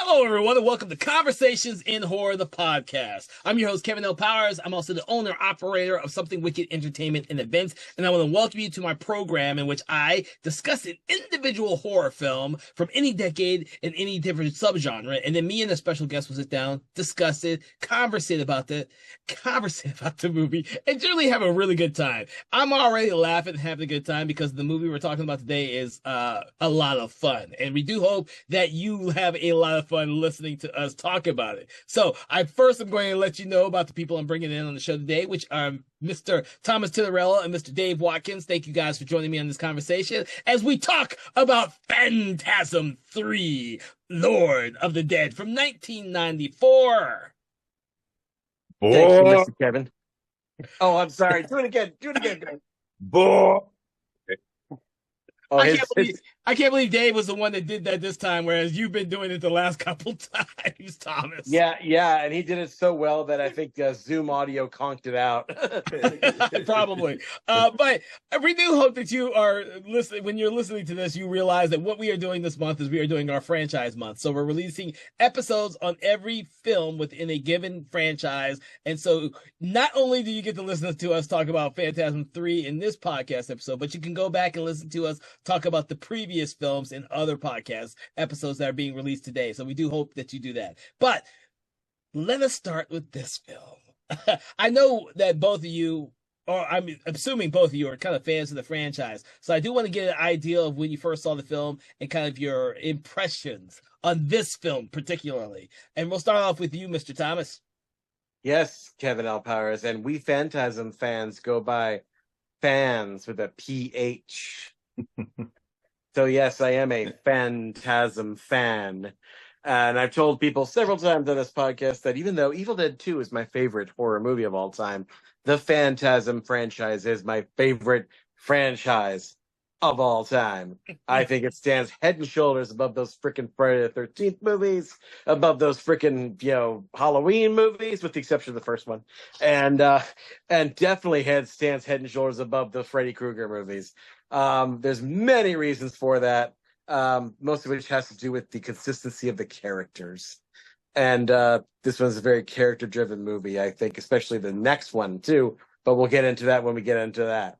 Hello, everyone, and welcome to Conversations in Horror, the podcast. I'm your host, Kevin L. Powers. I'm also the owner-operator of Something Wicked Entertainment and Events, and I want to welcome you to my program in which I discuss an individual horror film from any decade and any different subgenre, and then me and a special guest will sit down, discuss it, conversate about the movie, and generally have a really good time. I'm already laughing and having a good time because the movie we're talking about today is a lot of fun, and we do hope that you have a lot of fun listening to us talk about it. So I first am going to let you know about the people I'm bringing in on the show today, which are Mr. Thomas Tinarella and Mr. Dave Watkins. Thank you guys for joining me on this conversation as we talk about Phantasm 3, Lord of the Dead from 1994. Thank you, Mr. Kevin. Oh, I'm sorry. Do it again. Do it again. Boy. Oh, I can't believe Dave was the one that did that this time, whereas you've been doing it the last couple times, Thomas. Yeah, and he did it so well that I think Zoom audio conked it out. Probably. But we do hope that you are listening. When you're listening to this, you realize that what we are doing this month is we are doing our franchise month. So we're releasing episodes on every film within a given franchise. And so not only do you get to listen to us talk about Phantasm 3 in this podcast episode, but you can go back and listen to us talk about the previous films in other podcast episodes that are being released today. So we do hope that you do that. But let us start with this film. I know that both of you, or I'm assuming both of you, are kind of fans of the franchise. So I do want to get an idea of when you first saw the film and kind of your impressions on this film particularly. And we'll start off with you, Mr. Thomas. Yes, Kevin L. Powers. And we Phantasm fans go by fans with a PH. So yes, I am a Phantasm fan. And I've told people several times on this podcast that even though Evil Dead 2 is my favorite horror movie of all time, the Phantasm franchise is my favorite franchise of all time. I think it stands head and shoulders above those freaking Friday the 13th movies, above those freaking, Halloween movies, with the exception of the first one. And definitely stands head and shoulders above the Freddy Krueger movies. There's many reasons for that, most of which has to do with the consistency of the characters. And this one's a very character-driven movie, I think, especially the next one, too. But we'll get into that when we get into that.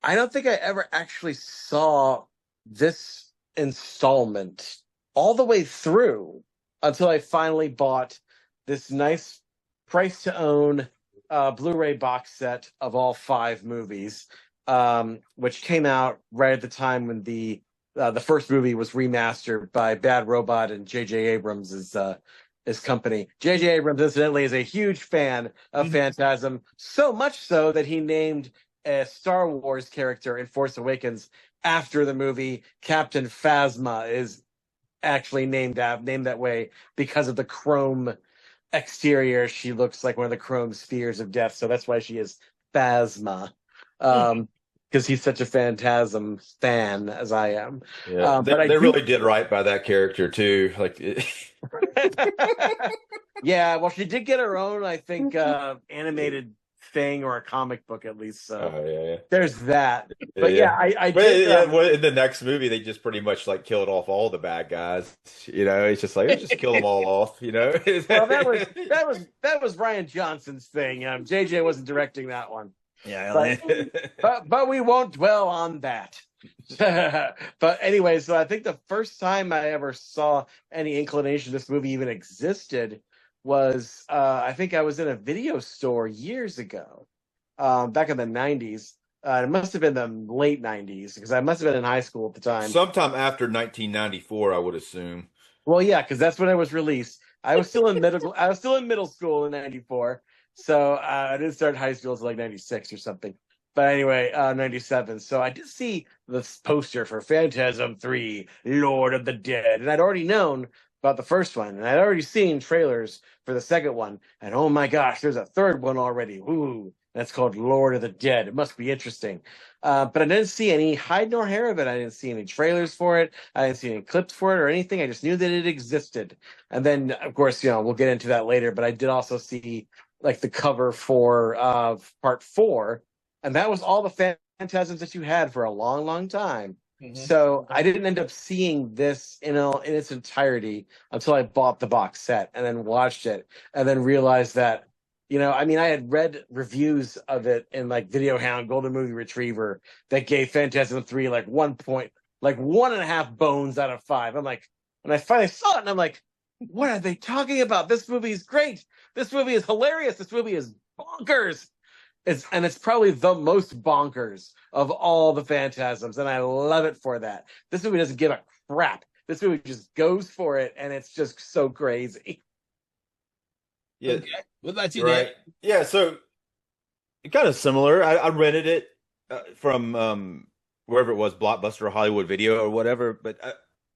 I don't think I ever actually saw this installment all the way through until I finally bought this nice price-to-own Blu-ray box set of all 5 movies. Which came out right at the time when the first movie was remastered by Bad Robot and J.J. Abrams' his company. J.J. Abrams, incidentally, is a huge fan of Phantasm, so much so that he named a Star Wars character in Force Awakens after the movie. Captain Phasma is actually named that way because of the chrome exterior. She looks like one of the chrome spheres of death, so that's why she is Phasma. Because he's such a Phantasm fan, as I am. Yeah, they really did right by that character too. Yeah, well, she did get her own, I think, animated thing or a comic book at least. So yeah. There's that. But I did. In the next movie, they just pretty much killed off all the bad guys. It's just let's just kill them all off. Well, that was Ryan Johnson's thing. JJ wasn't directing that one. Yeah, but we won't dwell on that. But anyway, so I think the first time I ever saw any inclination this movie even existed was I think I was in a video store years ago, back in the 90s. It must have been the late 90s because I must have been in high school at the time. Sometime after 1994, I would assume. Well, yeah, because that's when it was released. I was still in middle school in 94. So I didn't start high school until 96 or something. But anyway, 97. So I did see this poster for Phantasm 3, Lord of the Dead. And I'd already known about the first one. And I'd already seen trailers for the second one. And oh my gosh, there's a third one already. Ooh, that's called Lord of the Dead. It must be interesting. But I didn't see any hide nor hair of it. I didn't see any trailers for it. I didn't see any clips for it or anything. I just knew that it existed. And then, of course, we'll get into that later. But I did also see the cover for part 4, and that was all the Phantasms that you had for a long, long time. So I didn't end up seeing this in its entirety until I bought the box set and then watched it and then realized that, I mean, I had read reviews of it in like Video Hound, Golden Movie Retriever that gave Phantasm 3 like 1.5 bones out of 5. I'm like, and I finally saw it and I'm like, what are they talking about? This movie is great. This movie is hilarious. This movie is bonkers. It's probably the most bonkers of all the Phantasms, and I love it for that. This movie doesn't give a crap. This movie just goes for it, and it's just so crazy. Yeah. Okay. What about you, right? Dan? Yeah, so kind of similar. I rented it from wherever it was, Blockbuster or Hollywood Video or whatever, but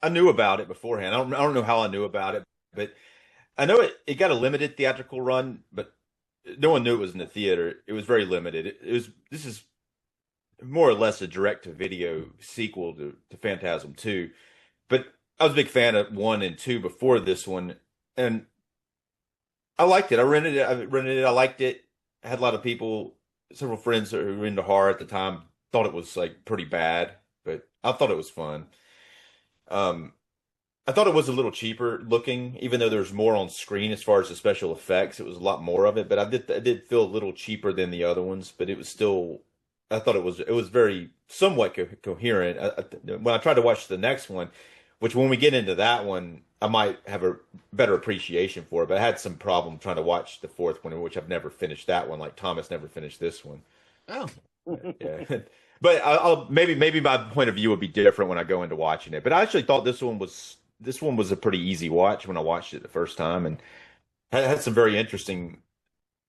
I knew about it beforehand. I don't know how I knew about it, but I know it got a limited theatrical run, but no one knew it was in the theater. It was very limited. This is more or less a direct to video sequel to Phantasm 2. But I was a big fan of 1 and 2 before this one, and I liked it. I rented it. I liked it. I had a lot of people, several friends who were into horror at the time, thought it was like pretty bad, but I thought it was fun. I thought it was a little cheaper looking, even though there's more on screen as far as the special effects. It was a lot more of it, but I did feel a little cheaper than the other ones. But it was still, I thought it was very somewhat coherent. When I tried to watch the next one, which when we get into that one, I might have a better appreciation for it. But I had some problem trying to watch the fourth one, which I've never finished that one. Like Thomas never finished this one. Oh, yeah. But I'll maybe my point of view would be different when I go into watching it. But I actually thought this one was a pretty easy watch when I watched it the first time, and had some very interesting.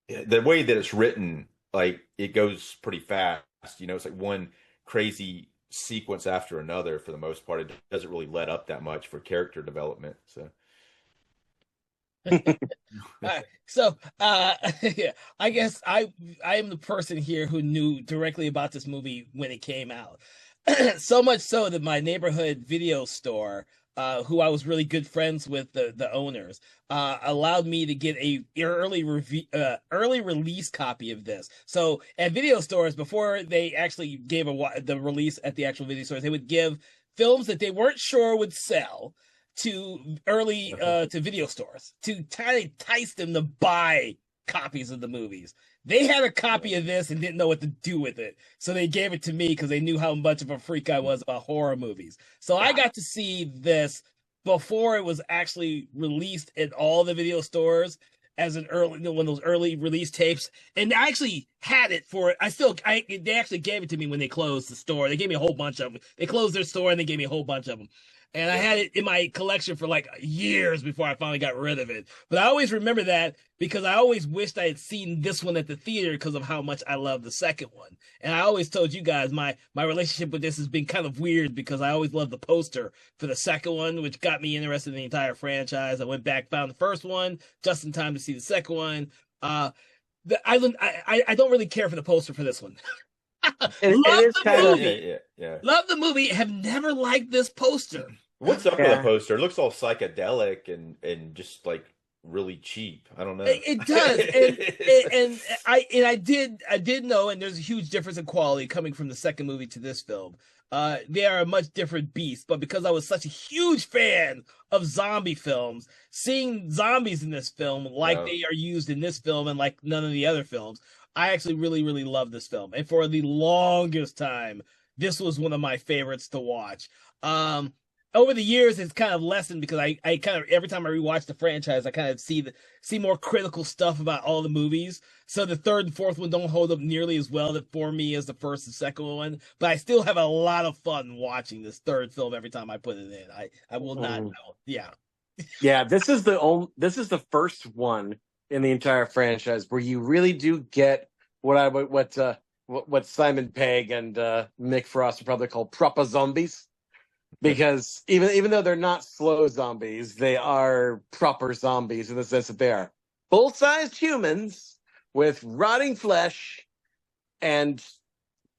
The way that it's written, like it goes pretty fast. It's like one crazy sequence after another for the most part. It doesn't really let up that much for character development. So. All right. So, yeah, I guess I am the person here who knew directly about this movie when it came out. So much so that my neighborhood video store, who I was really good friends with the owners, allowed me to get a early release copy of this. So at video stores, before they actually gave the release at the actual video stores, they would give films that they weren't sure would sell to to video stores to kind of entice them to buy copies of the movies. They had a copy of this and didn't know what to do with it, so they gave it to me because they knew how much of a freak I was about horror movies. So I got to see this before it was actually released in all the video stores as an early one of those early release tapes, and I actually had it for it. They actually gave it to me when they closed the store. They gave me a whole bunch of them. They closed their store and they gave me a whole bunch of them. And I had it in my collection for like years before I finally got rid of it. But I always remember that because I always wished I had seen this one at the theater because of how much I love the second one. And I always told you guys my relationship with this has been kind of weird because I always loved the poster for the second one, which got me interested in the entire franchise. I went back, found the first one just in time to see the second one. I don't really care for the poster for this one. Love the movie. Yeah. Love the movie. Have never liked this poster. What's up with the poster? It looks all psychedelic and just like really cheap. I don't know. It does, and I did know, and there's a huge difference in quality coming from the second movie to this film. They are a much different beast, but because I was such a huge fan of zombie films, seeing zombies in this film like they are used in this film and like none of the other films, I actually really, really love this film. And for the longest time, this was one of my favorites to watch. Over the years, it's kind of lessened because I kind of every time I rewatch the franchise, I kind of see more critical stuff about all the movies. So the third and fourth one don't hold up nearly as well for me as the first and second one. But I still have a lot of fun watching this third film every time I put it in. I will not know. Yeah. Yeah, this is the first one in the entire franchise where you really do get what Simon Pegg and Mick Frost would probably call proper zombies. Because even though they're not slow zombies, they are proper zombies in the sense that they are full-sized humans with rotting flesh, and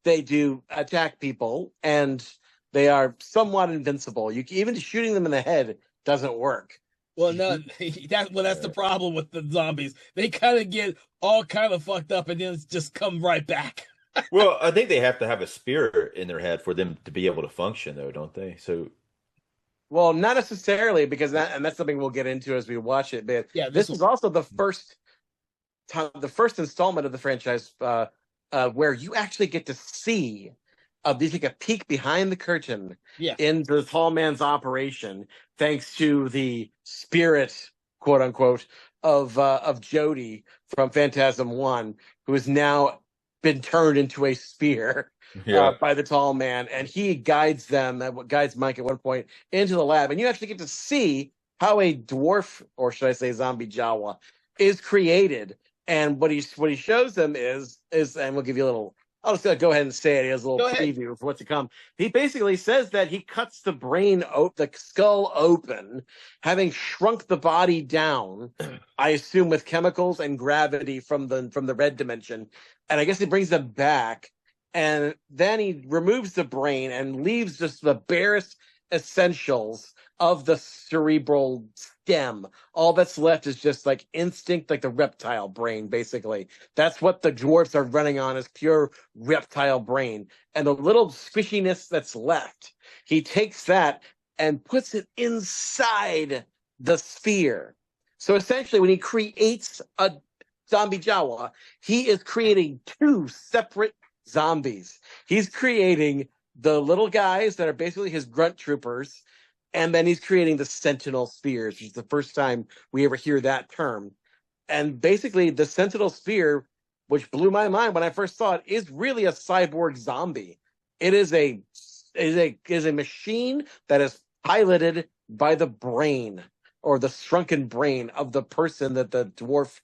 they do attack people, and they are somewhat invincible. Even shooting them in the head doesn't work. Well, no, that's the problem with the zombies. They kind of get all kind of fucked up and then just come right back. Well, I think they have to have a spirit in their head for them to be able to function, though, don't they? So, Well, not necessarily because that's something we'll get into as we watch it. But Yeah, this is also the first time, the first installment of the franchise where you actually get to see you take a peek behind the curtain yeah, into the tall man's operation, thanks to the spirit, quote unquote, of Jody from Phantasm One, who has now been turned into a spear yeah, by the tall man, and he guides them, guides Mike at one point into the lab, and you actually get to see how a dwarf, or should I say, zombie Jawa, is created. And what he shows them is, and we'll give you a little. I'll just go ahead and say it as a little go ahead. preview for what's to come. He basically says that he cuts the the skull open, having shrunk the body down, I assume with chemicals and gravity from the red dimension, and I guess he brings them back, and then he removes the brain and leaves just the barest essentials of the cerebral stem. All that's left is just like instinct, like the reptile brain, basically. That's what the dwarfs are running on, is pure reptile brain. And the little squishiness that's left, he takes that and puts it inside the sphere. So essentially, when he creates a zombie Jawa, he is creating two separate zombies. He's creating the little guys that are basically his grunt troopers, and then he's creating the Sentinel Spheres, which is the first time we ever hear that term. And basically, the Sentinel Sphere, which blew my mind when I first saw it, is really a cyborg zombie. It is a machine that is piloted by the brain, or the shrunken brain of the person that the dwarf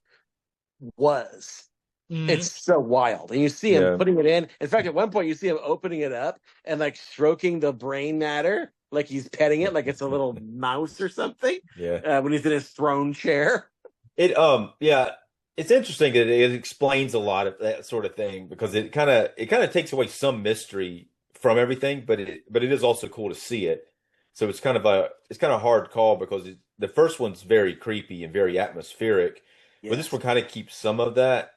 was. It's so wild. And you see him yeah, putting it in. In fact, at one point, you see him opening it up and like stroking the brain matter, like he's petting it, like it's a little mouse or something, yeah. when he's in his throne chair. Yeah, it's interesting that it explains a lot of that sort of thing because it kind of takes away some mystery from everything, but it is also cool to see it. So it's kind of hard call because the first one's very creepy and very atmospheric, but this Yes. one kind of keeps some of that.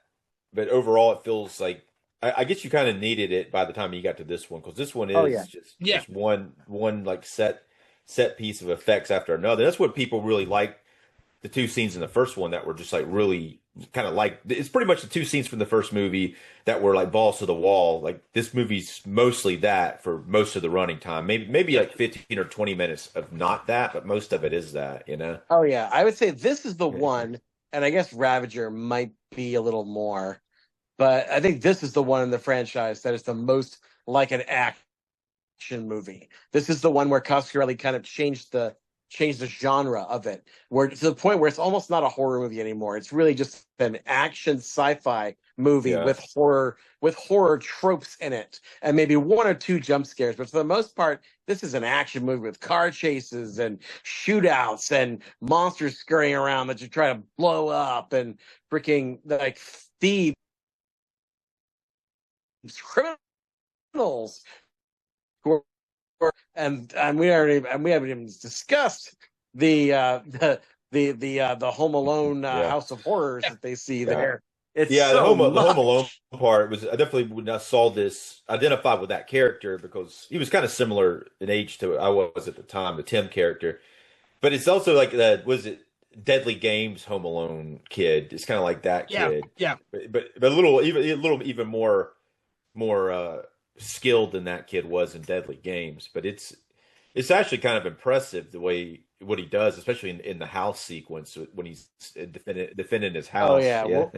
But overall, it feels like I guess you kind of needed it by the time you got to this one because this one Oh, is yeah. just Yeah. just one like set piece of effects after another. That's what people really like the two scenes in the first one that were just like really kind of like it's pretty much the two scenes from the first movie that were like balls to the wall. Like this movie's mostly that for most of the running time. Maybe like 15 or 20 minutes of not that, but most of it is that, you know. Oh, yeah. I would say this is the Yeah. one, and I guess Ravager might be a little more, but I think this is the one in the franchise that is the most like an action movie. This is the one where Coscarelli kind of changed the genre of it, where to the point where it's almost not a horror movie anymore. It's really just an action sci-fi movie Yeah. with horror tropes in it, and maybe one or two jump scares. But for the most part, this is an action movie with car chases and shootouts and monsters scurrying around that you try to blow up, and freaking like thieves, criminals, and we haven't even discussed the Home Alone Yeah. House of Horrors that they see Yeah. there. It's Yeah, so the Home Alone much. part was I definitely when I saw this identified with that character because he was kind of similar in age to I was at the time, the Tim character. But it's also like that was it Deadly Games Home Alone kid. It's kind of like that Yeah, kid, yeah. but a little even more skilled than that kid was in Deadly Games. But it's actually kind of impressive the way what he does, especially in the house sequence when he's defending his Oh house. yeah, Yeah, well,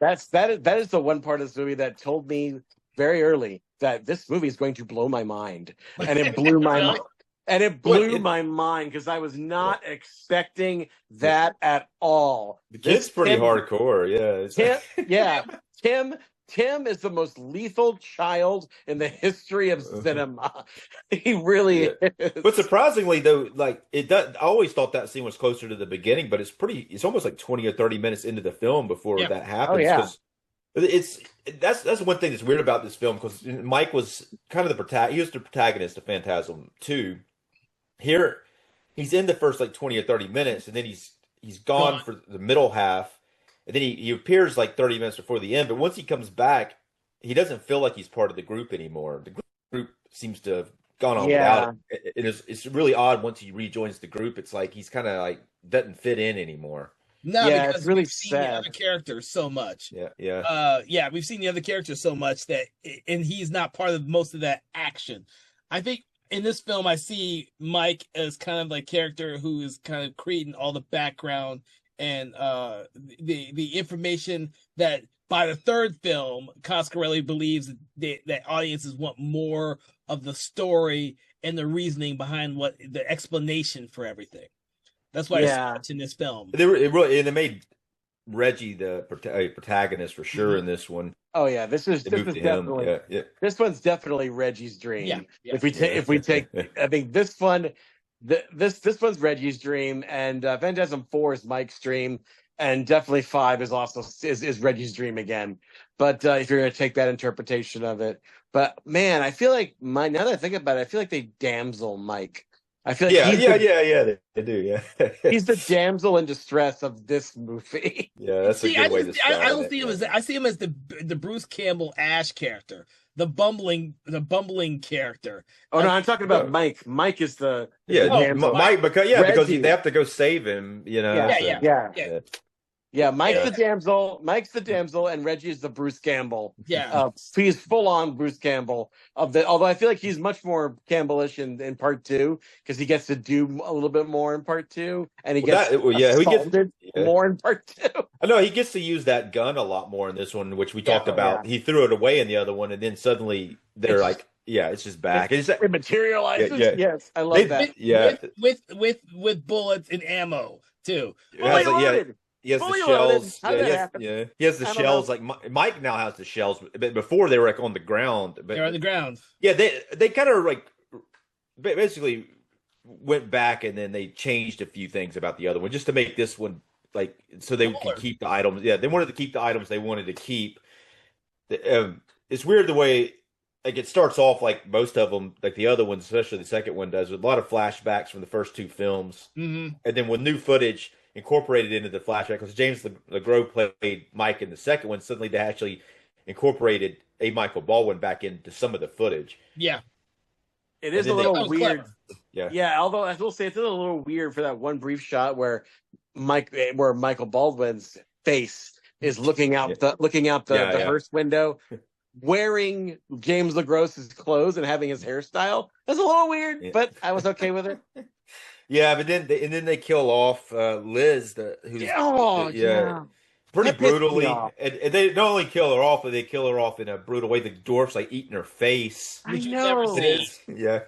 that is the one part of this movie that told me very early that this movie is going to blow my mind, and it blew my mind. And it Well, blew my mind because I was yeah. not expecting that at all. The This kid's pretty Tim hardcore. Yeah, Tim, yeah, Tim. Tim is the most lethal child in the history of cinema. He really yeah. But is. surprisingly, though, like it does, I always thought that scene was closer to the beginning, but it's almost like 20 or 30 minutes into the film before Yeah. that Oh happens. yeah. Because it's that's one thing that's weird about this film because Mike was kind of he was the protagonist of Phantasm 2. Here, he's in the first like 20 or 30 minutes, and then he's gone Gone. for the middle half, and then he appears like 30 minutes before the end. But once he comes back, he doesn't feel like he's part of the group anymore. The group seems to have gone on Yeah. without him. It's really odd once he rejoins the group. It's like he's kind of like doesn't fit in anymore. No, Yeah, it's because really we've seen the sad. other characters so much. Yeah. We've seen the other characters so much that, and he's not part of most of that action. I think in this film, I see Mike as kind of like character who is kind of creating all the background and the information that by the third film, Coscarelli believes that audiences want more of the story and the reasoning behind what the explanation for everything. That's why it's so much in this film. They made Reggie the protagonist for sure in this one. Oh yeah, this is definitely this one's definitely Reggie's dream. Yeah. If we take, I think this one, this one's Reggie's dream, and Phantasm 4 is Mike's dream, and definitely 5 is also is Reggie's dream again. But if you're going to take that interpretation of it, but man, I feel like now that I think about it, I feel like they damsel Mike. I feel like they do. Yeah, he's the damsel in distress of this movie. Yeah, that's a good way to describe it. I don't see him as I see him as the Bruce Campbell Ash character, the bumbling character. Oh no, I'm talking about Mike. Mike is the Mike because they have to go save him. You know. Yeah, Mike's the damsel. Mike's the damsel, and Reggie is the Bruce Campbell. Yeah, he's full on Bruce Campbell of the. Although I feel like he's much more Campbellish in part 2 because he gets to do a little bit more in part 2, and he gets more in part 2. I know he gets to use that gun a lot more in this one, which we talked about. He threw it away in the other one, and then suddenly it's just back. It materializes. Yes, I love that. With bullets and ammo too. He has the shells. He has the shells. Like Mike now has the shells, but before they were like on the ground. But they're on the ground. Yeah, they kind of like basically went back and then they changed a few things about the other one just to make this one like so they could keep the items. Yeah, they wanted to keep the items they wanted to keep. It's weird the way like it starts off like most of them, like the other ones, especially the second one does, with a lot of flashbacks from the first 2 films, and then with new footage incorporated into the flashback, because James LeGros played Mike in the second one, suddenly they actually incorporated a Michael Baldwin back into some of the footage. Yeah. It is a little weird. Clever. Yeah, although I will say it's a little weird for that one brief shot where Michael Baldwin's face is looking out the hearse window, wearing James LeGros's clothes and having his hairstyle. That's a little weird, but I was okay with it. Yeah, but then they kill off Liz, pretty brutally, and they not only kill her off, but they kill her off in a brutal way. The dwarf's like eating her face. I know. Yeah,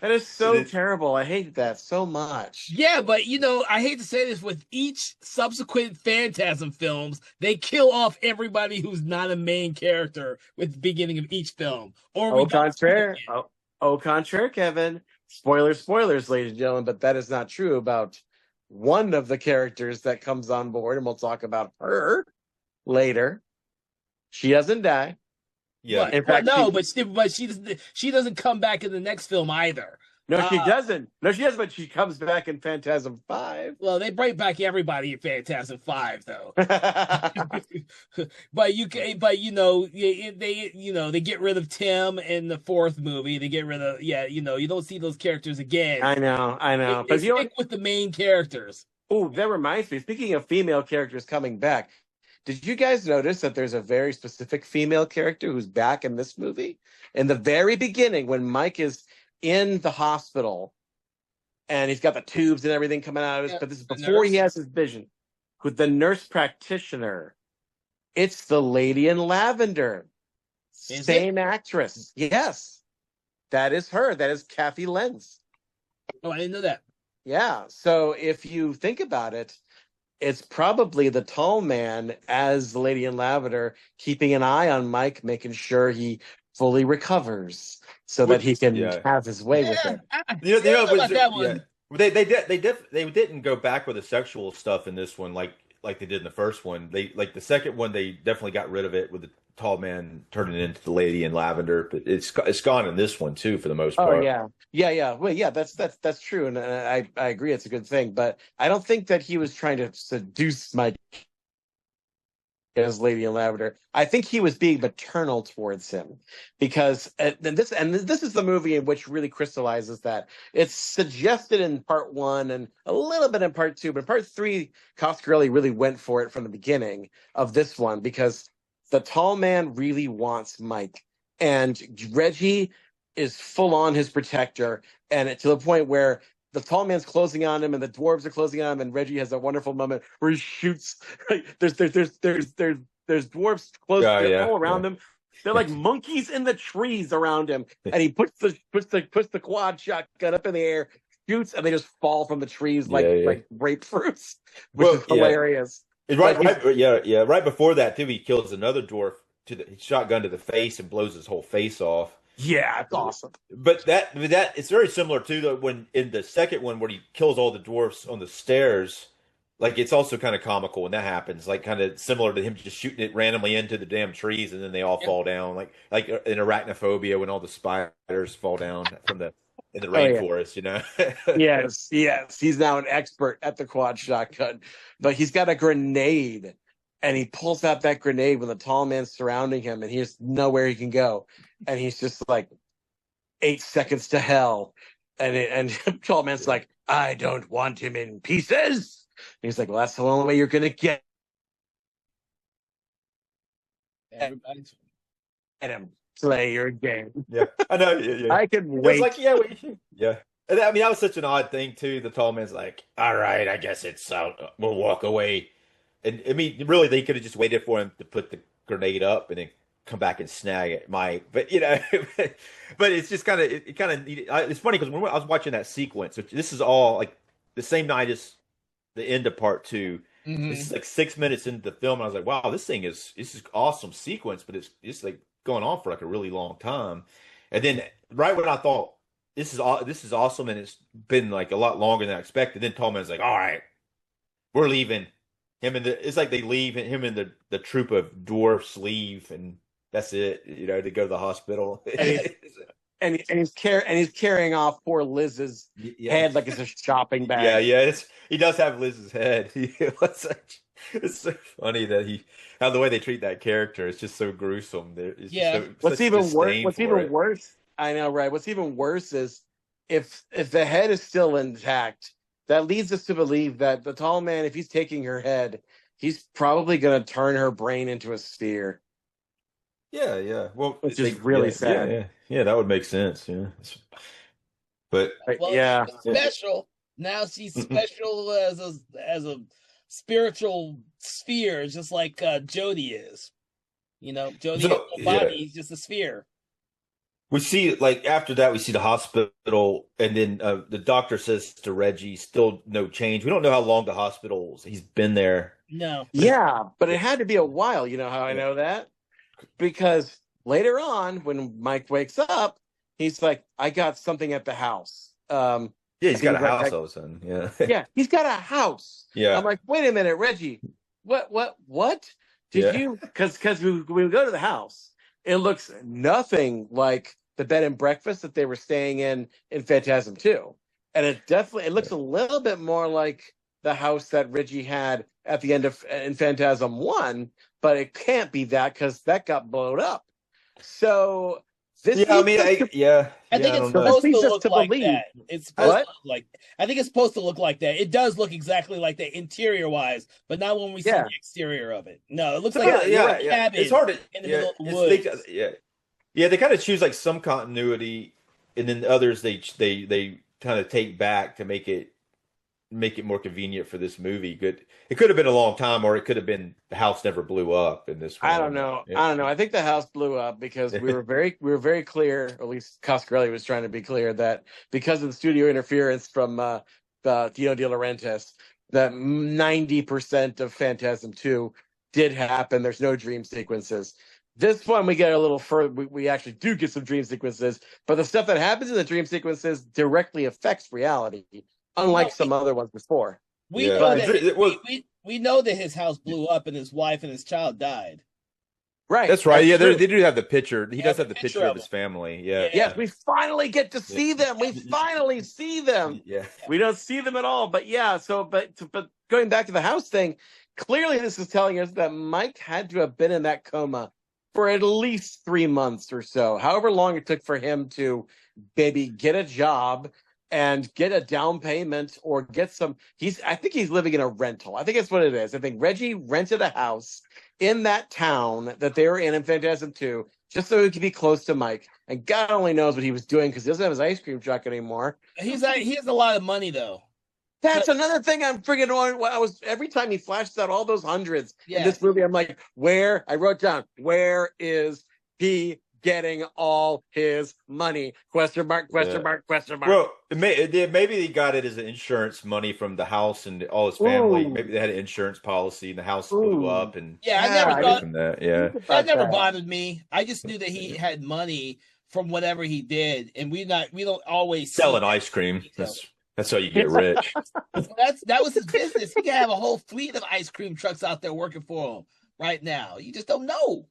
that is so terrible. I hate that so much. Yeah, but I hate to say this, with each subsequent Phantasm films, they kill off everybody who's not a main character with the beginning of each film. Au contraire, Kevin. Spoilers, ladies and gentlemen, but that is not true about one of the characters that comes on board, and we'll talk about her later. She doesn't die. Yeah. In fact, but she doesn't come back in the next film either. No, she doesn't. No, she doesn't, but she comes back in Phantasm 5. Well, they bring back everybody in Phantasm 5, though. But they get rid of Tim in the 4th movie. They get rid of you don't see those characters again. I know. But stick with the main characters. Oh, that reminds me. Speaking of female characters coming back, did you guys notice that there's a very specific female character who's back in this movie? In the very beginning, when Mike is in the hospital and he's got the tubes and everything coming out of his, but this is before he has his vision with the nurse practitioner. It's the lady in lavender. Same actress. Yes. That is her. That is Kathy Lenz. Oh, I didn't know that. Yeah. So if you think about it, it's probably the tall man as the lady in lavender, keeping an eye on Mike, making sure he fully recovers so that he can have his way with it. They didn't go back with the sexual stuff in this one like they did in the first one. They like the second one, they definitely got rid of it with the tall man turning into the lady in lavender, but it's gone in this one too for the most part. Oh yeah. Well, yeah, that's true, and I agree, it's a good thing. But I don't think that he was trying to seduce Mike as Lady in Lavender. I think he was being maternal towards him because this is the movie in which really crystallizes that. It's suggested in part 1 and a little bit in part 2, but part 3, Coscarelli really went for it from the beginning of this one because the tall man really wants Mike, and Reggie is full on his protector, and to the point where the tall man's closing on him and the dwarves are closing on him, and Reggie has a wonderful moment where he shoots. Right? There's dwarves close all around him. They're like monkeys in the trees around him, and he puts the quad shotgun up in the air, shoots, and they just fall from the trees like grapefruits, which is hilarious. Right before that too, he kills another dwarf shotgun to the face and blows his whole face off. Yeah, it's awesome. But that it's very similar to when in the second one where he kills all the dwarfs on the stairs. Like it's also kind of comical when that happens. Like kind of similar to him just shooting it randomly into the damn trees and then they all fall down. Like in Arachnophobia when all the spiders fall down in the rainforest. You know. Yes. He's now an expert at the quad shotgun, but he's got a grenade. And he pulls out that grenade when the tall man's surrounding him, and he has nowhere he can go. And he's just like, 8 seconds to hell. And tall man's like, I don't want him in pieces. And he's like, well, that's the only way you're going to get him. Play your game. Yeah, I know. Yeah. I can wait. It's like, yeah. And I mean, that was such an odd thing, too. The tall man's like, all right, I guess it's out. We'll walk away. And I mean, really, they could have just waited for him to put the grenade up and then come back and snag it, Mike. But but it's just kind of it's funny because when I was watching that sequence, which this is all like the same night as the end of part 2. Mm-hmm. This is like 6 minutes into the film, and I was like, wow, this is awesome sequence, but it's like going on for like a really long time. And then right when I thought this is awesome, and it's been like a lot longer than I expected, then Tallman's like, all right, we're leaving. It's like they leave him and the troop of dwarfs leave, and that's it. To go to the hospital. And he's carrying off poor Liz's head like it's a shopping bag. Yeah. He does have Liz's head. It's so funny that how the way they treat that character is just so gruesome. What's even worse? I know, right? What's even worse is if the head is still intact. That leads us to believe that the tall man, if he's taking her head, he's probably going to turn her brain into a sphere. Yeah. Well, which is really sad. Yeah, that would make sense. Yeah, but she's special. Now she's special as a spiritual sphere, just like Jody is. Jody has no body; he's just a sphere. We see, like, after that, we see the hospital, and then the doctor says to Reggie, still no change. We don't know how long the hospital's he's been there. No. Yeah, but it had to be a while. You know how I know that? Because later on, when Mike wakes up, he's like, I got something at the house. He's got a house all of a sudden. Yeah. Yeah, he's got a house. Yeah. I'm like, wait a minute, Reggie. What? Did you? Because when we go to the house, it looks nothing like the bed and breakfast that they were staying in Phantasm 2. And it looks a little bit more like the house that Reggie had at the end of in Phantasm 1, but it can't be that because that got blown up. So this I think it's supposed to look like that. It's supposed to look like I think it's supposed to look like that. It does look exactly like that interior wise, but not when we see the exterior of it. No, it looks like a cabin. It's hard to in the middle of the woods. They kind of choose like some continuity, and then others they kind of take back to make it more convenient for this movie. It could have been a long time, or it could have been the house never blew up in this one. I don't know. I think the house blew up because we were very clear, or at least Coscarelli was trying to be clear, that because of the studio interference from Dino De Laurentiis, that 90% of Phantasm 2 did happen. There's no dream sequences. This one, we get a little further. We actually do get some dream sequences, but the stuff that happens in the dream sequences directly affects reality, unlike some other ones before. We know that his house blew up and his wife and his child died. Right. That's right. They do have the picture. He does have the picture of his family. Yeah. Yes, we finally get to see them. We finally see them. Yeah. We don't see them at all, but but going back to the house thing, clearly this is telling us that Mike had to have been in that coma for at least 3 months or so, however long it took for him to maybe get a job and get a down payment or get some. I think he's living in a rental. I think that's what it is. I think Reggie rented a house in that town that they were in Phantasm 2, just so he could be close to Mike. And God only knows what he was doing because he doesn't have his ice cream truck anymore. He has a lot of money though. That's another thing I'm freaking on. I was every time he flashes out all those hundreds in this movie, I'm like, where? I wrote down, where is he getting all his money? Question mark, question mark, question mark. Well, maybe he got it as an insurance money from the house and all his family. Ooh. Maybe they had an insurance policy and the house blew up. And I never thought from that. Yeah, that never bothered me. I just knew that he had money from whatever he did, and we don't always selling ice cream. That's how you get rich. that was his business. He could have a whole fleet of ice cream trucks out there working for him right now. You just don't know.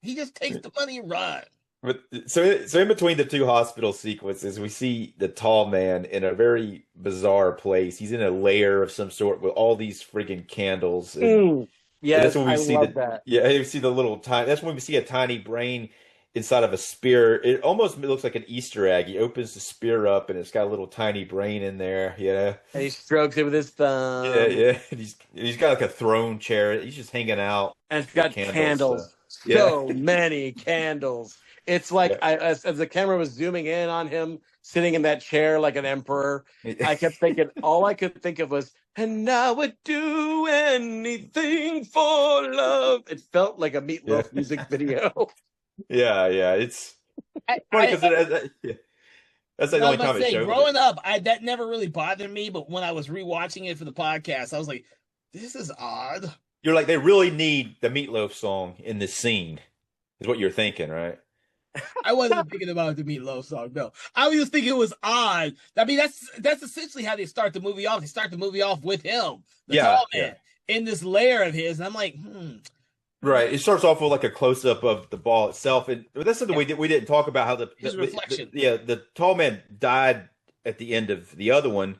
He just takes the money and runs. But so in between the two hospital sequences, we see the tall man in a very bizarre place. He's in a lair of some sort with all these freaking candles. Yeah, that's when we see that. Yeah, you see the little tiny. That's when we see a tiny brain inside of a spear. It almost looks like an Easter egg. He opens the spear up, and it's got a little tiny brain in there. Yeah, and he strokes it with his thumb. Yeah. And he's got like a throne chair. He's just hanging out, and it's got candles. So many candles. It's like as the camera was zooming in on him sitting in that chair like an emperor, I kept thinking, all I could think of was, and I would do anything for love. It felt like a Meatloaf music video. Yeah. It's funny because that's the only time it showed. Growing up, that never really bothered me, but when I was rewatching it for the podcast, I was like, this is odd. You're like, they really need the Meatloaf song in this scene, is what you're thinking, right? I wasn't thinking about the Meatloaf song, no. I was just thinking it was odd. I mean, that's essentially how they start the movie off. They start the movie off with him, the tall man, in this lair of his, and I'm like, Right. It starts off with like a close up of the ball itself, and that's something we didn't talk about, how his reflection. The tall man died at the end of the other one,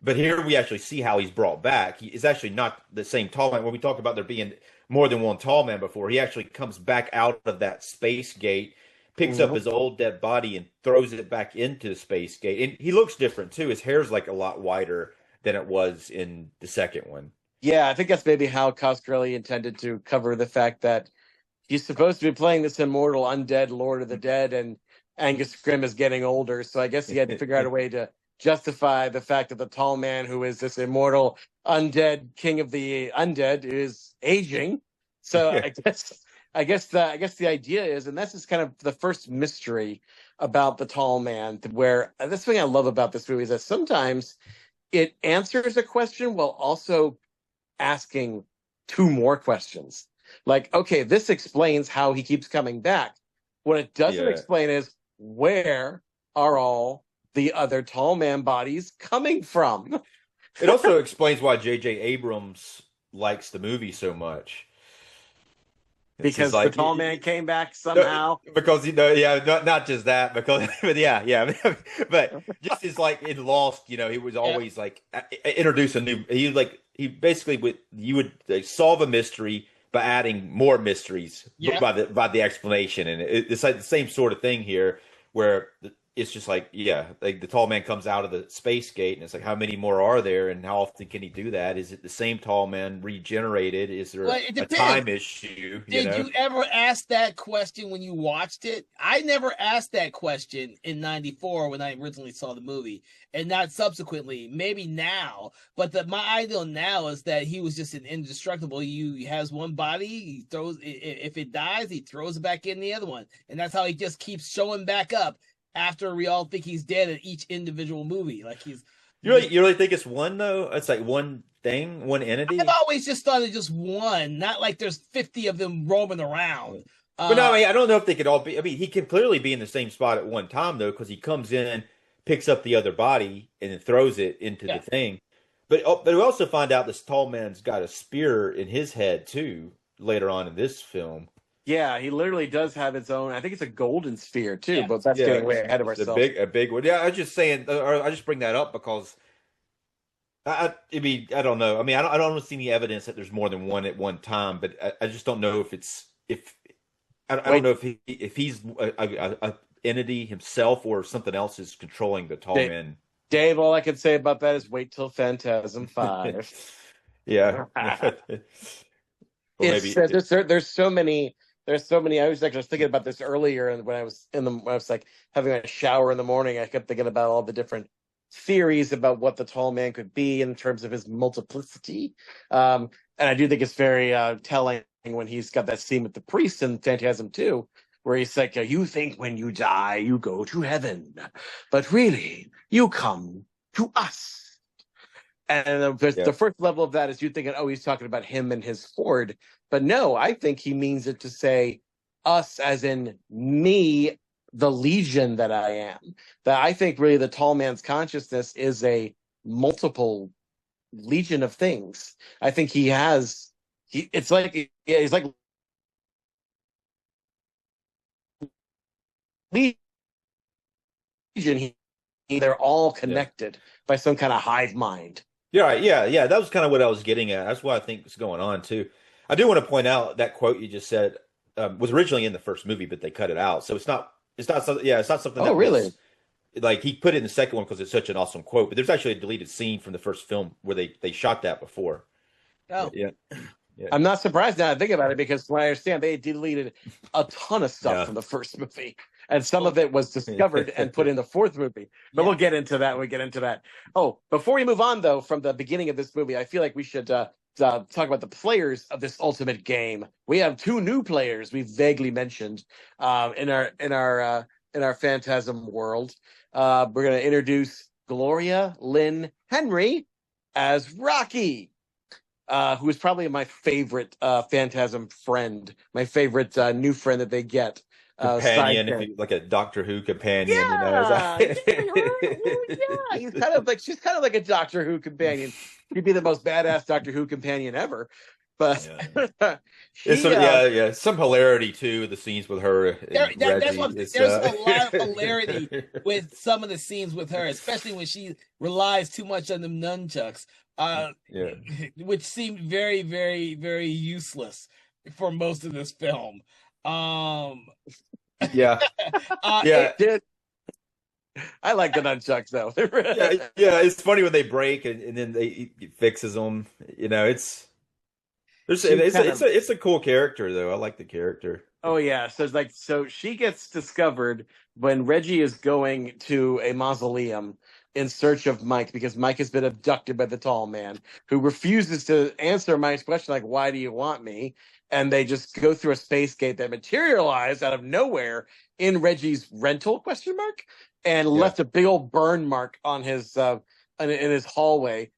but here we actually see how he's brought back. It's actually not the same tall man. When we talked about there being more than one tall man before, he actually comes back out of that space gate, picks up his old dead body and throws it back into the space gate. And he looks different too. His hair's like a lot whiter than it was in the second one. Yeah, I think that's maybe how Coscarelli intended to cover the fact that he's supposed to be playing this immortal undead Lord of the Dead, and Angus Scrimm is getting older. So I guess he had to figure out a way to justify the fact that the tall man, who is this immortal undead king of the undead, is aging. So I guess the idea is, and this is kind of the first mystery about the tall man, where this thing I love about this movie is that sometimes it answers a question while also asking two more questions. Like, okay, this explains how he keeps coming back. What it doesn't explain is, where are all the other tall man bodies coming from? It also explains why J.J. Abrams likes the movie so much. Because the tall man came back somehow. Because not just that. Because, but just as like in Lost, he was always like introduce a new. He basically you would solve a mystery by adding more mysteries by the explanation, and it's like the same sort of thing here, where it's just like the tall man comes out of the space gate, and it's like, how many more are there, and how often can he do that? Is it the same tall man regenerated? Is there a time issue? Did you ever ask that question when you watched it? I never asked that question in '94 when I originally saw the movie, and not subsequently. Maybe now, but my ideal now is that he was just an indestructible. He has one body. He throws. If it dies, he throws it back in the other one, and that's how he just keeps showing back up after we all think he's dead in each individual movie. Like you really think it's one though? It's like one thing, one entity? I've always just thought it's just one, not like there's 50 of them roaming around. But no, I don't know if they could all be. I mean, he can clearly be in the same spot at one time though, because he comes in, picks up the other body, and then throws it into the thing. But we also find out this tall man's got a spear in his head too later on in this film. Yeah, he literally does have his own. I think it's a golden sphere too, but that's getting way ahead of ourselves. A big one. Yeah, I was just saying. Or I just bring that up because I mean, I don't know. I mean, I don't see any evidence that there's more than one at one time, but I just don't know if I don't Wait, know if he's a entity himself or something else is controlling the tall Dave, man. Dave, all I can say about that is wait till Phantasm 5. Yeah. Or It's maybe. there's so many I was actually thinking about this earlier, and when I was like having a shower in the morning, I kept thinking about all the different theories about what the tall man could be in terms of his multiplicity. And I do think it's very telling when he's got that scene with the priest in Phantasm 2, where he's like, you think when you die you go to heaven, but really you come to us. And Yeah. the first level of that is you thinking, oh, he's talking about him and his Ford. But no, I think he means it to say us, as in me, the legion that I am. That I think really the tall man's consciousness is a multiple legion of things. I think it's like, yeah, he's like legion. They're all Yeah. connected by some kind of hive mind. Yeah, right. Yeah, yeah. That was kind of what I was getting at. That's what I think is going on too. I do want to point out that quote you just said was originally in the first movie, but they cut it out. So it's not something. Yeah, it's not something Oh, that really? was like he put it in the second one because it's such an awesome quote. But there's actually a deleted scene from the first film where they shot that before. Oh, Yeah, yeah, I'm not surprised now I think about it, because from what I understand, they deleted a ton of stuff yeah. from the first movie, and some well, of it was discovered and put in the fourth movie. But yeah. we'll get into that when we get into that. Oh, before we move on, though, from the beginning of this movie, I feel like we should talk about the players of this ultimate game. We have two new players we've vaguely mentioned in our Phantasm world. We're going to introduce Gloria Lynn Henry as Rocky, who is probably my favorite Phantasm friend, my favorite new friend that they get. Side Companion, if character. you like a Doctor Who companion, you know. Yeah, yeah, right. Well, yeah. She's kind of like a Doctor Who companion. She'd be the most badass Doctor Who companion ever. But Yeah. It's she, yeah, yeah. Some hilarity too. The scenes with her and That's Reggie. what It's there's a lot of hilarity with some of the scenes with her, especially when she relies too much on them nunchucks, yeah. which seemed very, very, very useless for most of this film. Um, Yeah. it, Yeah. did. I like the nunchucks though. Yeah, yeah. It's funny when they break and then he fixes them. You know, She's kind of it's a cool character though. I like the character. Oh yeah, so she gets discovered when Reggie is going to a mausoleum in search of Mike, because Mike has been abducted by the tall man, who refuses to answer Mike's question, like, why do you want me? And they just go through a space gate that materialized out of nowhere in Reggie's rental question mark, and Yeah, left a big old burn mark on his in his hallway,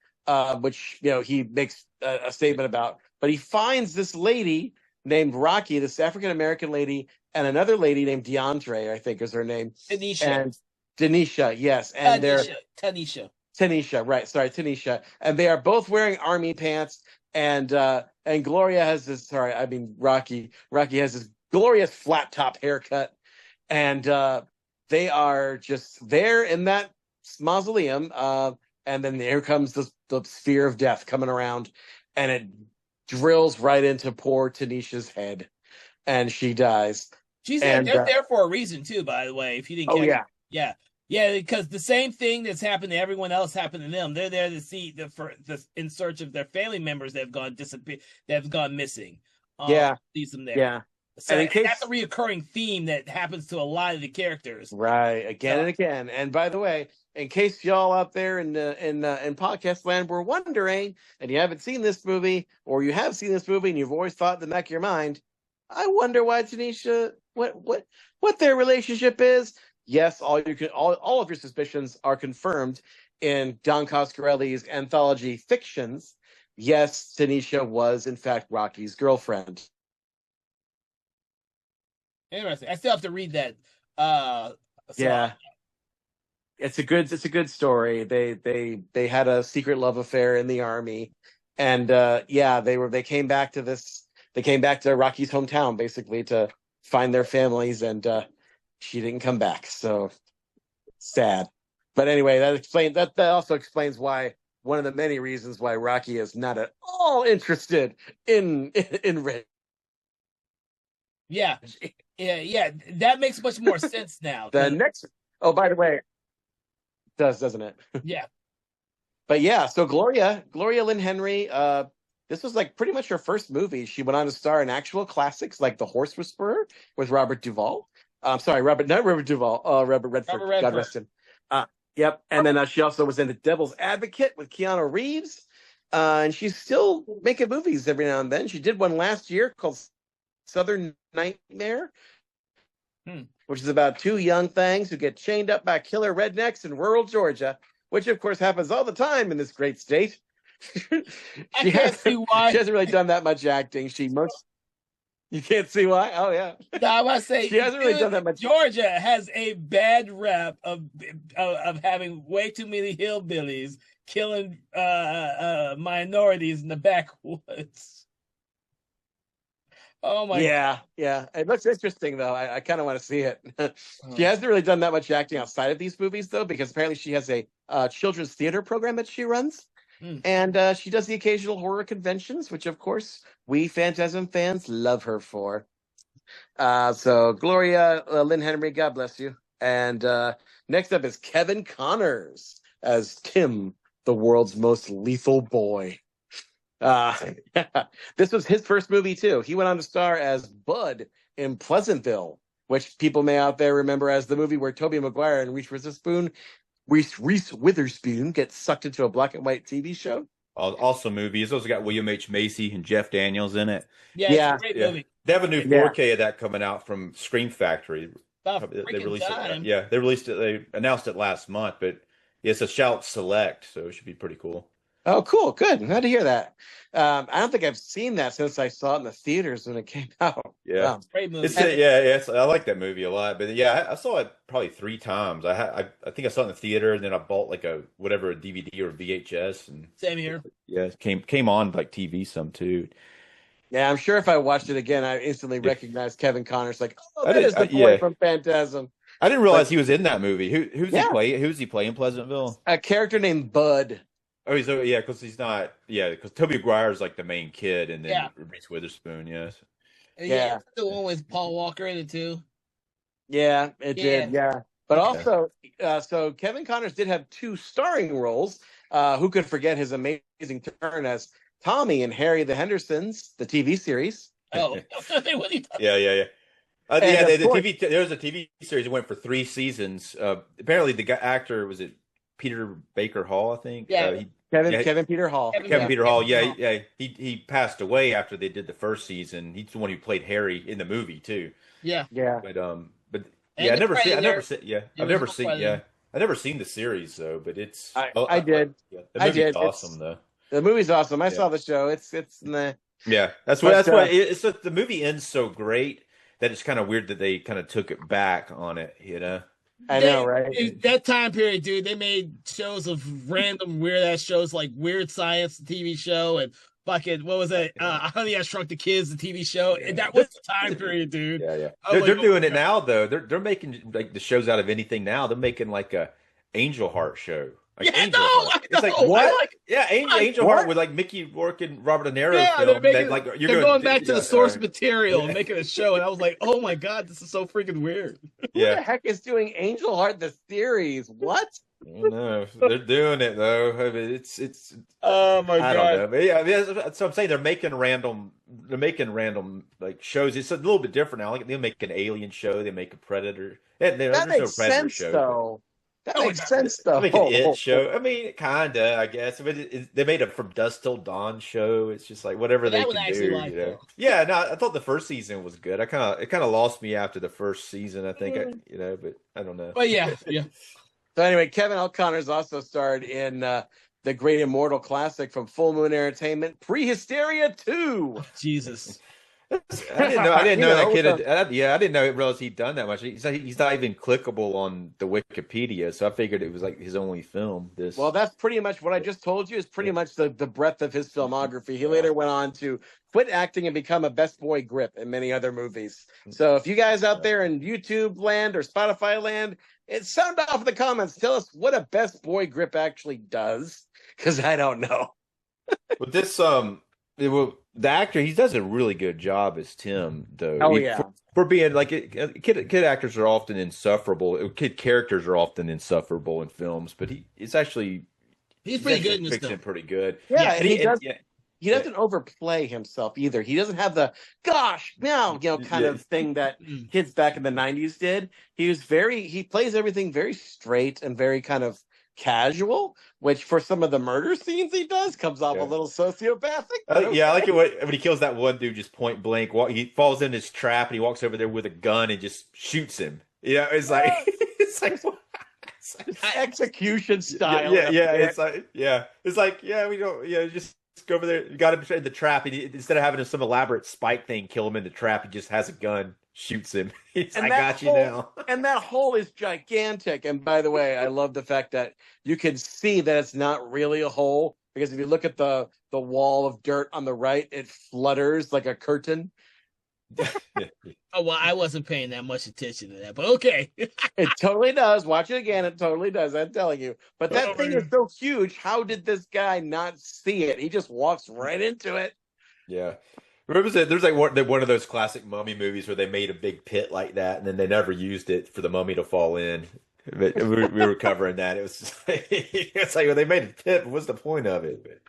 which he makes a statement about. But he finds this lady named Rocky, this African American lady, and another lady named DeAndre, I think is her name. Tanisha, And Denisha, yes. And they're Tanisha. Right, sorry, Tanisha. And they are both wearing army pants. And Gloria has this, sorry, I mean Rocky. Rocky has this glorious flat top haircut. And they are just there in that mausoleum. And then here comes the sphere of death coming around, and it drills right into poor Tanisha's head, and she dies. She's there. And They're there for a reason too, by the way. If you didn't oh catch it. yeah, Yeah, because the same thing that's happened to everyone else happened to them. They're there to see in search of their family members that have gone missing. yeah, Sees them there. yeah. So And in case that's a reoccurring theme that happens to a lot of the characters. right, again So, and again. And by the way, in case y'all out there in podcast land were wondering, and you haven't seen this movie, or you have seen this movie and you've always thought in the back of your mind, I wonder why Tanisha, what their relationship is. Yes, all of your suspicions are confirmed in Don Coscarelli's anthology Fictions. Yes, Tanisha was in fact Rocky's girlfriend. interesting. I still have to read that. So Yeah, it's a good story. They had a secret love affair in the army, and yeah, they came back to Rocky's hometown basically to find their families, and she didn't come back. So sad. But anyway, that also explains why one of the many reasons why Rocky is not at all interested in Reggie. Yeah. Yeah. That makes much more sense now. The next, oh, by the way, it doesn't it? Yeah. But yeah, so Gloria Lynn Henry, this was like pretty much her first movie. She went on to star in actual classics like The Horse Whisperer with Robert Duvall. Not Robert Duvall, Robert Redford. God rest him. Yep. And then she also was in The Devil's Advocate with Keanu Reeves. And she's still making movies every now and then. She did one last year called Southern Nightmare, which is about two young things who get chained up by killer rednecks in rural Georgia, which of course happens all the time in this great state. I can't see why. She hasn't really done that much acting. You can't see why? Oh yeah. No, I must say she hasn't really done that much. Georgia has a bad rep of having way too many hillbillies killing minorities in the backwoods. Oh my! Yeah. It looks interesting though. I kind of want to see it. She hasn't really done that much acting outside of these movies though, because apparently she has a children's theater program that she runs, and she does the occasional horror conventions, which of course we Phantasm fans love her for. So Gloria Lynn Henry, God bless you. And next up is Kevin Connors as Tim, the world's most lethal boy. This was his first movie too. He went on to star as Bud in Pleasantville, which people may out there remember as the movie where Tobey Maguire and Reese Witherspoon get sucked into a black and white TV show. Awesome movie. It's also got William H. Macy and Jeff Daniels in it. Yeah, it's a great movie. They have a new 4K of that coming out from Scream Factory. They released it. Yeah, they released it. They announced it last month, but it's a Shout Select, so it should be pretty cool. Oh, cool. Good. Glad to hear that. I don't think I've seen that since I saw it in the theaters when it came out. Yeah. Great movie. I like that movie a lot. But yeah, I saw it probably 3 times. I think I saw it in the theater, and then I bought like a DVD or VHS. And same here. Yeah, it came on like TV some too. Yeah, I'm sure if I watched it again, I instantly recognized Kevin Connors. Like, that is the boy from Phantasm. I didn't realize he was in that movie. Who's he play? Who's he playing in Pleasantville? A character named Bud. Oh, because he's not. Yeah, because Tobey Maguire is like the main kid, and then Reese Witherspoon. Yes. Yeah, the one with Paul Walker in it too. Yeah, it did. Yeah, but also, so Kevin Connors did have 2 starring roles. Who could forget his amazing turn as Tommy in Harry the Hendersons, the TV series? Oh, yeah. There was a TV series that went for 3 seasons. Apparently, the actor was it Peter Baker Hall, I think. Yeah, Kevin Peter Hall. Kevin Peter Hall. Yeah. He passed away after they did the first season. He's the one who played Harry in the movie too. Yeah. But yeah, I've never seen the series though. But it's I did. The movie's awesome though. The movie's awesome. I saw the show. It's meh. Yeah, that's why it's the movie ends so great that it's kind of weird that they kind of took it back on it. I know, right? That time period, dude, they made shows of random weird ass shows like Weird Science, the TV show, and fucking what was that? Honey, I Shrunk the Kids, the TV show, and that was the time period, dude. Yeah. They're doing it now though. They're making like the shows out of anything now. They're making like a Angel Heart show. Like Angel Heart. It's like what? Angel Heart with like Mickey Rourke and Robert De Niro film. They're going back to the source material and making a show, and I was like, oh my god, this is so freaking weird. Who the heck is doing Angel Heart the series? What? I don't know. They're doing it though. I mean, it's. Oh my god! I don't know. But yeah, so I'm saying they're making random like shows. It's a little bit different now. Like they make an Alien show, they make a Predator. That makes sense though. That makes sense, though. Like an It show. I mean, kinda, I guess. But they made a From Dusk Till Dawn show. It's just like whatever they can do. Yeah, no, I thought the first season was good. It kind of lost me after the first season. I think, but I don't know. But yeah. So anyway, Kevin L. Connors also starred in the great immortal classic from Full Moon Entertainment, Prehysteria 2. Jesus. I didn't know that kid. I didn't realize he'd done that much. He's not even clickable on the Wikipedia, so I figured it was like his only film. Well, that's pretty much what I just told you. Is pretty much the breadth of his filmography. He later went on to quit acting and become a best boy grip in many other movies. So if you guys out there in YouTube land or Spotify land sound off in the comments. Tell us what a best boy grip actually does, because I don't know. But this the actor, he does a really good job as Tim, though. Oh yeah, For being like kid actors are often insufferable. Kid characters are often insufferable in films, but He's pretty good in this fixing film. it pretty good. yeah, and he does. Yeah, He doesn't overplay himself either. He doesn't have the gosh, now, kind of thing that kids back in the 90s did. He plays everything very straight and very kind of casual, which for some of the murder scenes he does comes off a little sociopathic. Yeah, I like it when he kills that one dude just point blank. He falls in his trap and he walks over there with a gun and just shoots him. Yeah, it's like it's like execution style. Yeah, it's like we don't just go over there. You got him in the trap, and instead of having some elaborate spike thing kill him in the trap, he just has a gun, shoots him. I got you now. And that hole is gigantic. And by the way, I love the fact that you can see that it's not really a hole, because if you look at the wall of dirt on the right, it flutters like a curtain. Oh, well, I wasn't paying that much attention to that, but okay. It totally does. Watch it again. It totally does. I'm telling you. But that thing is so huge. How did this guy not see it? He just walks right into it. Yeah. Remember, there's like one of those classic mummy movies where they made a big pit like that, and then they never used it for the mummy to fall in. But we were covering that. It was just like, it's like, well, they made a pit, but what's the point of it? But,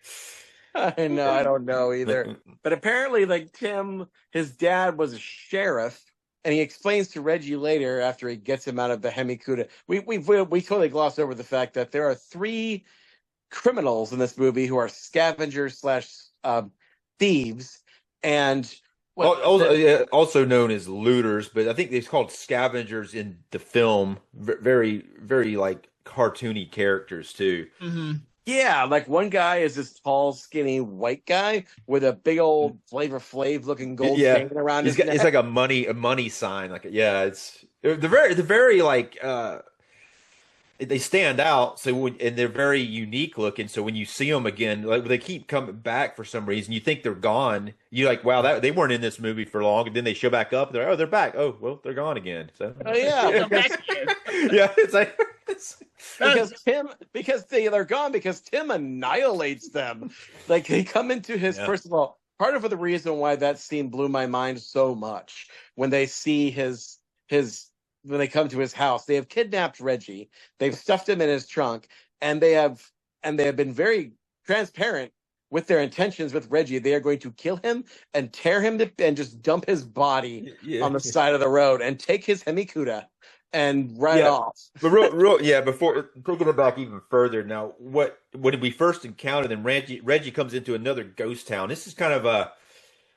I know. I don't know either. But apparently, like Tim, his dad was a sheriff, and he explains to Reggie later after he gets him out of the Hemikuda. We totally glossed over the fact that there are 3 criminals in this movie who are scavengers / thieves, and also known as looters, but I think it's called scavengers in the film. Very, very like cartoony characters too. Mm-hmm. Yeah, like one guy is this tall, skinny white guy with a big old Flavor Flav looking gold chain around his neck. It's like a money sign. Like they're very like they stand out. And they're very unique looking. So when you see them again, like they keep coming back for some reason, you think they're gone. You like, wow, they weren't in this movie for long, and then they show back up. They're back. Oh well, they're gone again. So yeah, it's like. Because they're gone because Tim annihilates them. Like they come into his first of all, part of the reason why that scene blew my mind so much when they see when they come to his house, they have kidnapped Reggie, they've stuffed him in his trunk, and they have been very transparent with their intentions with Reggie. They are going to kill him and tear him and just dump his body on the side of the road and take his Hemikuda and ride off. But before taking it back even further, now when we first encounter them, Reggie comes into another ghost town. This is kind of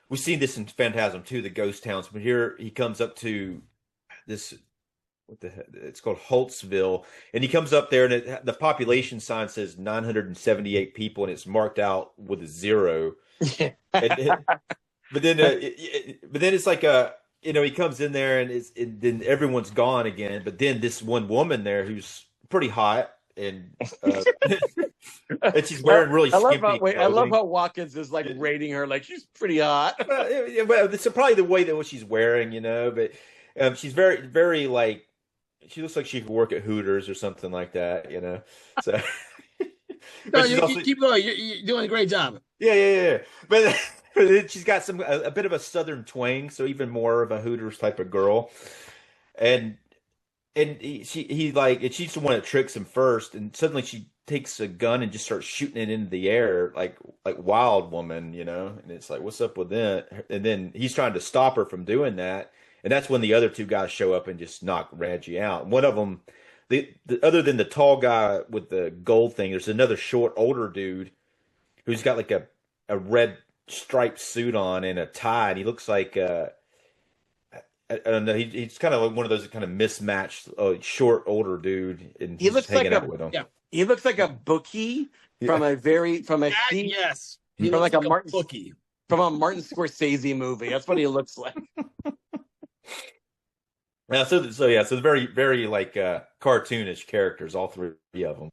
we've seen this in Phantasm too, the ghost towns, but here he comes up to this, what the heck, it's called Holtzville, and he comes up there, and the population sign says 978 people, and it's marked out with a 0. But then it's like he comes in there and then everyone's gone again. But then this one woman there who's pretty hot and and she's wearing really skimpy clothing. I love how Watkins is like rating her like she's pretty hot. Well, it's probably the way that what she's wearing, but she's very, very like, she looks like she could work at Hooters or something like that, So No, you keep going. You're doing a great job. Yeah. But she's got a bit of a southern twang, so even more of a Hooters type of girl. And she's the one that tricks him first, and suddenly she takes a gun and just starts shooting it into the air like Wild Woman, And it's like, what's up with that? And then he's trying to stop her from doing that, and that's when the other 2 guys show up and just knock Reggie out. One of them, other than the tall guy with the gold thing, there's another short, older dude who's got like a red striped suit on and a tie, and he looks like I don't know. He's kind of like one of those kind of mismatched, short, older dude, and he looks hanging like out with him. Yeah, he looks like a bookie from a scene, yes, from like a Martin bookie from a Martin Scorsese movie. That's what he looks like. Yeah, so very, very like cartoonish characters, all 3 of them,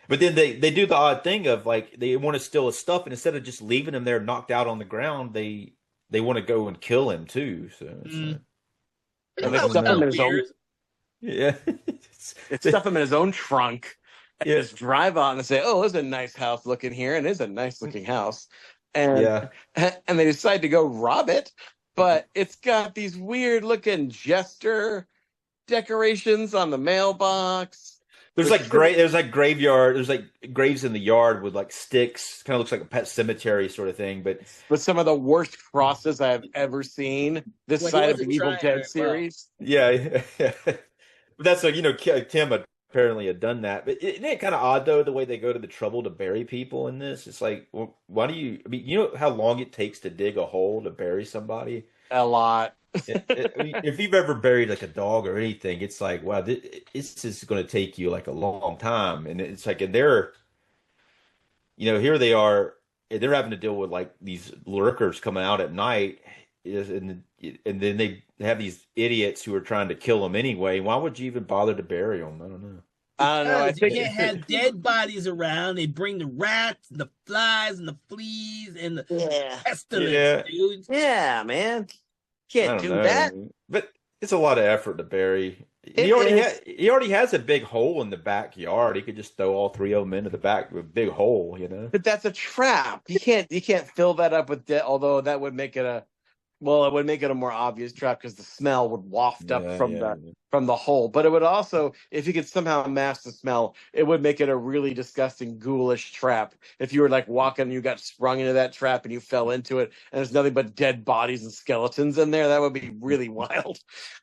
But then they do the odd thing of like they want to steal his stuff, and instead of just leaving him there knocked out on the ground, they want to go and kill him too. So Mm. Yeah. They stuff him in his own trunk and Yeah. just drive on and say, "Oh, there's a nice house looking here, and it's a nice looking house," and Yeah. and they decide to go rob it, but it's got these weird looking jester decorations on the mailbox. There's Which like there's like graveyard, there's like graves in the yard with like sticks, kind of looks like a pet cemetery sort of thing, but with some of the worst crosses I've ever seen this Well, he side of the wasn't Evil trying Dead very well. series. yeah. But that's like, Tim apparently had done that. But isn't it kind of odd though the way they go to the trouble to bury people in this? It's like, well, why do you? I mean, you know how long it takes to dig a hole to bury somebody? A lot. I mean, if you've ever buried like a dog or anything, it's like, wow, this is going to take you like a long time, and it's like, and they're, here they are, and they're having to deal with like these lurkers coming out at night, and then they have these idiots who are trying to kill them anyway. Why would you even bother to bury them? I don't know. I don't know. I You think can't have dead bodies around. They bring the rats, the flies, and the fleas, and the yeah, pestilence, Yeah. dude. yeah, man, I can't don't do know. that. But it's a lot of effort to bury. It is. He already has a big hole in the backyard. He could just throw all three of them into the back with a big hole. But that's a trap. You can't fill that up with dead. Although that would make it it would make it a more obvious trap because the smell would waft up Yeah, from yeah. the hole. But it would also, if you could somehow mask the smell, it would make it a really disgusting, ghoulish trap. If you were like walking and you got sprung into that trap and you fell into it, and there's nothing but dead bodies and skeletons in there, that would be really wild,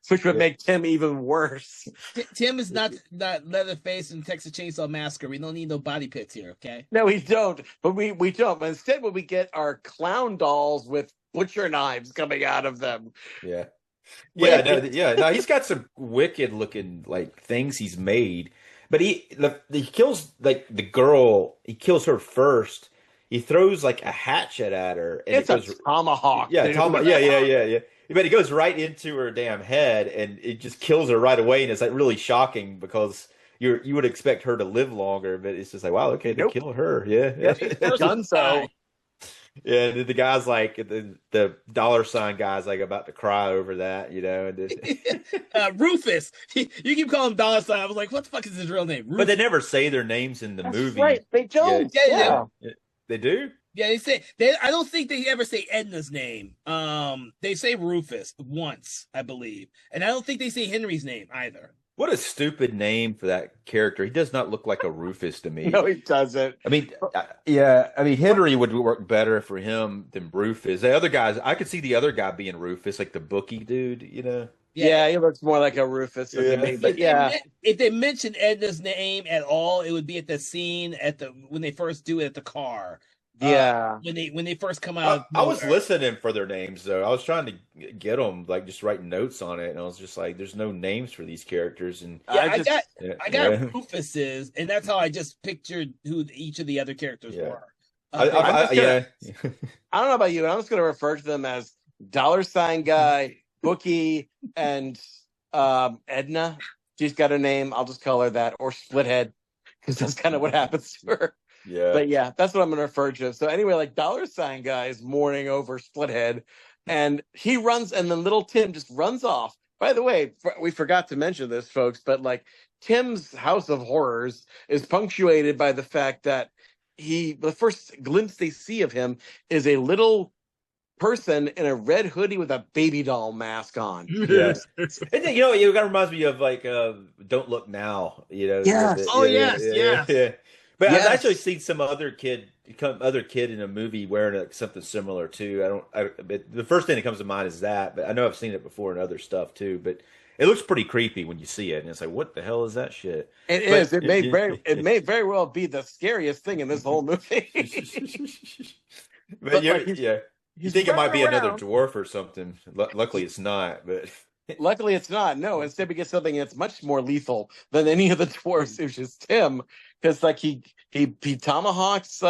which would Yeah. make Tim even worse. Tim is not Leatherface in Texas Chainsaw Massacre. We don't need no body pits here, okay? No, we don't. But we don't. But instead, what we get are clown dolls with butcher knives coming out of them. Yeah. Wait. No, he's got some wicked looking like things he's made, but he kills like the girl. He kills her first. He throws like a hatchet at her, and It's it a goes. tomahawk. Yeah, dude. yeah. But it goes right into her damn head, and it just kills her right away. And it's like really shocking because you would expect her to live longer, but it's just like, wow, okay, they Nope. killed her. Yeah, It's done so. yeah. And the guy's like the dollar sign guy's like about to cry over that, And Rufus. You keep calling him dollar sign. I was like, what the fuck is his real name? Rufus. but they never say their names in the That's movie. right. They don't. Yeah. They do. Yeah, I don't think they ever say Edna's name. They say Rufus once, I believe. And I don't think they say Henry's name either. What a stupid name for that character. He does not look like a Rufus to me. No, he doesn't. I mean, yeah. I mean, Henry would work better for him than Rufus. The other guys, I could see the other guy being Rufus, like the bookie dude. Yeah, he looks more like a Rufus than me. But If they mention Edna's name at all, it would be at the scene when they first do it at the car. Yeah. When they first come out. I was listening for their names though. I was trying to get them, like just write notes on it, and I was just like, "There's no names for these characters." And I got yeah. Rufus's, and that's how I just pictured who each of the other characters Yeah. were. Yeah. I don't know about you, but I'm just going to refer to them as dollar sign guy, bookie, and Edna. She's got a name. I'll just call her that, or Splithead, because that's kind of what happens to her. Yeah. But yeah, that's what I'm going to refer to. So anyway, like dollar sign guy is mourning over Splithead, and he runs, and then little Tim just runs off. By the way, we forgot to mention this, folks, but like Tim's House of Horrors is punctuated by the fact that the first glimpse they see of him is a little person in a red hoodie with a baby doll mask on. Yeah. And then, it kind of reminds me of like Don't Look Now, Yes. Oh, yes. Yeah. But Yes. I've actually seen some other kid in a movie wearing like something similar too. But the first thing that comes to mind is that, but I know I've seen it before in other stuff too. But it looks pretty creepy when you see it, and it's like, what the hell is that shit? It may very well be the scariest thing in this whole movie. But you He's think it might be running another around. dwarf or something. Luckily, it's not. But Luckily, it's not. No, instead we get something that's much more lethal than any of the dwarfs, which is Tim, because like he tomahawks,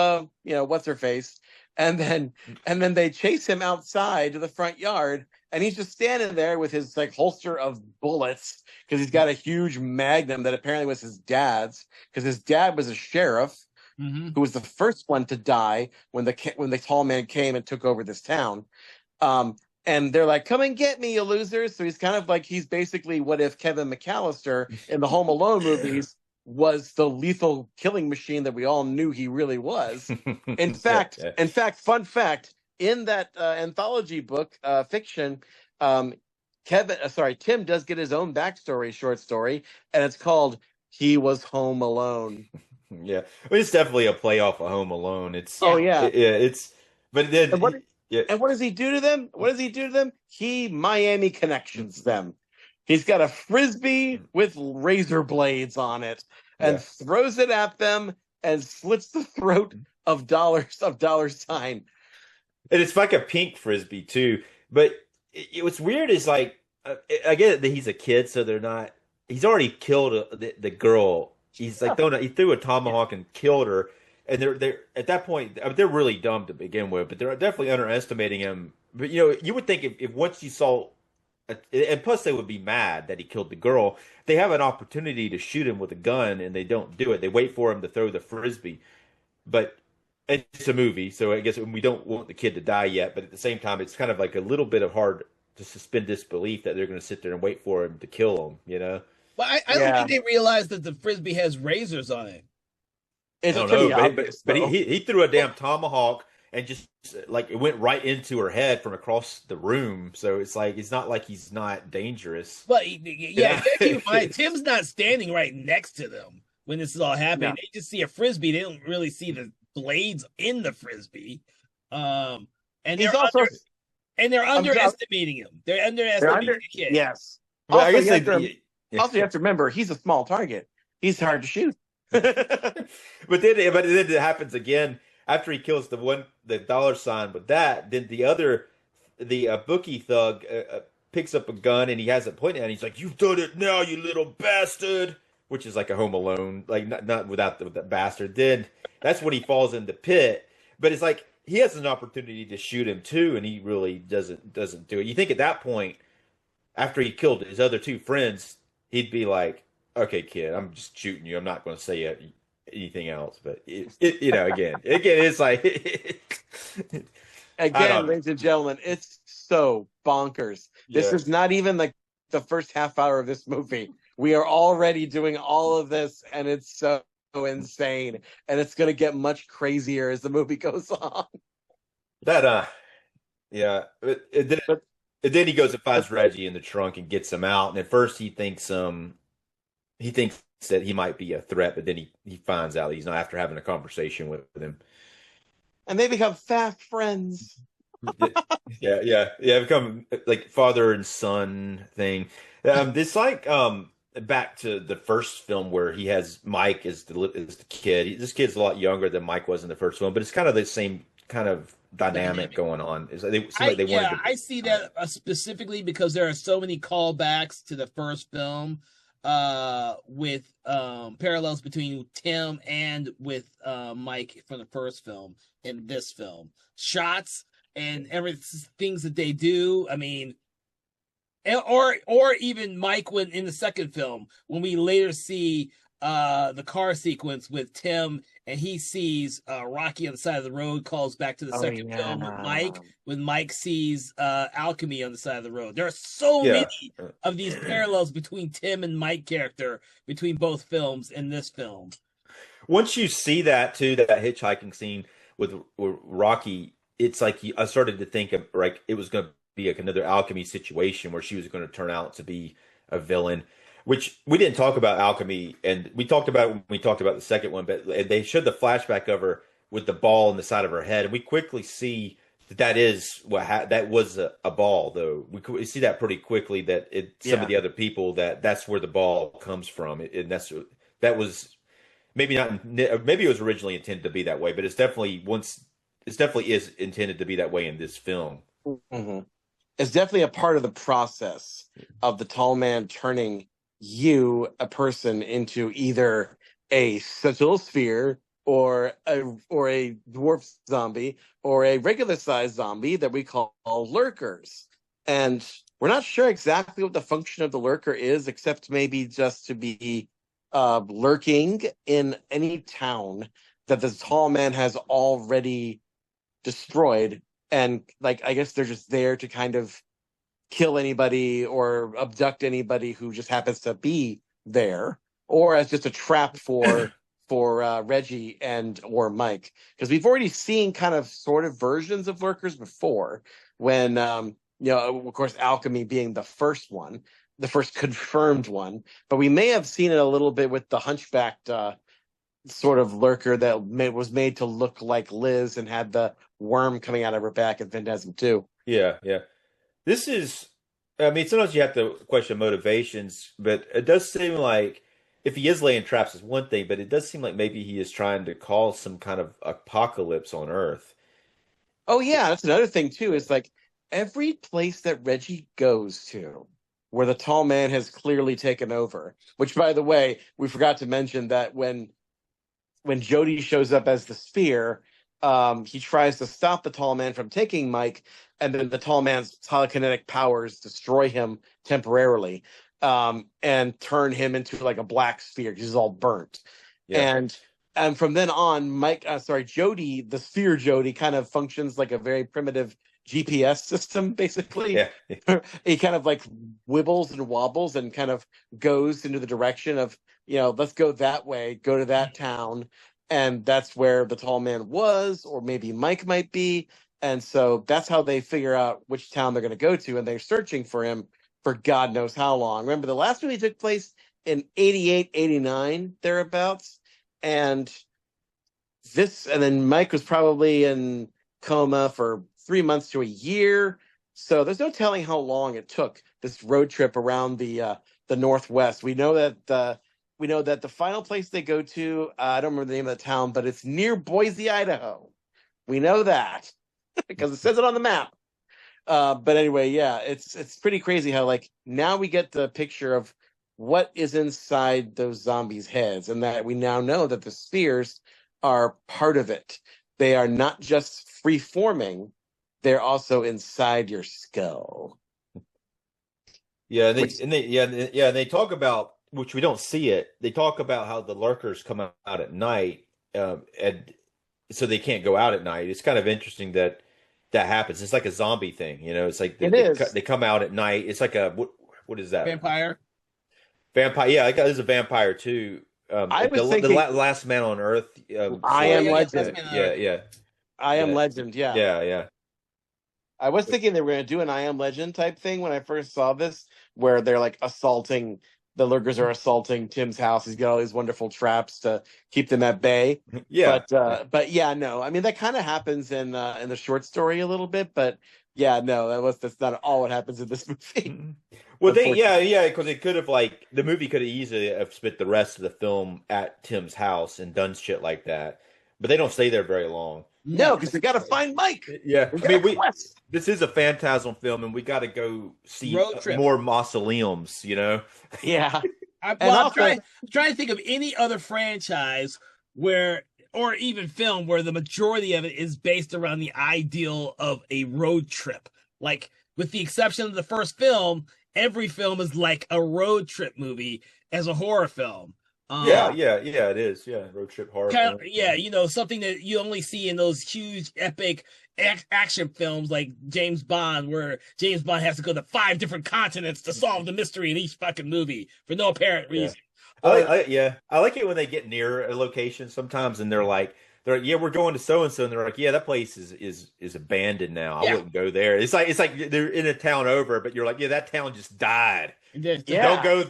what's her face, and then they chase him outside to the front yard, and he's just standing there with his like holster of bullets because he's got a huge magnum that apparently was his dad's, because his dad was a sheriff who was the first one to die when the tall man came and took over this town. and they're like, "Come and get me, you losers!" So he's basically what if Kevin McAllister in the Home Alone movies was the lethal killing machine that we all knew he really was. In fact, fun fact, in that anthology book fiction, Tim does get his own backstory short story, and it's called "He Was Home Alone." Yeah, it's definitely a play off of Home Alone. Yeah. It's but then And what, yeah, and what does he do to them? He Miami connections them. He's got a frisbee with razor blades on it and throws it at them and slits the throat of dollar sign. and it's like a pink frisbee too. But what's weird is like I get that he's a kid, so they're not. He's already killed the girl. He's like he threw a tomahawk and killed her, and they're at that point they're really dumb to begin with, but they're definitely underestimating him. But you would think if once you saw, and plus they would be mad that he killed the girl. They have an opportunity to shoot him with a gun, and they don't do it. They wait for him to throw the frisbee, but it's a movie, so I guess we don't want the kid to die yet. But at the same time, it's kind of like a little bit of hard to suspend disbelief that they're going to sit there and wait for him to kill him. But I don't think they realize that the frisbee has razors on it. It's I don't pretty know, obvious, but he threw a damn tomahawk and just like it went right into her head from across the room. So it's like it's not like he's not dangerous. But yeah, keep in mind, Tim's not standing right next to them when this is all happening. No. They just see a frisbee. They don't really see the blades in the frisbee. And they're underestimating him. They're underestimating the kid. Yes. Well, also, I guess you have to remember he's a small target. He's hard to shoot. but then it happens again after he kills the dollar sign with that. Then the bookie thug picks up a gun and he has it pointed at him. He's like, "You've done it now, you little bastard," which is like a Home Alone, like not without the bastard. Then that's when he falls in the pit. But it's like he has an opportunity to shoot him too, and he really doesn't do it. You think at that point, after he killed his other two friends, he'd be like, "Okay, kid, I'm just shooting you. I'm not going to say anything else." But again, it's like again, ladies and gentlemen, it's so bonkers. This is not even like the first half hour of this movie. We are already doing all of this, and it's so insane, and it's going to get much crazier as the movie goes on. And then he goes and finds Reggie in the trunk and gets him out. And at first he thinks that he might be a threat, but then he finds out he's not after having a conversation with him. And they become fast friends. Yeah. Become like father and son thing. This like back to the first film where he has Mike as the kid. This kid's a lot younger than Mike was in the first one, but it's kind of the same kind of dynamic going on. I see that specifically because there are so many callbacks to the first film with parallels between Tim and with Mike from the first film and this film. Shots and things that they do. I mean, or even Mike when in the second film when we later see the car sequence with Tim and he sees Rocky on the side of the road, calls back to the second film with Mike when Mike sees alchemy on the side of the road. There are so many of these parallels between Tim and Mike character between both films and this film. Once you see that too, that hitchhiking scene with Rocky, it's like I started to think of like it was going to be like another alchemy situation where she was going to turn out to be a villain. Which we didn't talk about alchemy, and we talked about when we talked about the second one, but they showed the flashback of her with the ball in the side of her head, and we quickly see that is that was a ball, though. We see that pretty quickly that some of the other people that's where the ball comes from, and that was maybe not maybe it was originally intended to be that way, but it's definitely is intended to be that way in this film. Mm-hmm. It's definitely a part of the process of the tall man turning a person into either a sigil sphere or a dwarf zombie or a regular sized zombie that we call lurkers. And we're not sure exactly what the function of the lurker is, except maybe just to be lurking in any town that the tall man has already destroyed and like I guess they're just there to kind of kill anybody or abduct anybody who just happens to be there, or as just a trap for Reggie and or Mike, because we've already seen kind of sort of versions of lurkers before. When of course, alchemy being the first one, the first confirmed one, but we may have seen it a little bit with the hunchbacked sort of lurker that was made to look like Liz and had the worm coming out of her back in Phantasm 2. Yeah, yeah. This is, I mean, sometimes you have to question motivations, but it does seem like if he is laying traps is one thing, but it does seem like maybe he is trying to cause some kind of apocalypse on Earth. Oh yeah, that's another thing too. Is like every place that Reggie goes to, where the tall man has clearly taken over. Which, by the way, we forgot to mention that when Jody shows up as the Sphere, he tries to stop the tall man from taking Mike, and then the tall man's telekinetic powers destroy him temporarily, and turn him into like a black sphere because he's all burnt. Yeah. And from then on, Jody, the Sphere Jody, kind of functions like a very primitive GPS system, basically. Yeah. He kind of like wibbles and wobbles and kind of goes into the direction of, let's go that way, go to that town. And that's where the tall man was, or maybe Mike might be. And so that's how they figure out which town they're going to go to. And they're searching for him for God knows how long. Remember, the last movie took place in 88, 89, thereabouts. And then Mike was probably in coma for 3 months to a year. So there's no telling how long it took this road trip around the Northwest. We know that the final place they go to, I don't remember the name of the town, but it's near Boise, Idaho. We know that because it says it on the map. But anyway, yeah, it's pretty crazy how like now we get the picture of what is inside those zombies' heads, and that we now know that the spheres are part of it. They are not just free forming; they're also inside your skull. Yeah, they talk about, which we don't see it. They talk about how the lurkers come out at night, and so they can't go out at night. It's kind of interesting that happens. It's like a zombie thing, It's like they come out at night. It's like what is that? Vampire. Vampire. Yeah, it is a vampire too. I was thinking the last man on Earth. I Am Legend. Yeah. I Am Legend. Yeah. Yeah. I was thinking they were going to do an I Am Legend type thing when I first saw this, where they're like the lurkers are assaulting Tim's house. He's got all these wonderful traps to keep them at bay. Yeah. But yeah, no. I mean, that kind of happens in the short story a little bit, but yeah, no, that's not all what happens in this movie. Well, because it could have the movie could have easily have spent the rest of the film at Tim's house and done shit like that, but they don't stay there very long. No, because they got to find Mike. Yeah, I mean, this is a Phantasm film, and we got to go see more mausoleums. Yeah. I'm trying to think of any other franchise or even film where the majority of it is based around the ideal of a road trip. Like, with the exception of the first film, every film is like a road trip movie as a horror film. Yeah, it is. Yeah, road trip horror. Something that you only see in those huge epic action films like James Bond, where James Bond has to go to 5 different continents to solve the mystery in each fucking movie for no apparent reason. I like it when they get near a location sometimes, and they're like, yeah, we're going to so and so, and they're like, yeah, that place is abandoned now. I wouldn't go there. It's like they're in a town over, but you're like, yeah, that town just died. Yeah.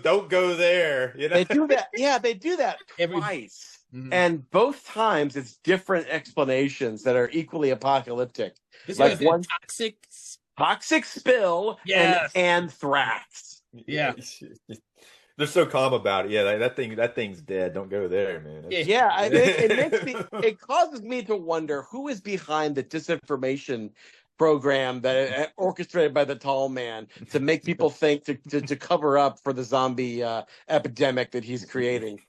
Don't go there. They do that. Yeah, they do that twice. Mm-hmm. And both times it's different explanations that are equally apocalyptic. This like one toxic spill and anthrax. Yeah. They're so calm about it. Yeah, that thing's dead. Don't go there, man. It causes me to wonder who is behind the disinformation program that orchestrated by the tall man to make people think to cover up for the zombie epidemic that he's creating.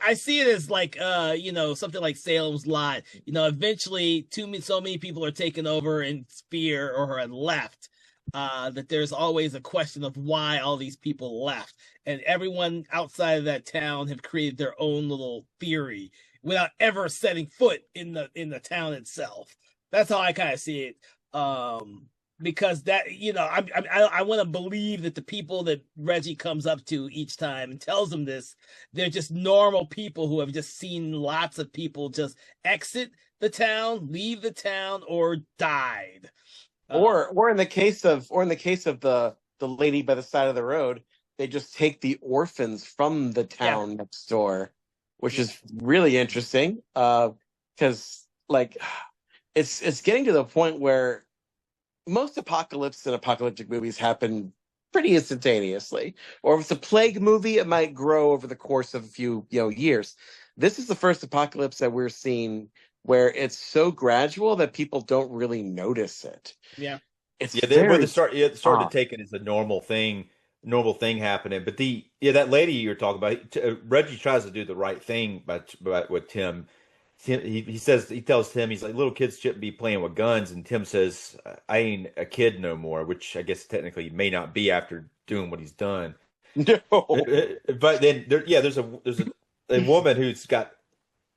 I see it as like something like Salem's Lot. Eventually so many people are taken over in Sphere or are left. That there's always a question of why all these people left, and everyone outside of that town have created their own little theory without ever setting foot in the town itself. That's how I kind of see it. Because that, I want to believe that the people that Reggie comes up to each time and tells them this, they're just normal people who have just seen lots of people just exit the town, leave the town, or died. Or in the case of the lady by the side of the road, they just take the orphans from the town next door, which is really interesting. Because like it's getting to the point where most apocalypse and apocalyptic movies happen pretty instantaneously. Or if it's a plague movie, it might grow over the course of a few years. This is the first apocalypse that we're seeing where it's so gradual that people don't really notice it. Yeah. It's where it started to take it as a normal thing happening. But that lady you're talking about, Reggie tries to do the right thing with Tim. He tells Tim, he's like, little kids shouldn't be playing with guns, and Tim says, I ain't a kid no more, which I guess technically may not be after doing what he's done. No. But then there's a woman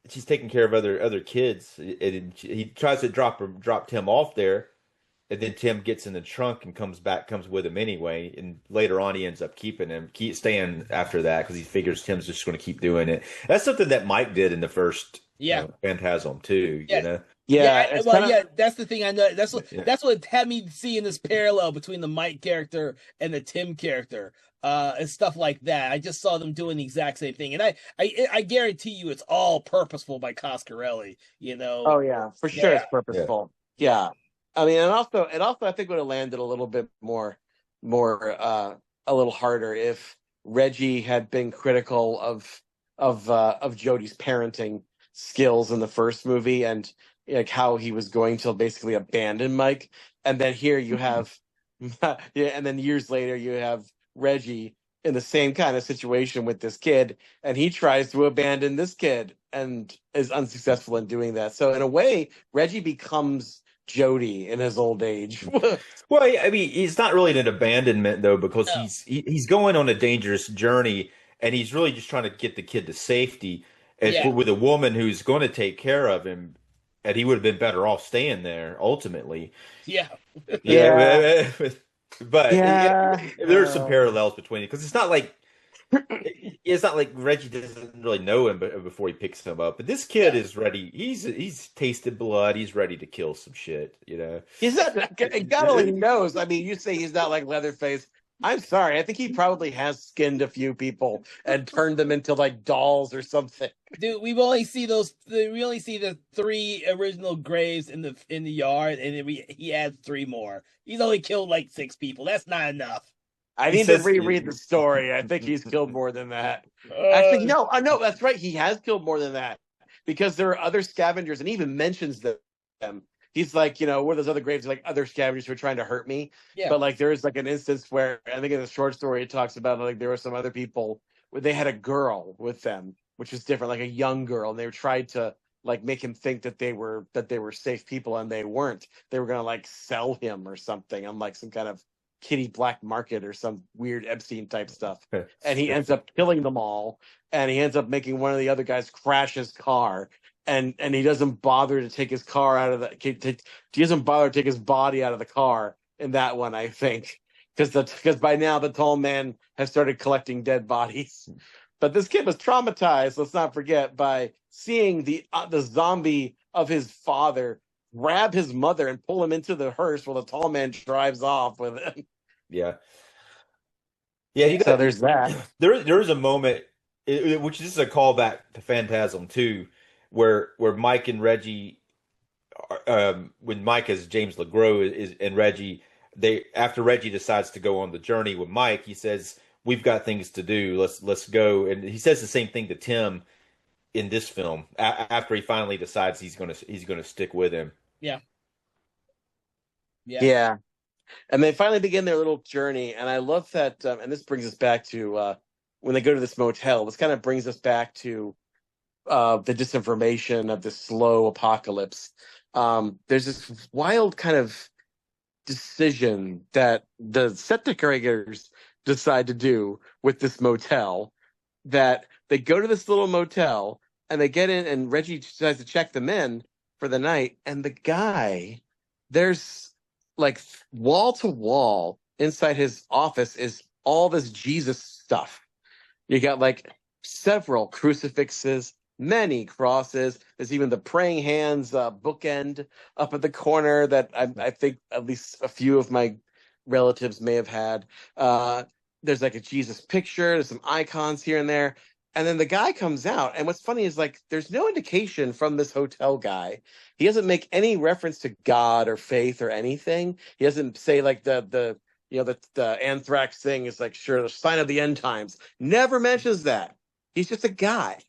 she's taking care of other kids, and he tries to drop Tim off there, and then Tim gets in the trunk and comes with him anyway, and later on he ends up staying after that because he figures Tim's just going to keep doing it. That's something that Mike did in the first Phantasm too, yeah. you know. That's the thing I know. That's what had me seeing this parallel between the Mike character and the Tim character, and stuff like that. I just saw them doing the exact same thing, and I guarantee you, it's all purposeful by Coscarelli. Oh yeah, for sure, it's purposeful. Yeah. I mean, and also I think would have landed a little bit more, a little harder if Reggie had been critical of Jodie's parenting skills in the first movie, and like how he was going to basically abandon Mike, and then here you have, and then years later you have Reggie in the same kind of situation with this kid, and he tries to abandon this kid and is unsuccessful in doing that. So in a way, Reggie becomes Jody in his old age. Well, I mean, it's not really an abandonment though, because he's going on a dangerous journey, and he's really just trying to get the kid to safety, and with a woman who's going to take care of him, and he would have been better off staying there ultimately. But there's some parallels between it, because it's not like Reggie doesn't really know him before he picks him up. But this kid is ready. He's tasted blood. He's ready to kill some shit. He's not. God only knows. I mean, you say he's not like Leatherface. I'm sorry. I think he probably has skinned a few people and turned them into like dolls or something. Dude, we only see the 3 original graves in the yard, and then he adds 3 more. He's only killed like 6 people. That's not enough. I need to reread the story. I think he's killed more than that. Actually, no, that's right. He has killed more than that, because there are other scavengers, and he even mentions them. He's like, where those other graves are like other scavengers who are trying to hurt me. Yeah. But like there is like an instance where I think in the short story it talks about like there were some other people where they had a girl with them, which was different, like a young girl, and they tried to like make him think that they were safe people, and they weren't. They were gonna like sell him or something on like some kind of kitty black market or some weird Epstein type stuff. And he ends up killing them all, and he ends up making one of the other guys crash his car, and he doesn't bother to take his car out of he doesn't bother to take his body out of the car in that one, I think, because by now the tall man has started collecting dead bodies. But this kid was traumatized, let's not forget, by seeing the zombie of his father grab his mother and pull him into the hearse while the tall man drives off with him. Yeah. So there's that. There is a moment, which is a callback to Phantasm too, where Mike and Reggie, when Mike as James LeGros and Reggie, after Reggie decides to go on the journey with Mike, he says, "We've got things to do. Let's go." And he says the same thing to Tim in this film after he finally decides he's gonna stick with him. Yeah. And they finally begin their little journey, and I love that. And this brings us back to when they go to this motel. This kind of brings us back to the disinformation of the slow apocalypse. There's this wild kind of decision that the set decorators decide to do with this motel, that they go to this little motel and they get in, and Reggie decides to check them in, for the night, and the guy, there's like wall to wall inside his office is all this Jesus stuff. You got like several crucifixes, many crosses. There's even the praying hands bookend up at the corner that I think at least a few of my relatives may have had. There's like a Jesus picture. There's some icons here and there. And then the guy comes out, and what's funny is like there's no indication from this hotel guy. He doesn't make any reference to God or faith or anything. He doesn't say like the anthrax thing is like sure the sign of the end times. Never mentions that. He's just a guy,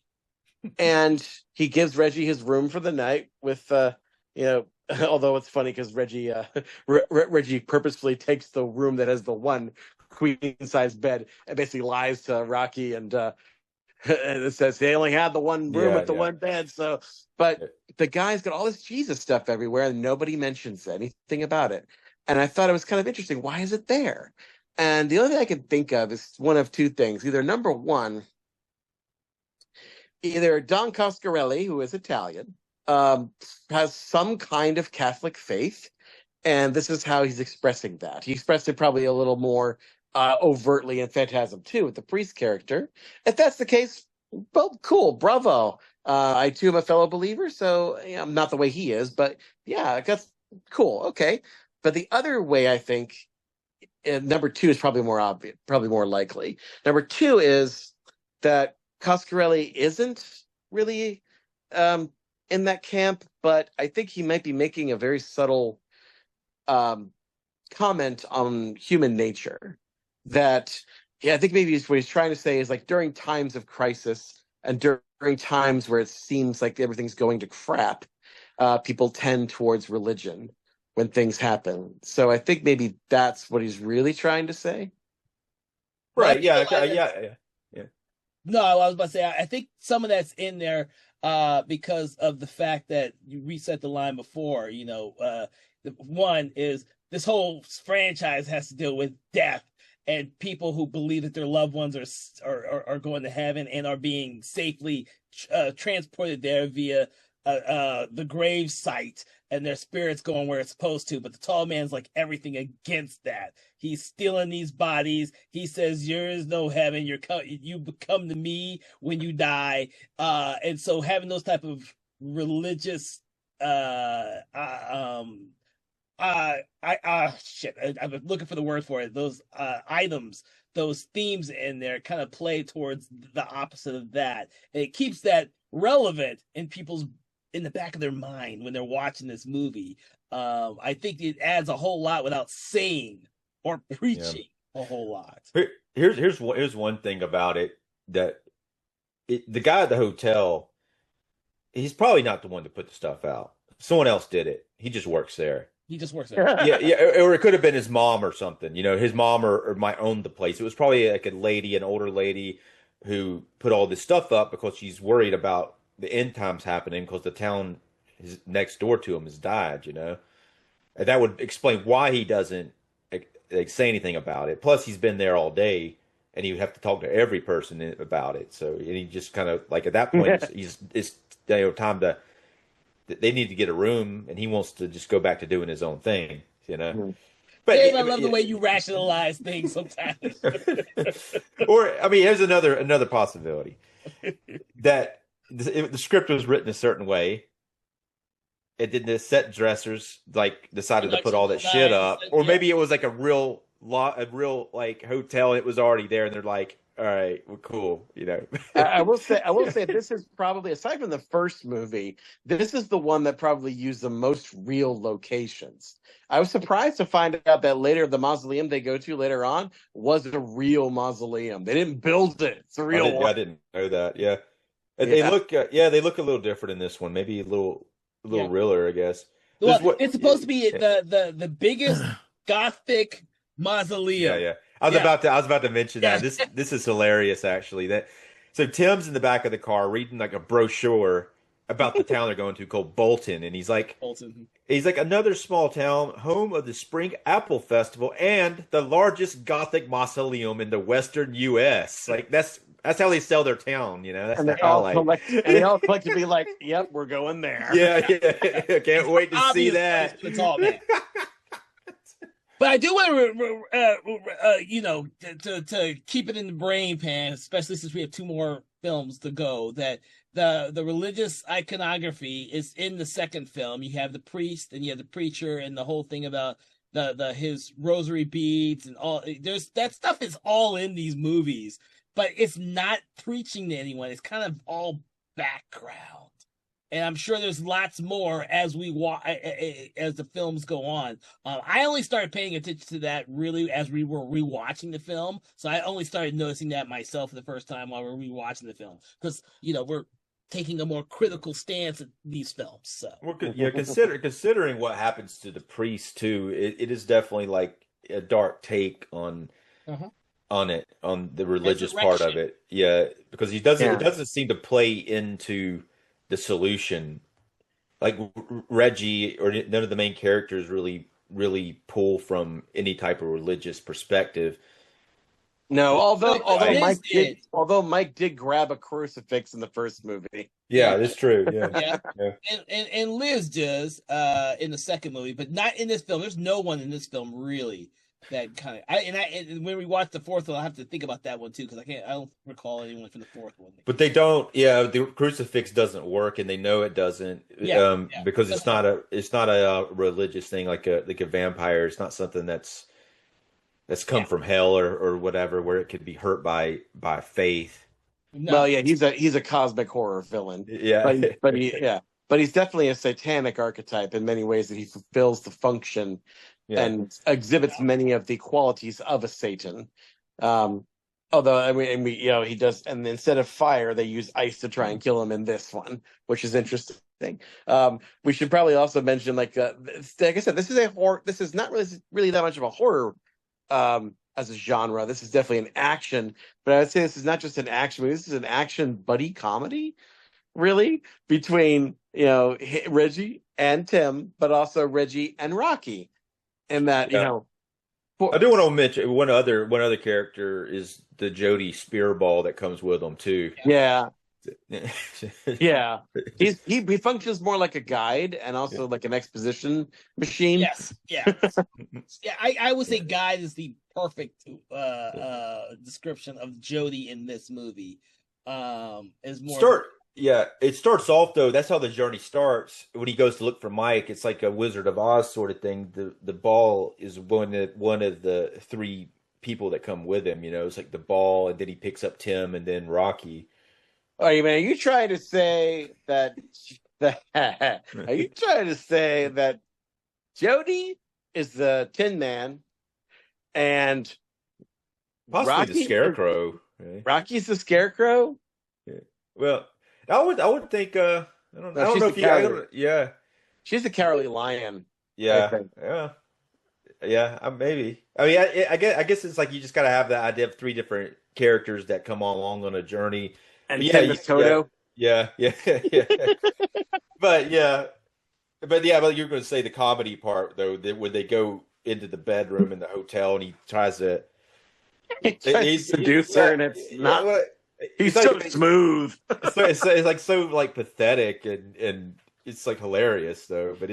and he gives Reggie his room for the night with Although it's funny because Reggie purposefully takes the room that has the one queen size bed and basically lies to Rocky and it says they only had the one room with the one bed. So, but the guy's got all this Jesus stuff everywhere, and nobody mentions anything about it. And I thought it was kind of interesting. Why is it there? And the only thing I can think of is one of two things. Either number one, either Don Coscarelli, who is Italian, has some kind of Catholic faith, and this is how he's expressing that. He expressed it probably a little more overtly in Phantasm 2 with the priest character. If that's the case, well, cool, bravo. I too am a fellow believer, so I'm not the way he is, but yeah, that's cool. Okay. But the other way, I think, number two is probably more obvious, probably more likely. Number two is that Coscarelli isn't really in that camp, but I think he might be making a very subtle comment on human nature. That, I think maybe what he's trying to say is like during times of crisis and during times where it seems like everything's going to crap, people tend towards religion when things happen. So I think maybe that's what he's really trying to say. Right. Yeah. No, I was about to say, I think some of that's in there because of the fact that you reset the line before. One is this whole franchise has to deal with death and people who believe that their loved ones are going to heaven and are being safely transported there via the grave site, and their spirits going where it's supposed to. But the tall man's like everything against that. He's stealing these bodies. He says, "There is no heaven. You come to me when you die." And so having those type of religious I'm looking for the word for it. Those items, those themes in there kind of play towards the opposite of that. And it keeps that relevant in the back of their mind when they're watching this movie. I think it adds a whole lot without saying or preaching a whole lot. Here's one thing about it that the guy at the hotel, he's probably not the one to put the stuff out. Someone else did it. He just works there. Yeah, or it could have been his mom or something. His mom or might own the place. It was probably like an older lady who put all this stuff up because she's worried about the end times happening because the town next door to him has died, And that would explain why he doesn't say anything about it. Plus, he's been there all day, and he would have to talk to every person about it. So, and he just kind of like at that point, it's time to. They need to get a room, and he wants to just go back to doing his own thing, But Dave, I love the way you rationalize things sometimes. Or, here's another possibility that the script was written a certain way. And then the set dressers decided to put all that shit up, or maybe it was like a real like hotel. It was already there, and they're like, "All right, we're cool," I will say this is probably, aside from the first movie, this is the one that probably used the most real locations. I was surprised to find out that later the mausoleum they go to later on was a real mausoleum. They didn't build it; it's a real one. I didn't know that. Yeah, and they look a little different in this one. Maybe a little realer, I guess. Well, it's supposed to be the biggest Gothic mausoleum. Yeah. I was about to mention that. This is hilarious, actually. So Tim's in the back of the car reading like a brochure about the town they're going to called Bolton, and he's like, another small town, home of the Spring Apple Festival and the largest Gothic mausoleum in the Western U.S. Like that's That's how they sell their town. You know, that's And the they all highlight. collectively like, "Yep, we're going there." Yeah, yeah. Can't wait to see Obvious that. place for the tall man. But I do want to keep it in the brain pan, especially since we have two more films to go. That the religious iconography is in the second film. You have the priest and you have the preacher and the whole thing about the his rosary beads and all. There's that stuff is all in these movies, but it's not preaching to anyone. It's kind of all background. And I'm sure there's lots more as we as the films go on. I only started paying attention to that really as we were rewatching the film. So I only started noticing that myself the first time while we were rewatching the film, because we're taking a more critical stance at these films. So Well, yeah, considering what happens to the priest too, it is definitely like a dark take on the religious part of it. Yeah, because it doesn't seem to play into the solution. Like Reggie or none of the main characters really pull from any type of religious perspective. No, Liz although Mike did grab a crucifix in the first movie. Yeah, that's true. Yeah. Yeah. And Liz does in the second movie, but not in this film. There's no one in this film really that kind of. And when we watch the fourth one, I'll have to think about that one too, because I don't recall anyone from the fourth one. But they don't. Yeah, the crucifix doesn't work, and they know it doesn't. Because it's not a religious thing like a vampire. It's not something that's come from hell or whatever, where it could be hurt by faith. No. Well, yeah, he's a cosmic horror villain. Yeah, but he's definitely a satanic archetype in many ways, that he fulfills the function and exhibits many of the qualities of a Satan. Although he does, and instead of fire, they use ice to try and kill him in this one, which is interesting. We should probably also mention, like I said, this is a horror. This is not really that much of a horror as a genre. This is definitely an action, but I would say this is not just an action movie. This is an action buddy comedy, really, between Reggie and Tim, but also Reggie and Rocky. And that I do want to mention one other character is the Jody Spearball that comes with them too. Yeah. Yeah, he functions more like a guide and also like an exposition machine. Yes, yeah. I would say guide is the perfect description of Jody in this movie. Is more it starts off though. That's how the journey starts. When he goes to look for Mike, it's like a Wizard of Oz sort of thing. The ball is one of the three people that come with him. It's like the ball, and then he picks up Tim, and then Rocky. Are you trying to say that? Are you trying to say that Jody is the Tin Man, and possibly the Scarecrow? Right? Rocky's the Scarecrow. Yeah. Well, I would think. I don't know if yeah. She's the Cowardly Lion. Yeah. Yeah. Maybe. I mean, I guess it's like you just got to have that idea of three different characters that come along on a journey. And Toto. Yeah. But you're going to say the comedy part though, when they go into the bedroom in the hotel and he tries to seduce her, and it's not. He's so smooth. It's like so like pathetic and it's like hilarious though. But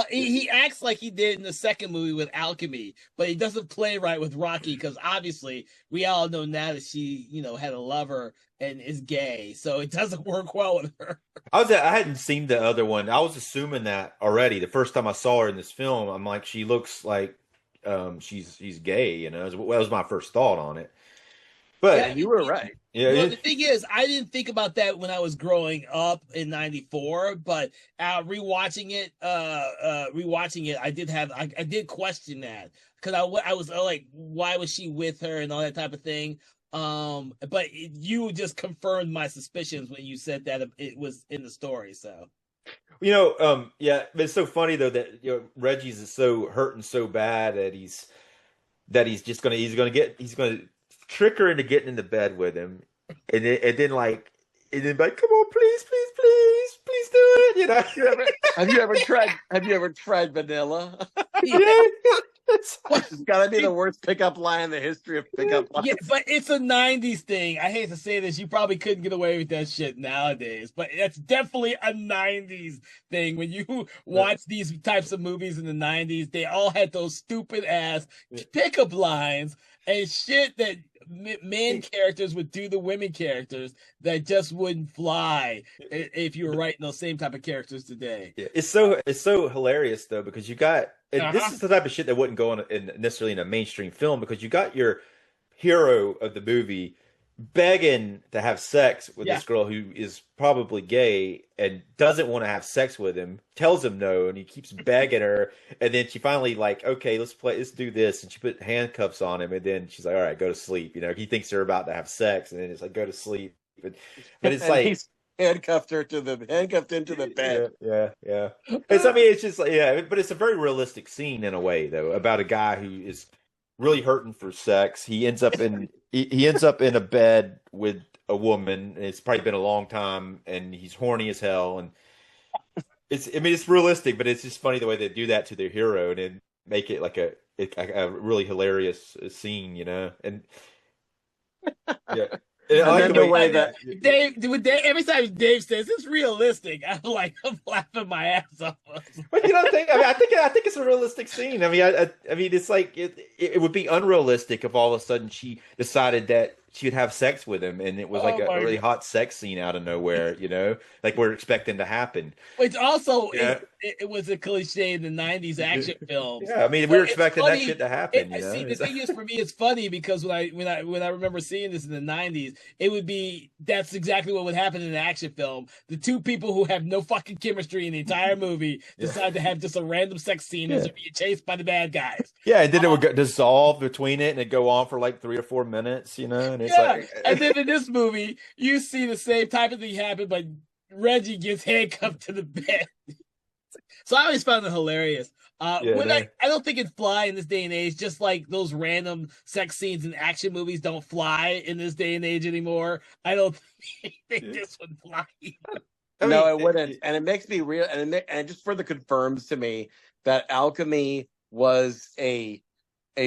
he acts like he did in the second movie with Alchemy, but he doesn't play right with Rocky, because obviously we all know now that she had a lover and is gay, so it doesn't work well with her. I hadn't seen the other one. I was assuming that already the first time I saw her in this film. I'm like, she looks like she's gay. That was my first thought on it. But you were right. Yeah. Well, the thing is, I didn't think about that when I was growing up in '94, but rewatching it, I did question that, because I was like, why was she with her and all that type of thing. But you just confirmed my suspicions when you said that it was in the story. So, but it's so funny though that Reggie's is so hurting so bad that he's gonna trick her into getting into bed with him, and then like come on, please do it. Have you ever tried vanilla? Yeah. It's It's got to be the worst pickup line in the history of pickup lines. Yeah, but it's a 90s thing. I hate to say this. You probably couldn't get away with that shit nowadays, but it's definitely a 90s thing. When you watch these types of movies in the 90s, they all had those stupid ass pickup lines and shit that men characters would do to women characters that just wouldn't fly if you were writing those same type of characters today. Yeah, it's so hilarious though because you got and this Uh-huh. is the type of shit that wouldn't go in necessarily in a mainstream film because you got your hero of the movie begging to have sex with Yeah. this girl who is probably gay and doesn't want to have sex with him, tells him no, and he keeps begging her, and then she finally like, okay, let's do this, and she put handcuffs on him, and then she's like, all right, go to sleep. He thinks they're about to have sex, and then it's like, go to sleep. But it's And like he's handcuffed into the bed. yeah. It's just like but it's a very realistic scene in a way though about a guy who is really hurting for sex. He ends up in a bed with a woman. And it's probably been a long time, and he's horny as hell. And it's realistic, but it's just funny the way they do that to their hero and then make it like a really hilarious scene, And yeah. I And like then the the way way that Dave, every time Dave says it's realistic, I'm laughing my ass off. But I think it's a realistic scene. I mean, it's like it would be unrealistic if all of a sudden she decided that she would have sex with him, and it was like Oh a my really God. hot sex scene out of nowhere, like we're expecting to happen. Which also Yeah. it was a cliche in the '90s action films. Yeah, I mean, we But were it's expecting that funny. shit to happen. See, the It's like- thing is, for me, it's funny because when I remember seeing this in the '90s, it would be that's exactly what would happen in an action film. The two people who have no fucking chemistry in the entire movie decide to have just a random sex scene as they're being chased by the bad guys. yeah, and then it would dissolve between it, and it'd go on for like 3 or 4 minutes, And it's Yeah, like, and then in this movie, you see the same type of thing happen, but Reggie gets handcuffed to the bed. So I always found it hilarious. I don't think it'd fly in this day and age, just like those random sex scenes in action movies don't fly in this day and age anymore. I don't think this would fly. no, it wouldn't, and it makes me real, and it just further confirms to me that Alchemy was a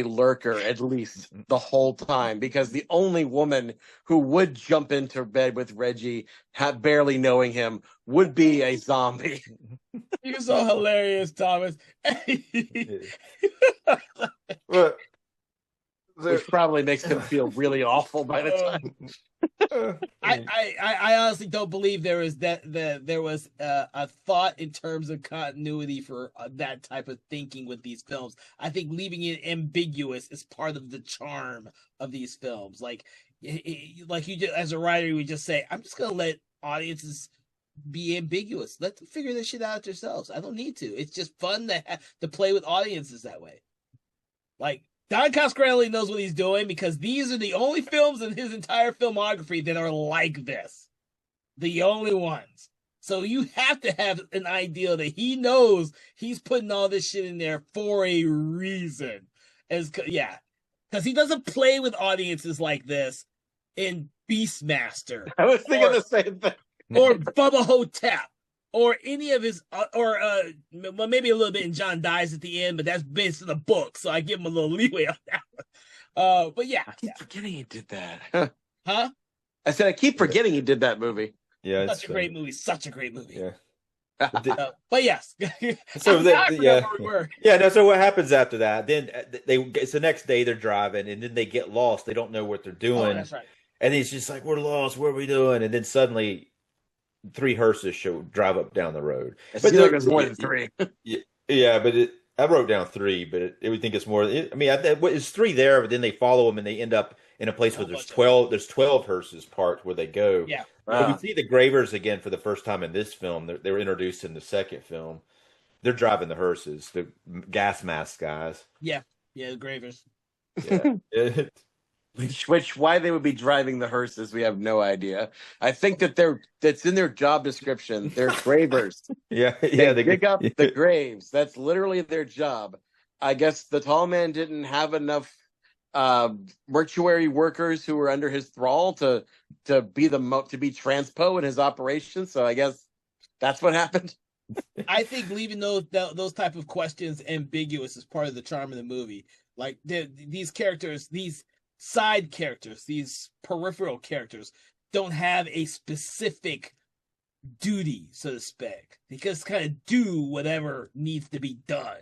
lurker at least the whole time, because the only woman who would jump into bed with Reggie, barely knowing him, would be a zombie. You're so hilarious, Thomas. But- Which probably makes him feel really awful by the time. I honestly don't believe there was there was a thought in terms of continuity for that type of thinking with these films. I think leaving it ambiguous is part of the charm of these films. Like you just, as a writer, you would just say, "I'm just gonna let audiences be ambiguous. Let them figure this shit out themselves. I don't need to. It's just fun to play with audiences that way." Like, Don Coscarelli knows what he's doing because these are the only films in his entire filmography that are like this. The only ones. So you have to have an idea that he knows he's putting all this shit in there for a reason. Because he doesn't play with audiences like this in Beastmaster. I was thinking the same thing. Or Bubba Hotep. Or any of his, well, maybe a little bit in John Dies at the end, but that's based on the book, so I give him a little leeway on that one. But yeah. I keep forgetting he did that. Huh? I said I keep forgetting he did that movie. yeah, Such a great movie. Such a great movie. Yeah. But yes. So No, so what happens after that? Then it's the next day they're driving, and then they get lost. They don't know what they're doing. Oh, that's right. And he's just like, we're lost. What are we doing? And then suddenly 3 hearses drive up down the road. It seems like it's more than 3. Yeah, but I wrote down 3, but it would think it's more. It's 3 there, but then they follow them and they end up in a place where there's 12. There's 12 hearses parked where they go. Yeah. But we see the Gravers again for the first time in this film. They were introduced in the second film. They're driving the hearses, the gas mask guys. Yeah, the Gravers. Yeah. Which why they would be driving the hearses, we have no idea. I think that's in their job description. They're gravers. They dig up the graves. That's literally their job. I guess the tall man didn't have enough mortuary workers who were under his thrall to be transpo in his operation. So I guess that's what happened. I think leaving those type of questions ambiguous is part of the charm of the movie. Like these characters, these side characters, these peripheral characters don't have a specific duty, so to speak. They just kind of do whatever needs to be done.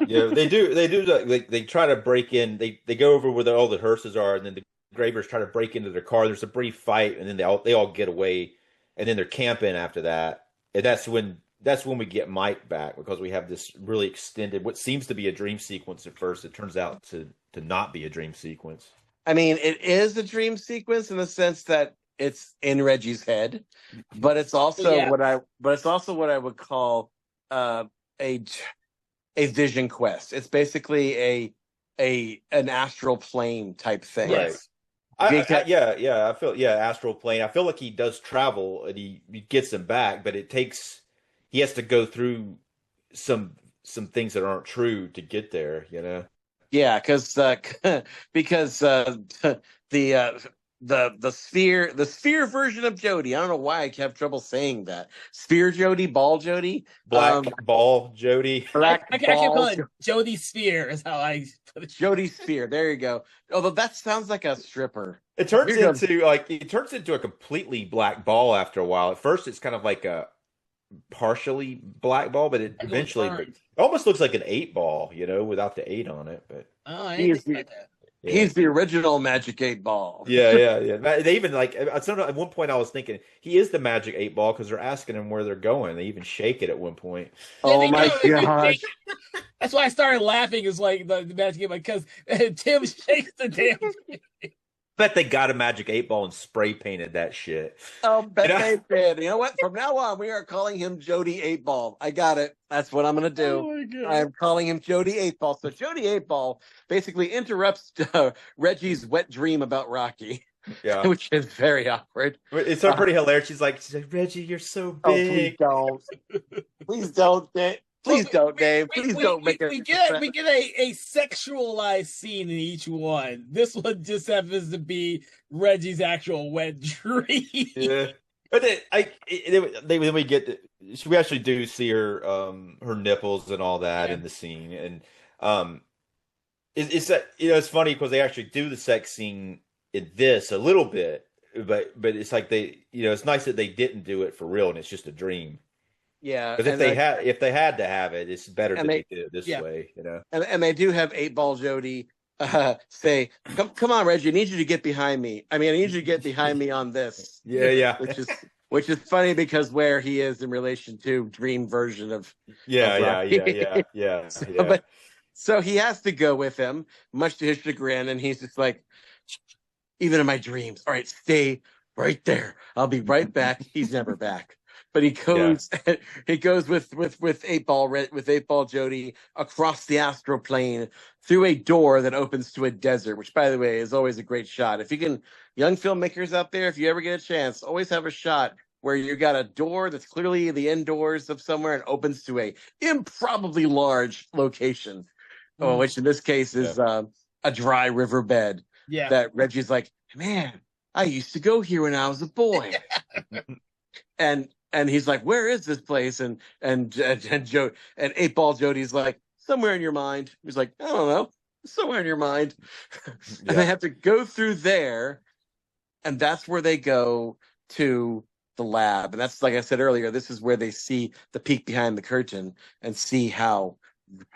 Yeah, they do. They do. They try to break in. They go over where all the hearses are, and then the Gravers try to break into their car. There's a brief fight, and then they all get away, and then they're camping after that. And that's when we get Mike back because we have this really extended, what seems to be a dream sequence at first. It turns out to not be a dream sequence. I mean, it is a dream sequence in the sense that it's in Reggie's head, but it's also Yeah. what I would call a vision quest. It's basically an astral plane type thing. Yes. I feel astral plane. I feel like he does travel and he gets him back, but he has to go through some things that aren't true to get there. Yeah, because the sphere version of Jody. I don't know why I have trouble saying that. Sphere Jody, ball Jody, Black ball Jody. black I can call ball it Jody Sphere is how I put it. Jody Sphere. There you go. Although that sounds like a stripper. It turns into a completely black ball after a while. At first, it's kind of like a partially black ball, but it eventually almost looks like an 8-ball, without the 8 on it. But Oh, I didn't think about that. yeah. He's the original Magic 8-Ball. Yeah. They even at one point I was thinking he is the Magic 8-Ball because they're asking him where they're going. They even shake it at one point. Oh my gosh. That's why I started laughing. Is like the Magic 8-Ball because Tim shakes the damn thing. Bet they got a Magic 8-Ball and spray painted that shit. Oh, bet they did. You know what? From now on, we are calling him Jody 8-Ball. I got it. That's what I'm going to do. Oh my God. I am calling him Jody 8-Ball. So Jody 8-Ball basically interrupts Reggie's wet dream about Rocky. Yeah. Which is very awkward. It's pretty hilarious. She's like, Reggie, you're so Oh, big. please don't. Please don't, Dave. Please don't, Dave. Please don't make it. We get a sexualized scene in each one. This one just happens to be Reggie's actual wet dream. Yeah. But then we get we actually do see her nipples and all that in the scene, and it's that it's funny because they actually do the sex scene in this a little bit, but it's like it's nice that they didn't do it for real and it's just a dream. Yeah, because if they had to have it, it's better that they did it this way, And they do have 8-Ball Jody say, "Come on, Reggie, I need you to get behind me. I mean, I need you to get behind me on this." Yeah. Which is funny because where he is in relation to dream version of yeah. But so he has to go with him, much to his chagrin, and he's just like, even in my dreams, all right, stay right there. I'll be right back. He's never back. But he goes with 8-Ball Jody across the astral plane through a door that opens to a desert, which, by the way, is always a great shot. If you can, young filmmakers out there, if you ever get a chance, always have a shot where you got a door that's clearly the indoors of somewhere and opens to a improbably large location, which in this case is a dry riverbed. Yeah. That Reggie's like, man, I used to go here when I was a boy. And he's like, where is this place? And 8-Ball Jody's like, somewhere in your mind. He's like, I don't know, somewhere in your mind. And they have to go through there, and that's where they go to the lab. And that's, like I said earlier, this is where they see the peek behind the curtain and see how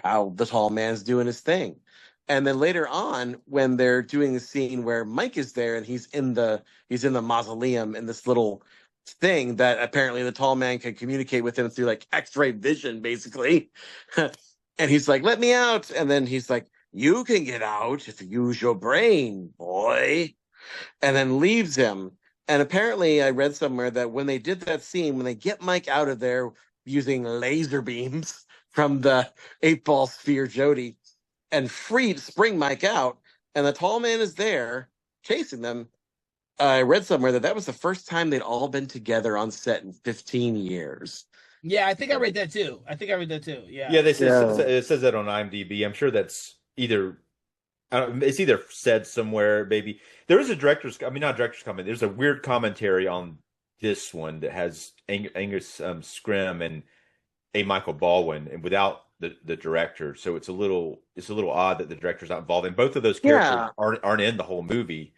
the tall man's doing his thing. And then later on, when they're doing the scene where Mike is there and he's in the mausoleum in this little thing that apparently the tall man can communicate with him through like X-ray vision, basically. And he's like, let me out. And then he's like, you can get out if you use your brain, boy. And then leaves him. And apparently I read somewhere that when they did that scene, when they get Mike out of there using laser beams from the 8-Ball Sphere Jody and spring Mike out, and the tall man is there chasing them, I read somewhere that was the first time they'd all been together on set in 15 years. Yeah, I think I read that too. Yeah. Yeah, it says that on IMDb. I'm sure that's it's either said somewhere, maybe. There is not director's comment. There's a weird commentary on this one that has Angus Scrim and A. Michael Baldwin and without the director. So it's a little odd that the director's not involved. And both of those characters Yeah, aren't in the whole movie.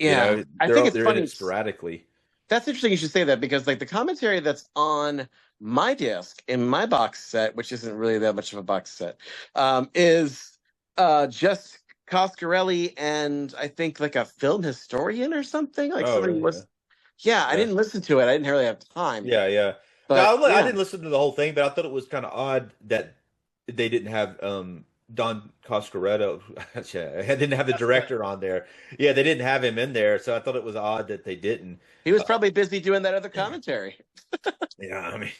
You yeah. know, I think it's they're in funny. it sporadically. That's interesting you should say that because like the commentary that's on my disc in my box set, which isn't really that much of a box set, is just Coscarelli and I think like a film historian or something. Like Oh, somebody really? was yeah, I Yeah. didn't listen to it. I didn't really have time. Yeah, yeah. But No, I yeah, didn't listen to the whole thing, but I thought it was kind of odd that they didn't have Don Coscaretto. I didn't have the That's right. director on there. Yeah, they didn't have him in there, so I thought it was odd that they didn't. he was Uh, probably busy doing that other commentary. yeah, I mean,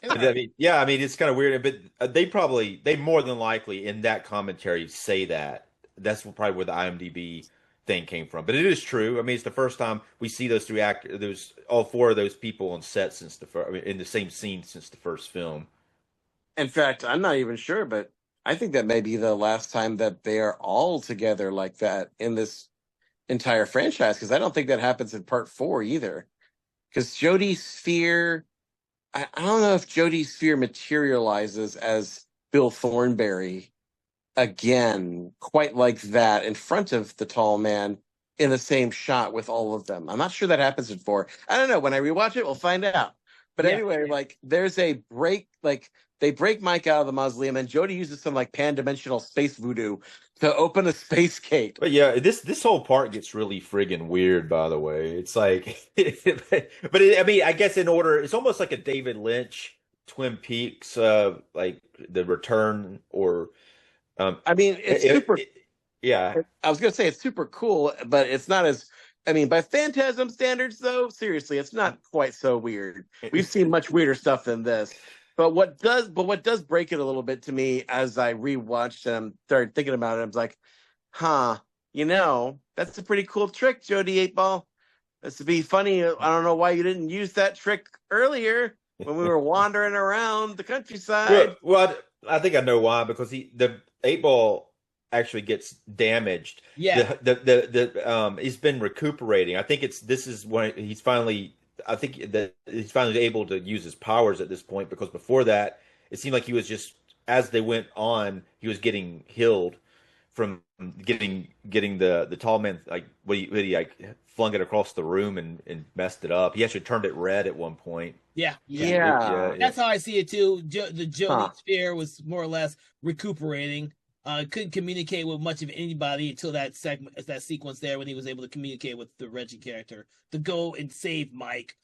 And I- yeah, I mean, it's kind of weird, but they more than likely in that commentary say that. That's probably where the IMDb thing came from. But it is true. I mean, it's the first time we see those three actors, those all four of those people on set since the first, I mean, in the same scene since the first film. In fact, I'm not even sure, but I think that may be the last time that they are all together like that in this entire franchise because I don't think that happens in part four either. Because Jodie Sphere, I don't know if Jodie Sphere materializes as Bill Thornberry again, quite like that in front of the tall man in the same shot with all of them. I'm not sure that happens in four. I don't know. When I rewatch it, we'll find out. But yeah. anyway, like there's a break, like they break Mike out of the mausoleum, and Jodie uses some like pan-dimensional space voodoo to open a space gate. But yeah, this whole part gets really friggin' weird, by the way. It's like, I mean, I guess in order, it's almost like a David Lynch Twin Peaks, like The Return or I mean, it's it, super. it, yeah. I was gonna say it's super cool, but it's not as. I mean, by Phantasm standards, though, seriously, it's not quite so weird. We've seen much weirder stuff than this. But what does break it a little bit to me as I rewatched and started thinking about it, I was like, huh, that's a pretty cool trick, Jody 8 Ball. That's to be funny. I don't know why you didn't use that trick earlier when we were wandering around the countryside. Well, I think I know why because the 8 ball actually gets damaged. Yeah. He's been recuperating. I think this is when he's finally. I think that he's finally able to use his powers at this point because before that, it seemed like he was just as they went on, he was getting healed from getting the tall man like what he like flung it across the room and messed it up. He actually turned it red at one point. Yeah. Yeah. That's how I see it too. The Jody Huh. Sphere was more or less recuperating. Couldn't communicate with much of anybody until that sequence there when he was able to communicate with the Reggie character to go and save Mike.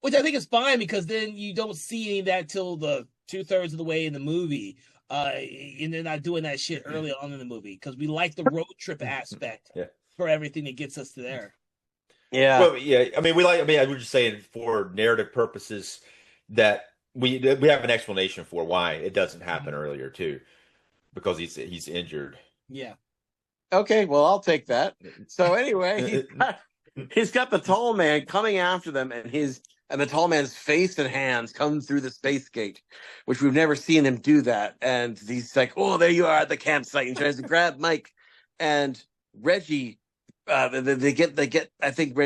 Which I think is fine because then you don't see any of that till the 2/3 of the way in the movie. And they're not doing that shit early on in the movie because we like the road trip aspect Yeah. for everything that gets us to there. Yeah. Well, yeah. I mean, I was just saying for narrative purposes that we have an explanation for why it doesn't happen earlier too, because he's injured. Yeah. Okay, well, I'll take that. So anyway, he's got the tall man coming after them, and the tall man's face and hands come through the space gate, which we've never seen him do that. And he's like, "Oh, there you are at the campsite," and tries to grab Mike and Reggie. They get. I think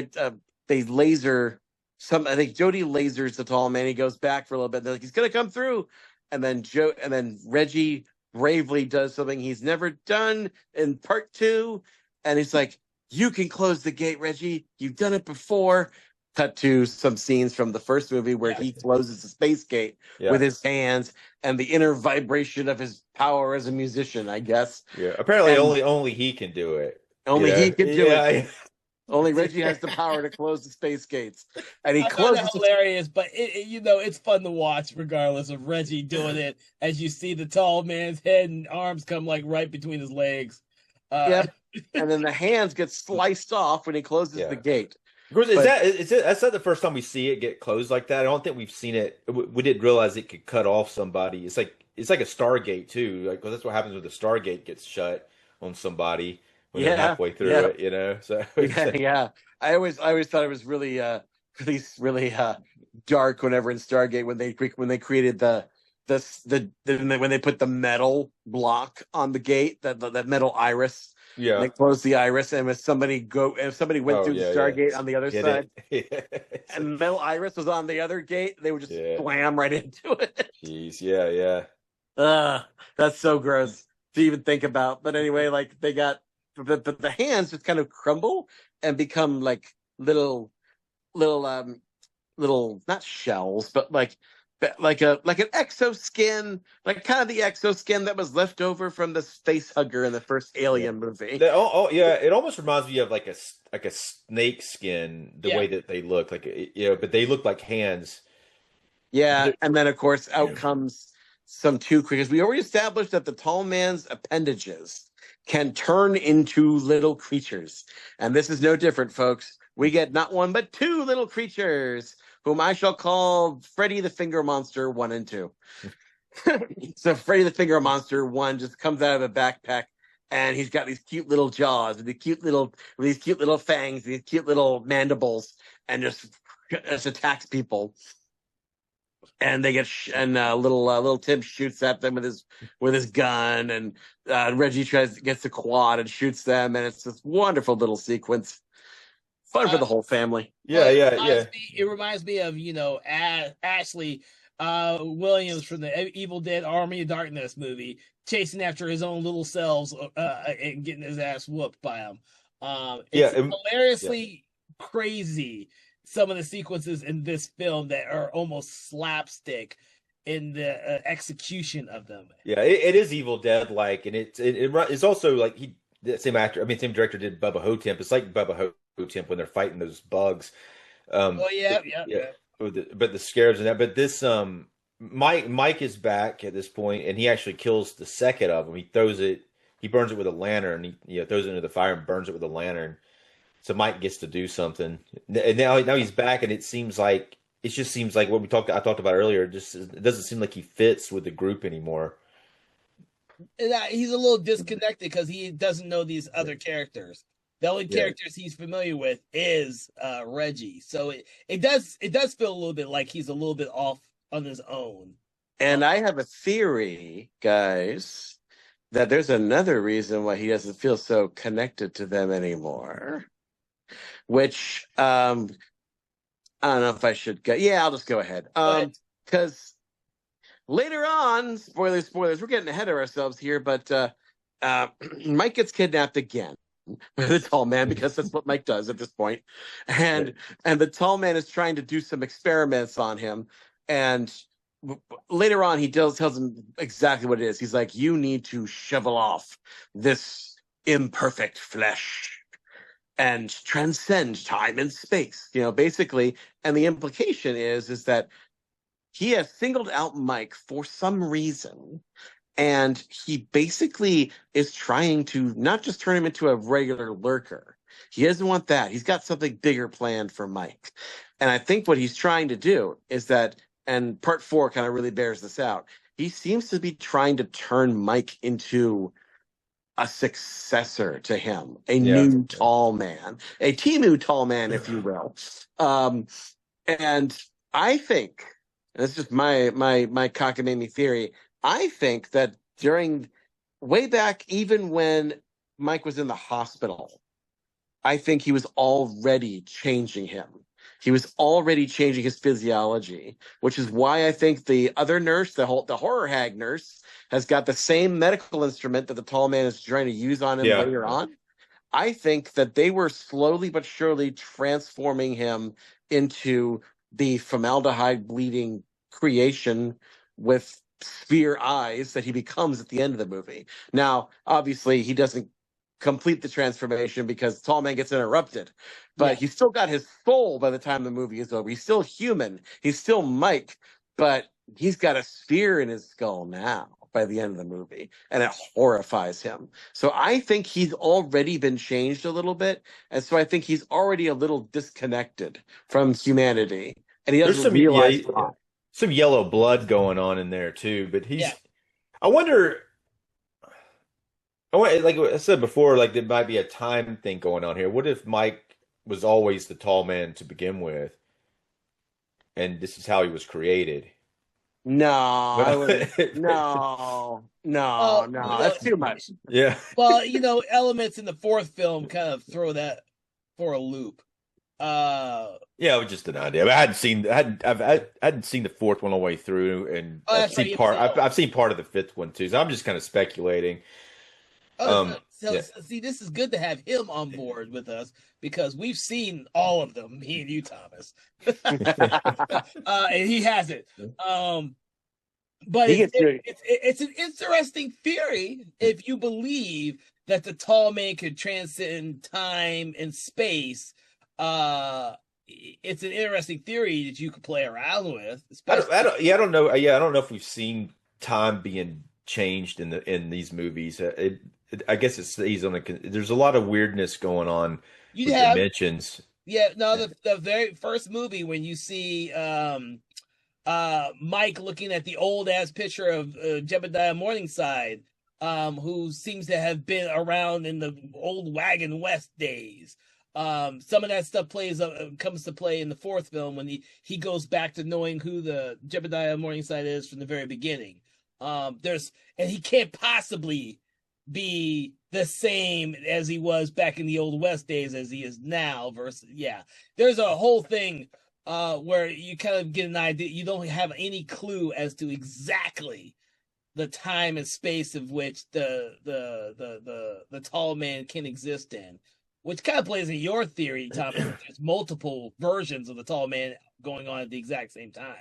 they laser some. I think Jody lasers the tall man. He goes back for a little bit. They're like, he's gonna come through, and then Reggie bravely does something he's never done in part two, and he's like, "You can close the gate, Reggie. You've done it before." Cut to some scenes from the first movie where he closes the space gate with his hands and the inner vibration of his power as a musician, I guess. Yeah. Apparently, And only he can do it. only he can do it. Yeah. Only Reggie has the power to close the space gates, and he I find closes. that hilarious, but it's fun to watch regardless of Reggie doing it as you see the tall man's head and arms come like right between his legs. Yep. And then the hands get sliced off when he closes the gate. Of course, that's not the first time we see it get closed like that. I don't think we've seen it. We didn't realize it could cut off somebody. It's like a Stargate too. Like, 'cause that's what happens when the Stargate gets shut on somebody when they're halfway through it. So yeah. I always thought it was really really dark whenever in Stargate when they created when they put the metal block on the gate, that metal iris, And Yeah. they closed the iris, and if somebody went Oh through the yeah, yeah. Stargate on the other Hit side, it. and the metal iris was on the other gate, they would just Yeah. slam right into it. Jeez. Yeah, yeah. Uh, that's so gross to even think about. But anyway, like they got, but the hands just kind of crumble and become like little little not shells, but like an exoskin, like kind of the exoskin that was left over from the face hugger in the first Yeah. Alien movie. Yeah, it almost reminds me of like a snake skin, the Yeah. way that they look, like but they look like hands. Yeah, They're- and then of course out Yeah. comes some two creatures. We already established that the tall man's appendages can turn into little creatures. And this is no different, folks. We get not one but two little creatures, whom I shall call Freddy the Finger Monster 1 and 2. So Freddy the Finger Monster 1 just comes out of a backpack, and he's got these cute little jaws and these cute little fangs, these cute little mandibles, and just attacks people. And they get little Tim shoots at them with his gun, and Reggie gets the quad and shoots them, and it's this wonderful little sequence, fun for the whole family. Yeah, Well, yeah, yeah. it reminds me of Ashley Williams from the Evil Dead Army of Darkness movie, chasing after his own little selves and getting his ass whooped by them. Yeah, It's hilariously crazy, some of the sequences in this film that are almost slapstick in the execution of them. Yeah, it is Evil Dead like, and it's also like the same actor, I mean, same director did Bubba Ho-Temp. It's like Bubba Ho-Temp when they're fighting those bugs. Oh yeah, But, yeah, yeah, yeah. but the scares and that. But this Mike is back at this point, and he actually kills the second of them. He burns it with a lantern. He throws it into the fire and burns it with a lantern. So Mike gets to do something, and now he's back, and it just seems like what I talked about earlier. It doesn't seem like he fits with the group anymore. And he's a little disconnected because he doesn't know these other characters. The only Yeah. characters he's familiar with is Reggie. So it does feel a little bit like he's a little bit off on his own. And I have a theory, guys, that there's another reason why he doesn't feel so connected to them anymore. Which I don't know if I should go. Yeah, I'll just go ahead. Because later on, spoilers, we're getting ahead of ourselves here, but Mike gets kidnapped again with the tall man, because that's what Mike does at this point. And the tall man is trying to do some experiments on him, and later on he tells him exactly what it is. He's like, you need to shovel off this imperfect flesh and transcend time and space, basically. And the implication is that he has singled out Mike for some reason, and he basically is trying to not just turn him into a regular lurker. He doesn't want that. He's got something bigger planned for Mike. And I think what he's trying to do is that, and part 4 kind of really bears this out, he seems to be trying to turn Mike into a successor to him, a new tall man, a Timu tall man, if you will. And I think, and this is just my cockamamie theory, I think that way back, even when Mike was in the hospital, I think he was already changing him. He was already changing his physiology, which is why I think the other nurse, the horror hag nurse, has got the same medical instrument that the tall man is trying to use on him later on. I think that they were slowly but surely transforming him into the formaldehyde bleeding creation with sphere eyes that he becomes at the end of the movie. Now, obviously, he doesn't complete the transformation because Tall Man gets interrupted, but he's still got his soul by the time the movie is over. He's still human. He's still Mike, but he's got a sphere in his skull now by the end of the movie, and it horrifies him. So I think he's already been changed a little bit, and so I think he's already a little disconnected from humanity, and he doesn't realize why. Some yellow blood going on in there too, but I wonder, like I said before, like there might be a time thing going on here. What if Mike was always the tall man to begin with, and this is how he was created? No, Well, I wouldn't. No, no, Well, no. That's too much. yeah. well, elements in the fourth film kind of throw that for a loop. Yeah, it was just an idea. I, mean, I hadn't seen, I hadn't seen the fourth one all the way through, and Oh, I've that's right. seen You part. haven't seen it. I've seen part of the fifth one too, so I'm just kind of speculating. Oh, so, so Yeah, see, this is good to have him on board with us because we've seen all of them, me and you, Thomas, and he hasn't. But He gets to. it's an interesting theory if you believe that the tall man could transcend time and space. It's an interesting theory that you could play around with. I don't know. Yeah, I don't know if we've seen time being changed in these movies. I guess he's on a. There's a lot of weirdness going on You with have dimensions. Yeah, no, the very first movie when you see Mike looking at the old ass picture of Jebediah Morningside, who seems to have been around in the old Wagon West days. Some of that stuff comes to play in the fourth film when he goes back to knowing who the Jebediah Morningside is from the very beginning. And he can't possibly be the same as he was back in the old West days as he is now. There's a whole thing where you kind of get an idea. You don't have any clue as to exactly the time and space of which the tall man can exist in, which kind of plays in your theory, Tom. There's multiple versions of the tall man going on at the exact same time.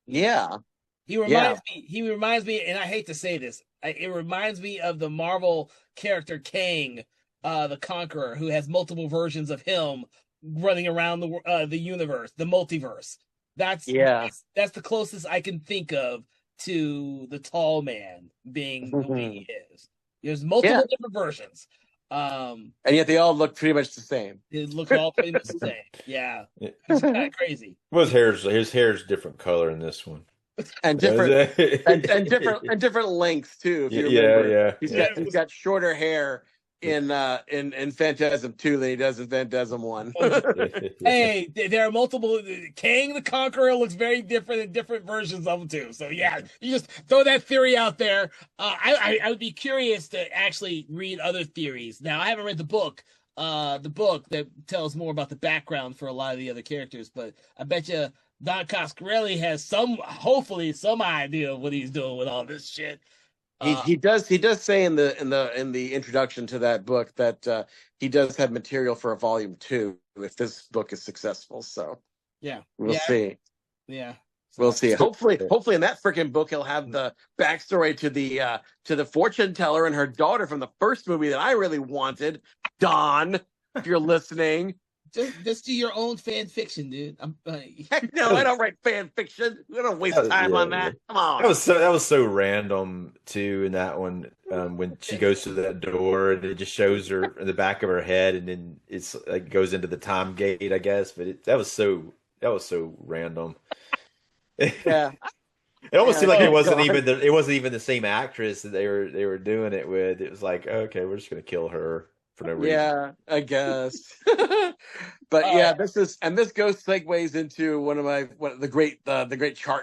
Yeah. He reminds me, and I hate to say this, it reminds me of the Marvel character Kang, the Conqueror, who has multiple versions of him running around the universe, the multiverse. That's the closest I can think of to the tall man being the way he is. There's multiple different versions. And yet they all look pretty much the same. They look all pretty much the same. Yeah. It's kind of crazy. Well, his hair's different color in this one. And different and different lengths too. If you remember, he's got shorter hair in Phantasm 2 than he does in Phantasm 1. Hey, there are multiple. Kang the Conqueror looks very different in different versions of him too. So yeah, you just throw that theory out there. I would be curious to actually read other theories. Now I haven't read the book that tells more about the background for a lot of the other characters, but I bet you Don Coscarelli has hopefully some idea of what he's doing with all this shit. He does say in the introduction to that book that he does have material for a volume 2 if this book is successful. So we'll see. Yeah. We'll see. Hopefully in that freaking book he'll have the backstory to the fortune teller and her daughter from the first movie that I really wanted. Don, if you're listening. Just do your own fan fiction, dude. Heck no, I don't write fan fiction. We don't waste time on that. Come on. That was so random too in that one. When she goes to that door and it just shows her in the back of her head, and then it's like goes into the time gate, I guess. But that was so random. Yeah. It almost seemed like it wasn't even the same actress that they were doing it with. It was like, okay, we're just gonna kill her for no reason. Yeah, I guess. But this segues into one of the great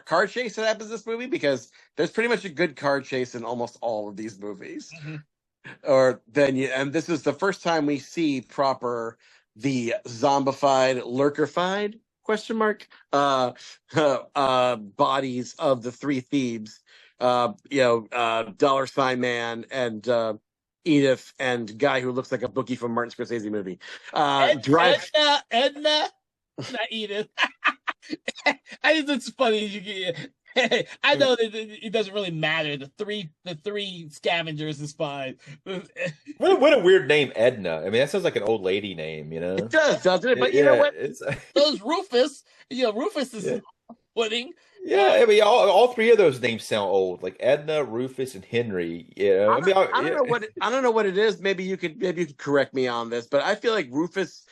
car chase that happens in this movie, because there's pretty much a good car chase in almost all of these movies. Mm-hmm. And this is the first time we see proper the zombified, lurkerfied bodies of the three thieves, Dollar Sign Man and Edith and guy who looks like a bookie from Martin Scorsese movie. Edna, not Edith. I think it's funny. I know that it doesn't really matter. The three scavengers is fine. What a weird name, Edna. I mean, that sounds like an old lady name, you know? It does, doesn't it? But you know what? Those Rufus. Rufus is pudding. Yeah, I mean, all three of those names sound old, like Edna, Rufus, and Henry. I don't know what it is. Maybe you could correct me on this, but I feel like Rufus.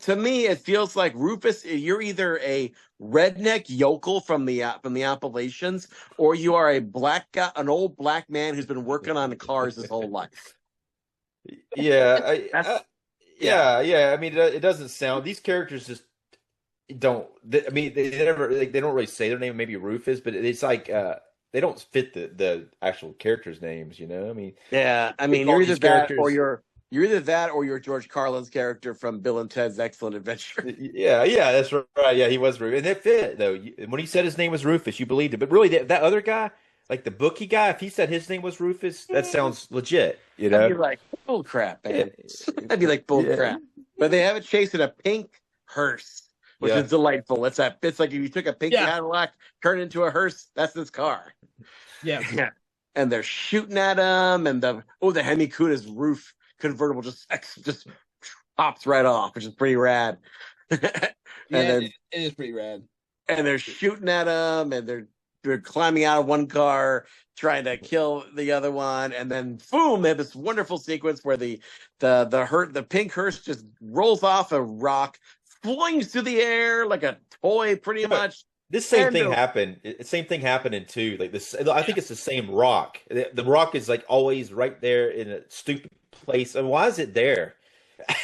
To me, it feels like Rufus. You're either a redneck yokel from the Appalachians, or you are an old black man who's been working on cars his whole life. Yeah, I mean, it doesn't sound. These characters just. I mean, they never they don't really say their name. Maybe Rufus, but it's like they don't fit the actual characters' names. You know, I mean, Yeah, I with mean, all these characters. you're either that or you're George Carlin's character from Bill and Ted's Excellent Adventure. Yeah, yeah, that's right. Yeah, he was Rufus, and it fit though. When he said his name was Rufus, you believed it. But really, that other guy, like the bookie guy, if he said his name was Rufus, that sounds legit. You I'd know? be like, bull crap, Yeah, man. I'd be like, bull yeah, crap. But they have it chased in a pink hearse, which yeah, is delightful. It's like if you took a pink Yeah. Cadillac, turn it into a hearse. That's this car. Yeah. Yeah. And they're shooting at him, and the Hemi Cuda's roof convertible just pops right off, which is pretty rad. and Yeah, then it is pretty rad. and they're shooting at him, and they're climbing out of one car trying to kill the other one, and then boom, they have this wonderful sequence where the pink hearse just rolls off a rock, flings through the air like a toy, pretty much. This same thing happened. Same thing happened in two. Like this, I think it's the same rock. The rock is like always right there in a stupid place. And why is it there?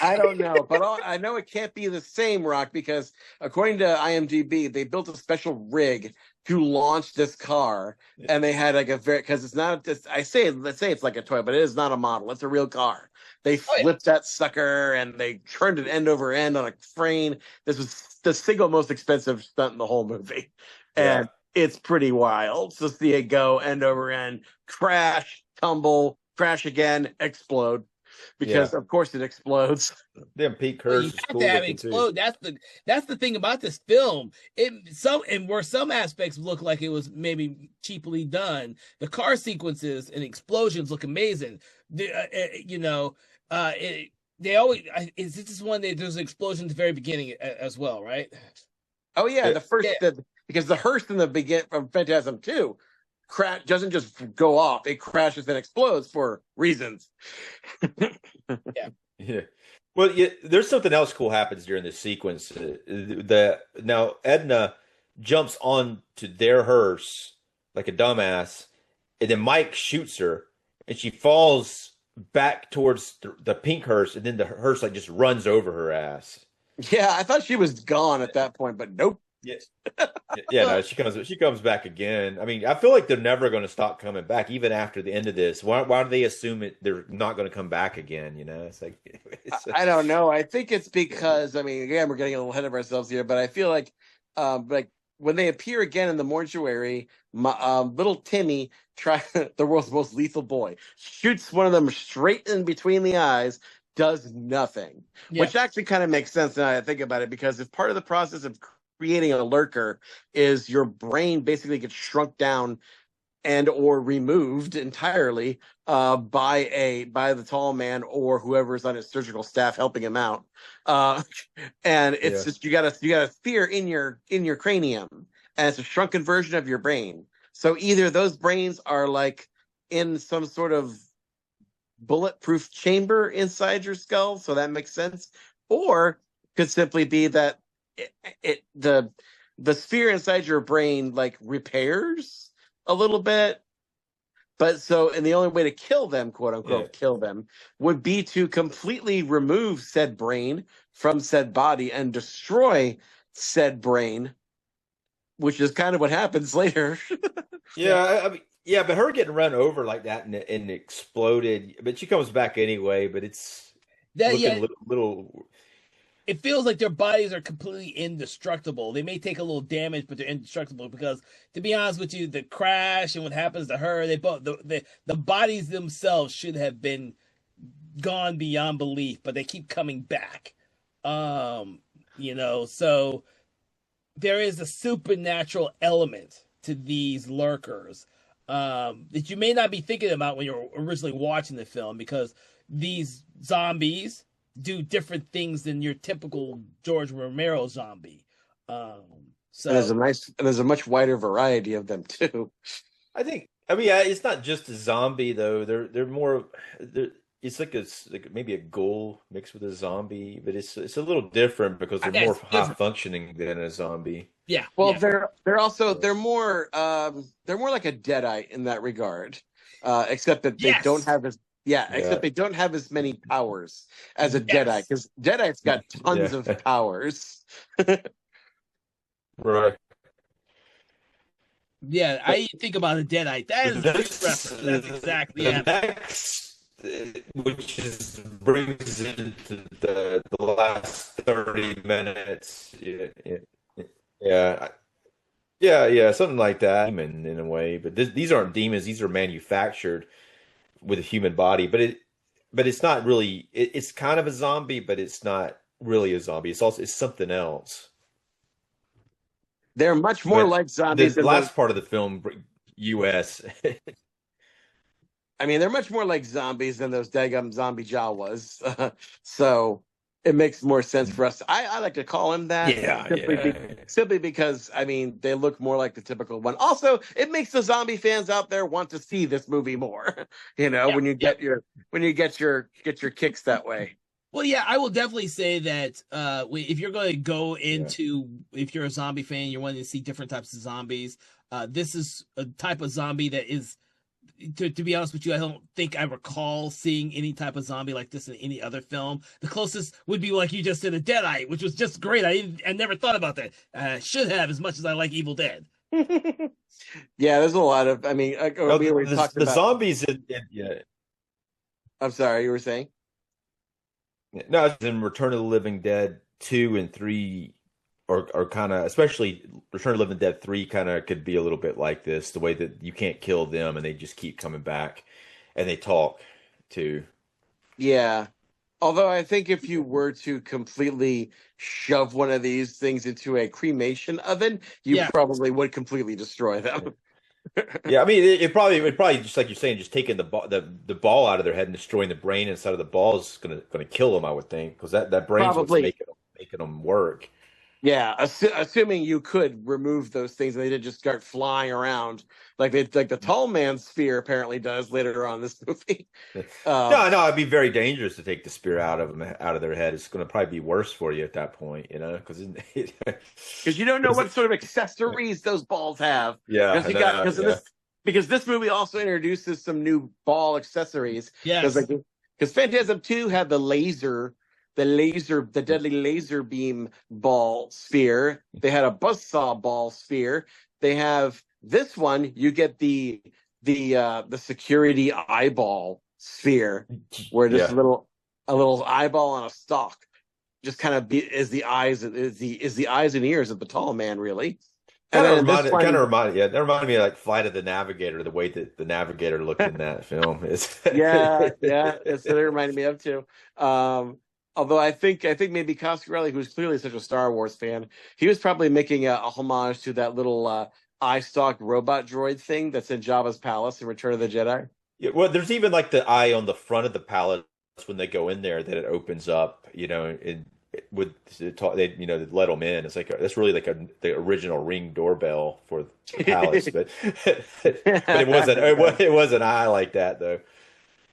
I don't know, but I know it can't be the same rock because according to IMDb, they built a special rig to launch this car, and they had like because it's not just let's say it's like a toy, but it is not a model. It's a real car. They flipped that sucker and they turned it end over end on a crane. This was the single most expensive stunt in the whole movie, and it's pretty wild to see it go end over end, crash, tumble, crash again, explode. Because of course it explodes. Damn, Pete Well, Curse you is have cool to have it looking explode. too. That's the thing about this film. Where some aspects look like it was maybe cheaply done, the car sequences and explosions look amazing. They always this is one there's an explosion at the very beginning as well, right? Oh yeah, because the hearse in the begin from Phantasm 2 doesn't just go off; it crashes and explodes for reasons. Yeah. Well, there's something else cool happens during this sequence. Now Edna jumps onto their hearse like a dumbass, and then Mike shoots her, and she falls back towards the pink hearse, and then the hearse like just runs over her ass. Yeah, I thought she was gone at that point, but nope. Yes. Yeah, no, she comes back again. I mean, I feel like they're never going to stop coming back, even after the end of this. Why do they assume they're not going to come back again? You know, it's like I don't know. I think it's because again, we're getting a little ahead of ourselves here, but I feel like when they appear again in the mortuary, little Timmy the world's most lethal boy shoots one of them straight in between the eyes. Does nothing, which actually kind of makes sense now that I think about it, because if part of the process of creating a lurker is your brain basically gets shrunk down and or removed entirely by the tall man or whoever's on his surgical staff helping him out, and it's just you got a sphere in your cranium, and it's a shrunken version of your brain. So either those brains are like in some sort of bulletproof chamber inside your skull, so that makes sense, or could simply be that the sphere inside your brain like repairs a little bit, and the only way to kill them, quote unquote, kill them, would be to completely remove said brain from said body and destroy said brain, which is kind of what happens later. I mean, yeah, but her getting run over like that and exploded, but she comes back anyway. But it's little. It feels like their bodies are completely indestructible. They may take a little damage, but they're indestructible because, to be honest with you, the crash and what happens to her, the bodies themselves should have been gone beyond belief, but they keep coming back. So there is a supernatural element to these lurkers that you may not be thinking about when you're originally watching the film, because these zombies do different things than your typical George Romero zombie. So there's a much wider variety of them too. It's not just a zombie though. They're more. It's like maybe a ghoul mixed with a zombie, but it's a little different because they're more high functioning than a zombie. Yeah. Well, they're more like a Deadite in that regard, except that they don't have except they don't have as many powers as a Deadite, because Deadite's got tons of powers. Right. Yeah, I think about a deadite. That The is a good next, reference. That's exactly the yeah. next, which is brings into the last 30 minutes. Yeah, yeah, something like that. Demon in a way, but these aren't demons. These are manufactured with a human body. But it's not really. It's kind of a zombie, but it's not really a zombie. It's something else. They're much more But like the zombies than those. last part of the film, U.S. I mean, they're much more like zombies than those daggum zombie Jawas. So it makes more sense for us. I like to call him that Yeah, simply, yeah. simply because, I mean, they look more like the typical one. Also, it makes the zombie fans out there want to see this movie more. Yep, When you yep. get your kicks that way. Well, yeah, I will definitely say that if you're going to go Yeah. into, if you're a zombie fan, you're wanting to see different types of zombies. This is a type of zombie that is, to be honest with you, I don't think I recall seeing any type of zombie like this in any other film. The closest would be like you just said, a Deadite, which was just great. I never thought about that. Should have, as much as I like Evil Dead. Yeah, there's a lot of. I mean, Oh, we already talked the about. zombies yeah. I'm sorry, you were saying. No, it's in Return of the Living Dead 2 and 3 are kind of, especially Return of the Living Dead 3 kind of could be a little bit like this, the way that you can't kill them and they just keep coming back and they talk too. Yeah. Although I think if you were to completely shove one of these things into a cremation oven, you Yeah, probably would completely destroy them. Yeah, I mean, it probably just like you're saying, just taking the ball out of their head and destroying the brain inside of the ball is gonna kill them, I would think, because that brain's what's Probably. making them work. Yeah, assuming you could remove those things and they didn't just start flying around like the tall man sphere apparently does later on in this movie. Um, No, it'd be very dangerous to take the spear out of them, out of their head. It's going to probably be worse for you at that point, because because you don't know what sort of accessories those balls have. yeah, Because you got no, because of yeah, this because this movie also introduces some new ball accessories. yes. Because Phantasm 2 had the deadly laser beam ball sphere. They had a buzzsaw ball sphere. They have this one. You get the security eyeball sphere, where just yeah. a little eyeball on a stalk just kind of is the eyes and ears of the tall man, really. And then this Kind one, of reminded, yeah, that reminded me of like Flight of the Navigator, the way that the Navigator looked in that film is. yeah, it's what it reminded me of too. Although I think maybe Coscarelli, who's clearly such a Star Wars fan, he was probably making a homage to that little eye-stalked robot droid thing that's in Jabba's palace in Return of the Jedi. Yeah, well, there's even like the eye on the front of the palace when they go in there that it opens up, and with the talk, they let them in. It's like that's really like the original Ring doorbell for the palace, but but it was an eye like that though.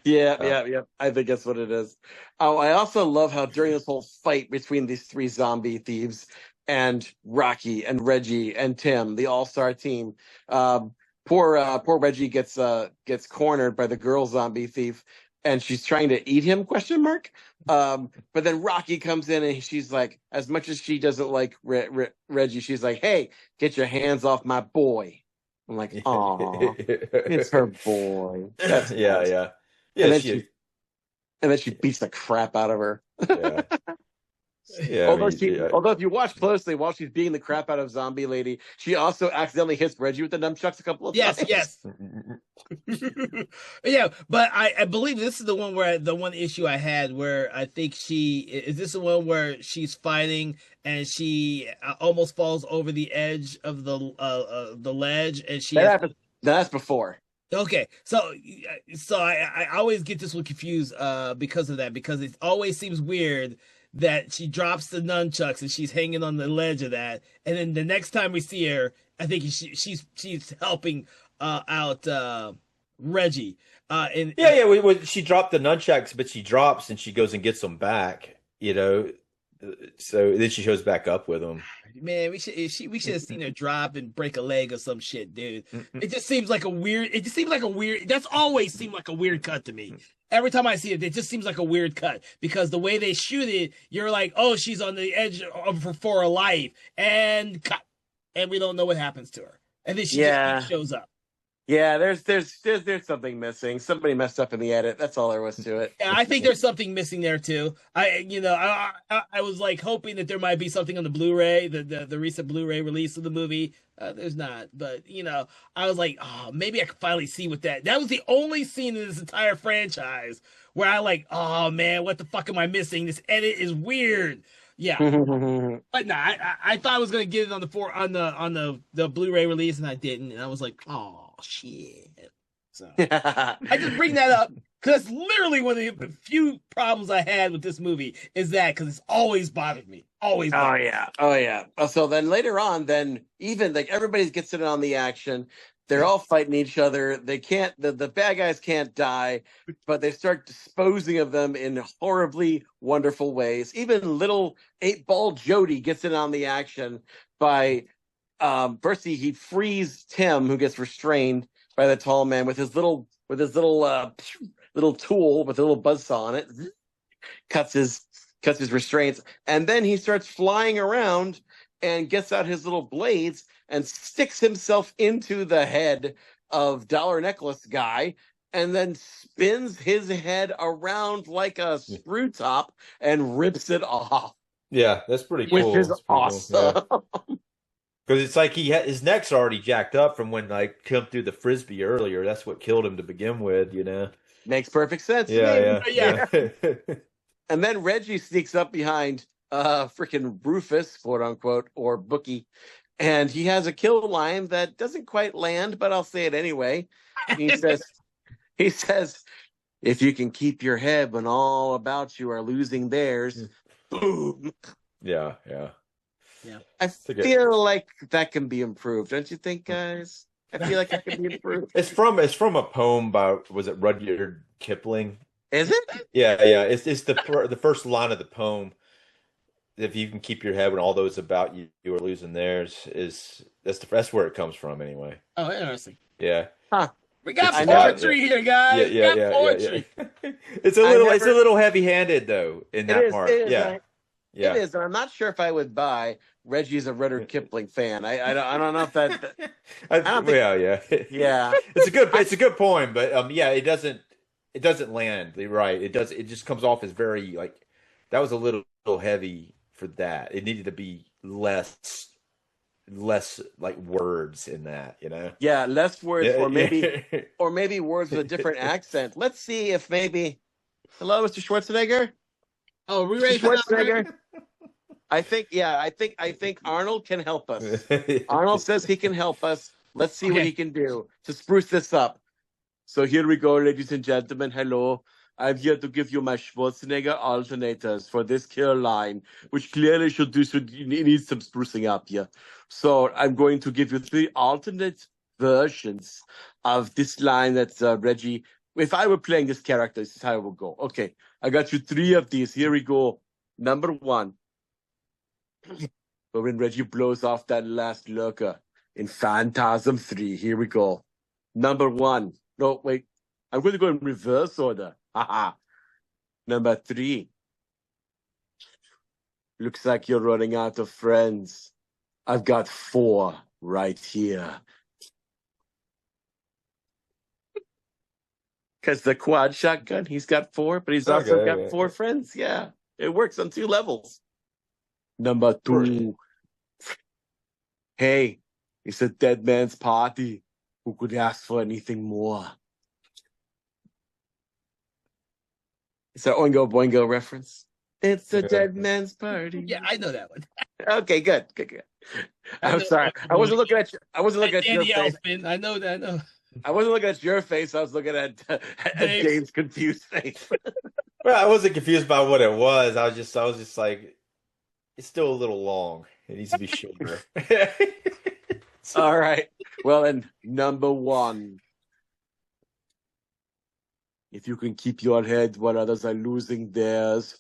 Yeah, Uh, yeah, yeah. I think that's what it is. Oh, I also love how during this whole fight between these three zombie thieves and Rocky and Reggie and Tim, the all-star team, um, poor Reggie gets cornered by the girl zombie thief, and she's trying to eat him? Question mark. But then Rocky comes in and she's like, as much as she doesn't like Reggie, she's like, "Hey, get your hands off my boy." I'm like, "Aw, it's her boy." That's yeah, nice. yeah, And yeah. then she beats the crap out of her. Yeah, yeah. I mean, yeah. Although if you watch closely, while she's beating the crap out of Zombie Lady, she also accidentally hits Reggie with the nunchucks a couple of Yes, times. yes. Yeah, but I believe this is the one where the one issue I had where I think is this the one where she's fighting and she almost falls over the edge of the ledge and she That has happens. That's before. okay, so I always get this one confused because of that because it always seems weird that she drops the nunchucks and she's hanging on the ledge of that, and then the next time we see her, I think she's helping out Reggie. And Yeah. She dropped the nunchucks, but she drops and she goes and gets them back. So then she shows back up with them. man, we should have seen her drop and break a leg or some shit, dude. It just seems like a weird. It just seems like a weird. That's always seemed like a weird cut to me. Every time I see it, it just seems like a weird cut because the way they shoot it, you're like, oh, she's on the edge of for her life, and cut. and we don't know what happens to her. And then she Yeah. just shows up. Yeah, there's something missing. Somebody messed up in the edit. That's all there was to it. Yeah, I think there's something missing there too. I was like hoping that there might be something on the Blu-ray, the recent Blu-ray release of the movie. There's not, but I was like, oh, maybe I could finally see what that. That was the only scene in this entire franchise where I like, oh man, what the fuck am I missing? This edit is weird. Yeah, but nah, I thought I was gonna get it on the Blu-ray release, and I didn't, and I was like, oh shit. So I just bring that up because that's literally one of the few problems I had with this movie is that because it's always bothered me. Always. Oh yeah. So then later on, then even like everybody gets in on the action. They're all fighting each other. They can't. The bad guys can't die, but they start disposing of them in horribly wonderful ways. Even little 8-ball Jody gets in on the action by first he frees Tim, who gets restrained by the tall man with his little tool with a little buzzsaw on it, cuts his restraints, and then he starts flying around and gets out his little blades and sticks himself into the head of Dollar Necklace guy, and then spins his head around like a screw top and rips it off. Yeah, that's pretty cool. Which is awesome. Because it's like his neck's already jacked up from when I come through the frisbee earlier. That's what killed him to begin with, Makes perfect sense. Yeah. And then Reggie sneaks up behind freaking Rufus, quote unquote, or Bookie, and he has a kill line that doesn't quite land, but I'll say it anyway. He says, if you can keep your head when all about you are losing theirs, boom. Yeah. I feel like that can be improved, don't you think, guys? I feel like that can be improved. It's from a poem by, was it Rudyard Kipling? Is it? Yeah. It's the first line of the poem. If you can keep your head when all those about you are losing theirs, that's where it comes from anyway. Oh, interesting. Yeah. Huh. We got poetry here, guys. Yeah. Poetry. It's a little heavy-handed though in that part. It is, and I'm not sure if I would buy Reggie's a Rudyard Kipling fan. I don't know if that. Yeah. It's a good poem, but it doesn't land. You're right. It just comes off as very like that was a little heavy for that. It needed to be less like words in that, Yeah, less words, or maybe words with a different accent. Let's see if maybe. Hello, Mr. Schwarzenegger. Oh, we ready for Schwarzenegger? I think Arnold can help us. Arnold says he can help us. Let's see what he can do to spruce this up. So here we go, ladies and gentlemen. Hello. I'm here to give you my Schwarzenegger alternators for this kill line, which clearly needs some sprucing up here. So I'm going to give you 3 alternate versions of this line that's Reggie. If I were playing this character, this is how it would go. Okay, I got you 3 of these. Here we go. Number 1. But when Reggie blows off that last lurker in Phantasm 3, here we go. Number 1. No, wait. I'm going to go in reverse order. Number 3. Looks like you're running out of friends. I've got 4 right here. Because the quad shotgun, he's got 4, but he's also got 4 friends. Yeah, it works on 2 levels. Number 2. Hey, it's a dead man's party. Who could ask for anything more? It's an Oingo Boingo reference. It's a dead man's party. Yeah, I know that one. Okay, good. I'm sorry. I wasn't looking at your face. Elfman. I know that. I wasn't looking at your face. I was looking at James' confused face. Well, I wasn't confused by what it was. I was just like, it's still a little long. It needs to be shorter. All right. Well, then, number 1. If you can keep your head while others are losing theirs,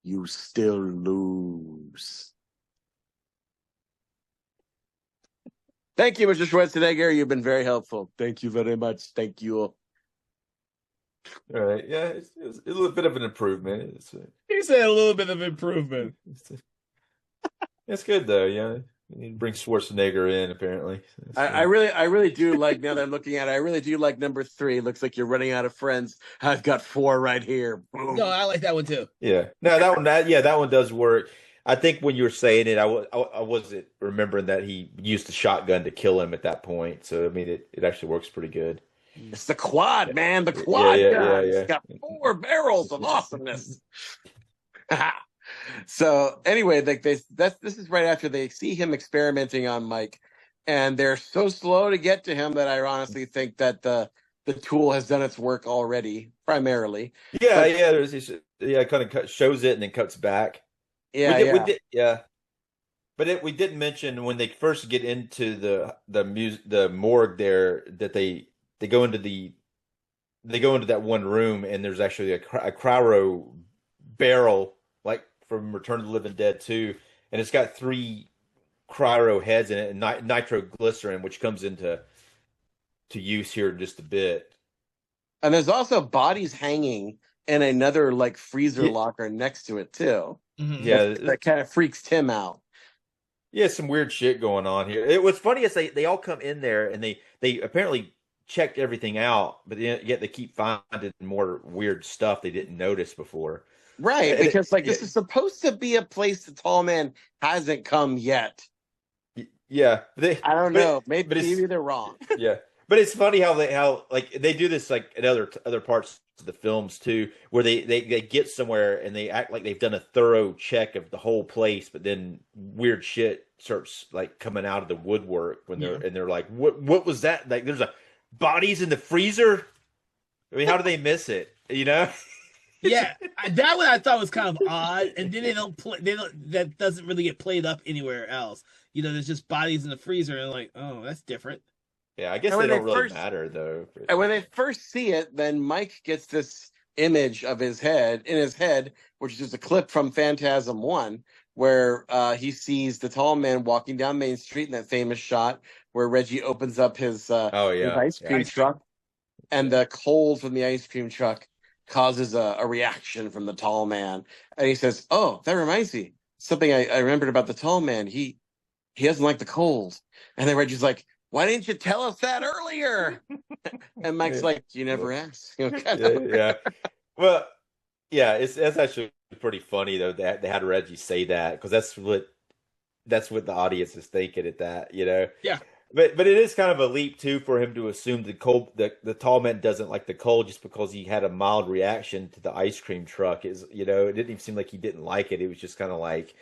you still lose. Thank you, Mr. Schwarzenegger. You've been very helpful. Thank you very much. Thank you. All right. Yeah, it's a little bit of an improvement. He said a little bit of improvement. It's good though. Yeah, you need to bring Schwarzenegger in. Apparently, I really do like, now that I'm looking at it, I really do like number 3. Looks like you're running out of friends. I've got 4 right here. No, Boom. I like that one too. yeah. No, that one does work. I think when you were saying it, I wasn't remembering that he used the shotgun to kill him at that point. So I mean, it actually works pretty good. It's the quad, man. The Yeah, quad gun. It's yeah. got 4 barrels of awesomeness. So anyway, this is right after they see him experimenting on Mike, and they're so slow to get to him that I honestly think that the tool has done its work already, primarily. Yeah, But yeah. Kind of shows it and then cuts back. We yeah. did, yeah. But we didn't mention when they first get into the morgue there that they go into that one room and there's actually a cryo barrel like from Return of the Living Dead 2, and it's got 3 cryo heads in it and nitroglycerin, which comes into use here in just a bit. And there's also bodies hanging in another like freezer Yeah, locker next to it too. yeah, That kind of freaks Tim out. yeah. Some weird shit going on here. What's funny is they all come in there and they apparently checked everything out, but yet they keep finding more weird stuff they didn't notice before. Right, And because this is supposed to be a place the tall man hasn't come yet. yeah, I don't know. Maybe they're wrong. yeah, but it's funny how they do this like in other parts of the films too, where they get somewhere and they act like they've done a thorough check of the whole place, but then weird shit starts like coming out of the woodwork when they're like, what was that? Like, there's bodies in the freezer. I mean, how do they miss it? You know? Yeah, that one I thought was kind of odd, and then that doesn't really get played up anywhere else. There's just bodies in the freezer, and like, oh, that's different. Yeah, I guess And they when don't they really first- matter though. And when they first see it, then Mike gets this image of his head, which is just a clip from Phantasm 1, where he sees the tall man walking down Main Street in that famous shot where Reggie opens up his Oh his yeah, ice cream truck, and the cold from the ice cream truck causes a reaction from the tall man. And he says, "Oh, that reminds me. Something I remembered about the tall man. He doesn't like the cold." And then Reggie's like, "Why didn't you tell us that earlier?" And Mike's like, "You never asked." yeah. Well, yeah, it's actually pretty funny though that they had Reggie say that because that's what the audience is thinking at that, Yeah. But it is kind of a leap too for him to assume the tall man doesn't like the cold just because he had a mild reaction to the ice cream truck. It didn't even seem like he didn't like it. It was just kind of like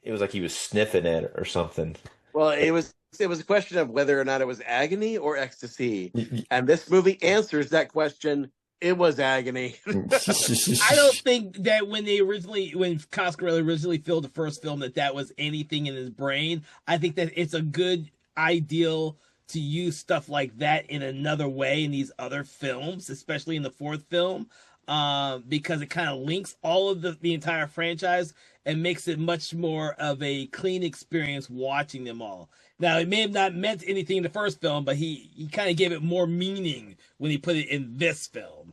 it was like he was sniffing it or something. Well, it was a question of whether or not it was agony or ecstasy, and this movie answers that question. It was agony. I don't think that when Coscarelli originally filmed the first film that was anything in his brain. I think that it's a good ideal to use stuff like that in another way in these other films, especially in the 4th film, because it kind of links all of the entire franchise and makes it much more of a clean experience watching them all. Now, it may have not meant anything in the first film, but he kind of gave it more meaning when he put it in this film,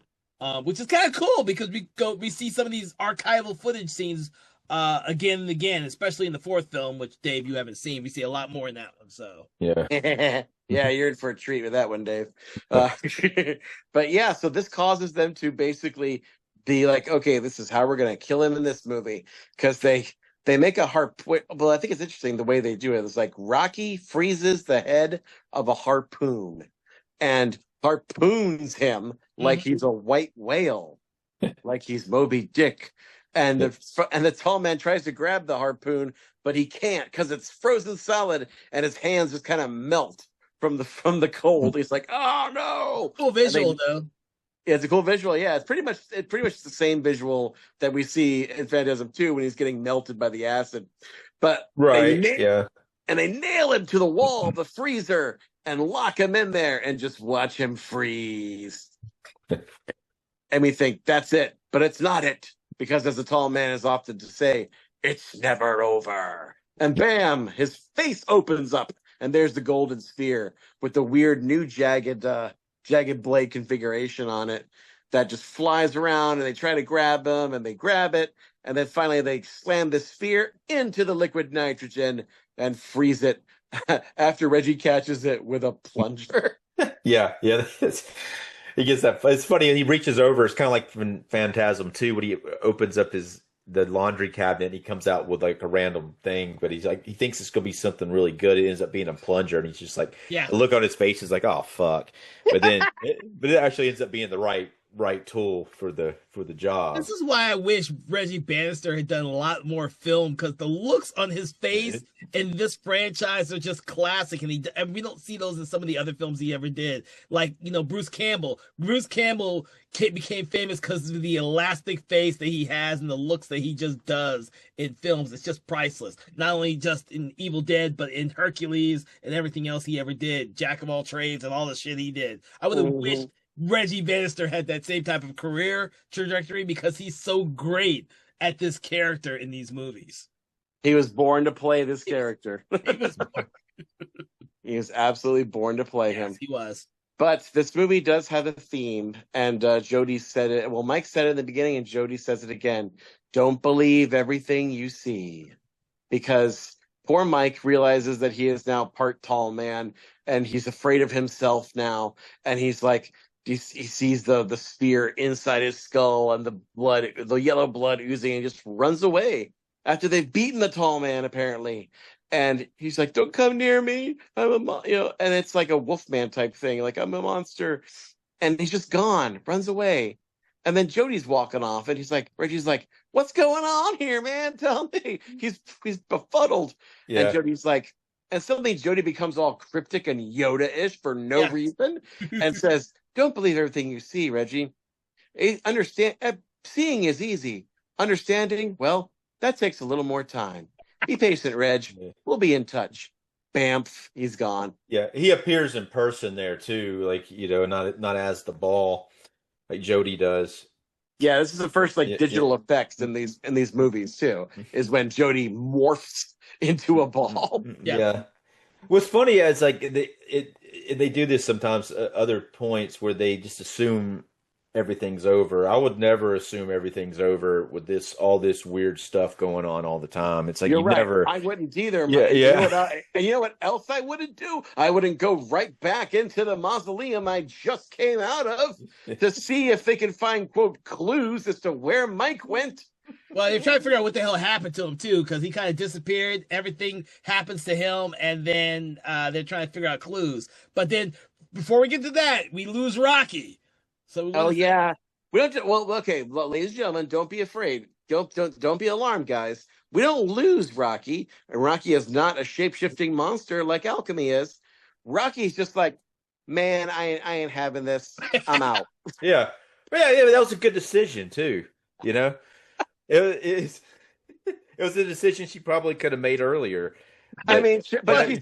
which is kind of cool because we see some of these archival footage scenes again and again, especially in the 4th film, which Dave, you haven't seen. We see a lot more in that one. So Yeah. Yeah, you're in for a treat with that one, Dave. But yeah, so this causes them to basically be like, okay, this is how we're going to kill him in this movie, because they make a harpoon. Well, I think it's interesting the way they do it. It's like Rocky freezes the head of a harpoon and harpoons him like he's a white whale, like he's Moby Dick. And the tall man tries to grab the harpoon, but he can't because it's frozen solid, and his hands just kind of melt from the cold. He's like, "Oh no!" Cool visual though. Yeah, it's a cool visual. Yeah, it's pretty much the same visual that we see in Phantasm 2 when he's getting melted by the acid. But Right. they nail him to the wall of the freezer and lock him in there and just watch him freeze. And we think that's it, but it's not it. Because as the tall man is often to say, it's never over. And bam, his face opens up, and there's the golden sphere with the weird new jagged blade configuration on it that just flies around, and they try to grab him, and they grab it, And then finally they slam the sphere into the liquid nitrogen and freeze it after Reggie catches it with a plunger. Yeah, yeah. He gets that. It's funny. He reaches over. It's kind of like from Phantasm too, when he opens up the laundry cabinet. And he comes out with like a random thing, but he's like he thinks it's gonna be something really good. It ends up being a plunger, and he's just like, Yeah. the look on his face is like, oh fuck. But then, but it actually ends up being the right tool for the job. This is why I wish Reggie Bannister had done a lot more film, because the looks on his face in this franchise are just classic, and we don't see those in some of the other films he ever did. Like, Bruce Campbell. Bruce Campbell became famous because of the elastic face that he has and the looks that he just does in films. It's just priceless. Not only just in Evil Dead, but in Hercules and everything else he ever did. Jack of all trades and all the shit he did. I would have wished Reggie Bannister had that same type of career trajectory, because he's so great at this character in these movies. He was born to play this character. He was absolutely born to play him. He was. But this movie does have a theme, and Jody said it. Well, Mike said it in the beginning, and Jody says it again. Don't believe everything you see. Because poor Mike realizes that he is now part tall man, and he's afraid of himself now. And he's like, he sees the spear inside his skull and the yellow blood oozing, and just runs away after they've beaten the tall man, apparently. And he's like, don't come near me. I'm and it's like a Wolfman type thing. Like, I'm a monster. And he's just gone, runs away. And then Jody's walking off, and Reggie's like, what's going on here, man? Tell me. He's befuddled. Yeah. And Jody's like, and suddenly Jody becomes all cryptic and Yoda-ish for no reason, and says, don't believe everything you see, Reggie. Seeing is easy. Understanding, well, that takes a little more time. Be patient, Reg. We'll be in touch. Bamf, he's gone. Yeah, he appears in person there too, like, not as the ball, like Jody does. Yeah, this is the first digital effects in these movies too. Is when Jody morphs into a ball. Yeah. What's funny is like they do this sometimes other points where they just assume everything's over. I would never assume everything's over with all this weird stuff going on all the time. It's like, you're right. Never. I wouldn't either. Yeah, yeah. You know what else I wouldn't do? I wouldn't go right back into the mausoleum I just came out of to see if they can find, quote, clues as to where Mike went. Well, they're trying to figure out what the hell happened to him too, because he kind of disappeared. Everything happens to him, and then they're trying to figure out clues. But then, before we get to that, we lose Rocky. So we don't. Well, okay, ladies and gentlemen, don't be afraid. Don't be alarmed, guys. We don't lose Rocky, and Rocky is not a shape-shifting monster like Alchemy is. Rocky's just like, man, I ain't having this. I'm out. Yeah, that was a good decision too. It was a decision she probably could have made earlier. But she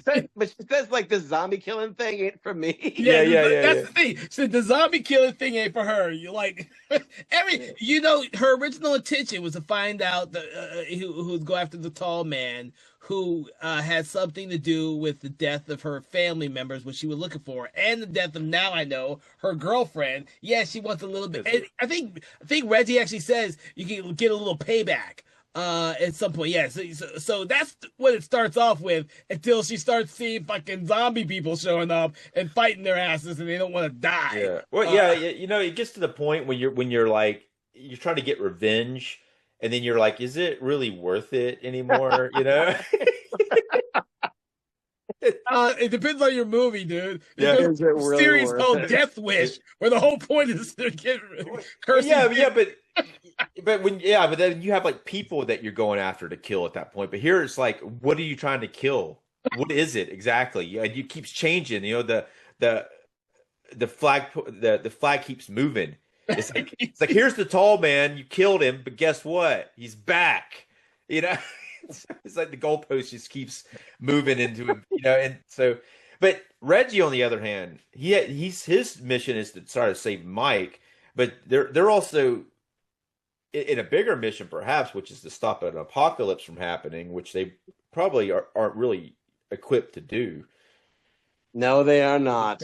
says like the zombie killing thing ain't for me. Yeah. That's the thing. She said the zombie killing thing ain't for her. You like her original intention was to find out who'd go after the tall man who had something to do with the death of her family members, what she was looking for, and the death of, now I know, her girlfriend. Yeah, she wants a little bit. And I think Reggie actually says you can get a little payback. At some point, yeah. So that's what it starts off with, until she starts seeing fucking zombie people showing up and fighting their asses, and they don't want to die. Yeah. Well, it gets to the point when you're like, you're trying to get revenge, and then you're like, is it really worth it anymore? It depends on your movie, dude. Yeah. There's a series called Death Wish, where the whole point is to get cursed. But then you have like people that you're going after to kill at that point. But here it's like, what are you trying to kill? What is it exactly? And it keeps changing. The flag keeps moving. It's like here's the tall man. You killed him, but guess what? He's back. It's like the goalpost just keeps moving into him. And so, but Reggie, on the other hand, his mission is to try to save Mike, but they're also in a bigger mission, perhaps, which is to stop an apocalypse from happening, which they probably aren't really equipped to do. No, they are not.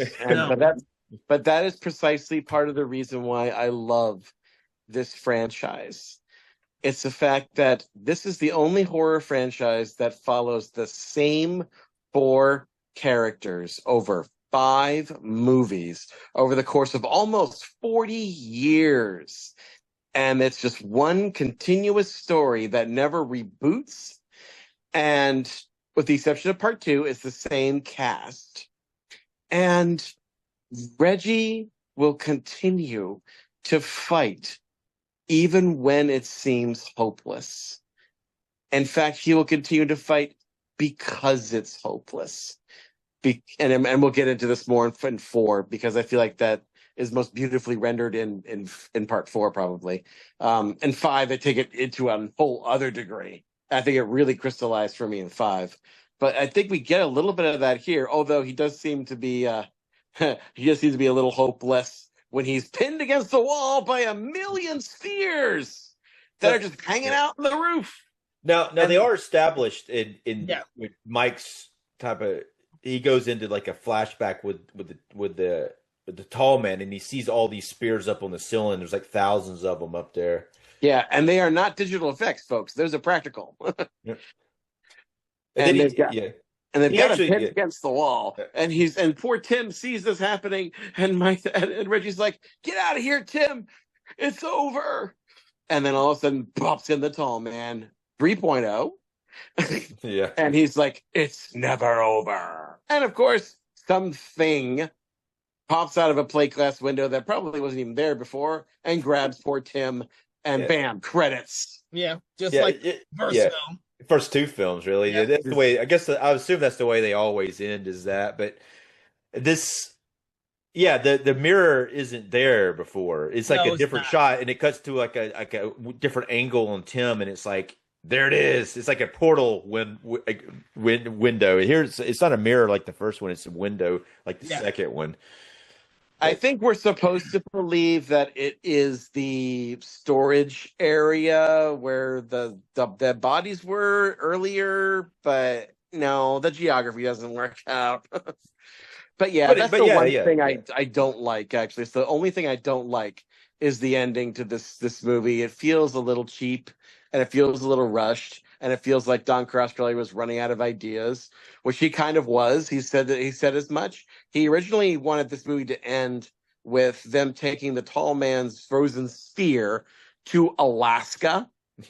But that is precisely part of the reason why I love this franchise. It's the fact that this is the only horror franchise that follows the same four characters over five movies over the course of almost 40 years. And it's just one continuous story that never reboots. And with the exception of part two, it's the same cast. And Reggie will continue to fight even when it seems hopeless. In fact, he will continue to fight because it's hopeless. And we'll get into this more in four, because I feel like that is most beautifully rendered in part four, probably. In five, they take it into a whole other degree. I think it really crystallized for me in five. But I think we get a little bit of that here, although he does seem to be he just seems to be a little hopeless when he's pinned against the wall by a million spheres that are just hanging out on the roof. Now they are established in with Mike's type of. He goes into like a flashback with the tall man, and he sees all these spears up on the ceiling. There's like thousands of them up there. Yeah, and they are not digital effects, folks. Those are practical. Yeah. And they've got him pinned against the wall, and poor Tim sees this happening, and Reggie's like, "Get out of here, Tim! It's over!" And then all of a sudden, pops in the tall man 3.0. Yeah, and he's like, "It's never over." And of course, something pops out of a plate glass window that probably wasn't even there before, and grabs poor Tim, and bam, credits. Yeah, just like first film. First two films, really. Yeah. That's the way. I guess I assume that's the way they always end. Is that? But this, the mirror isn't there before. It's like a different shot, and it cuts to like a different angle on Tim, and it's like there it is. It's like a portal window. Here, it's not a mirror like the first one. It's a window like the second one. I think we're supposed to believe that it is the storage area where the bodies were earlier, but no, the geography doesn't work out. But that's the one thing I don't like, actually. It's the only thing I don't like is the ending to this movie. It feels a little cheap, and it feels a little rushed, and it feels like Don Croskelly was running out of ideas, which he kind of was. He said as much. He originally wanted this movie to end with them taking the tall man's frozen sphere to Alaska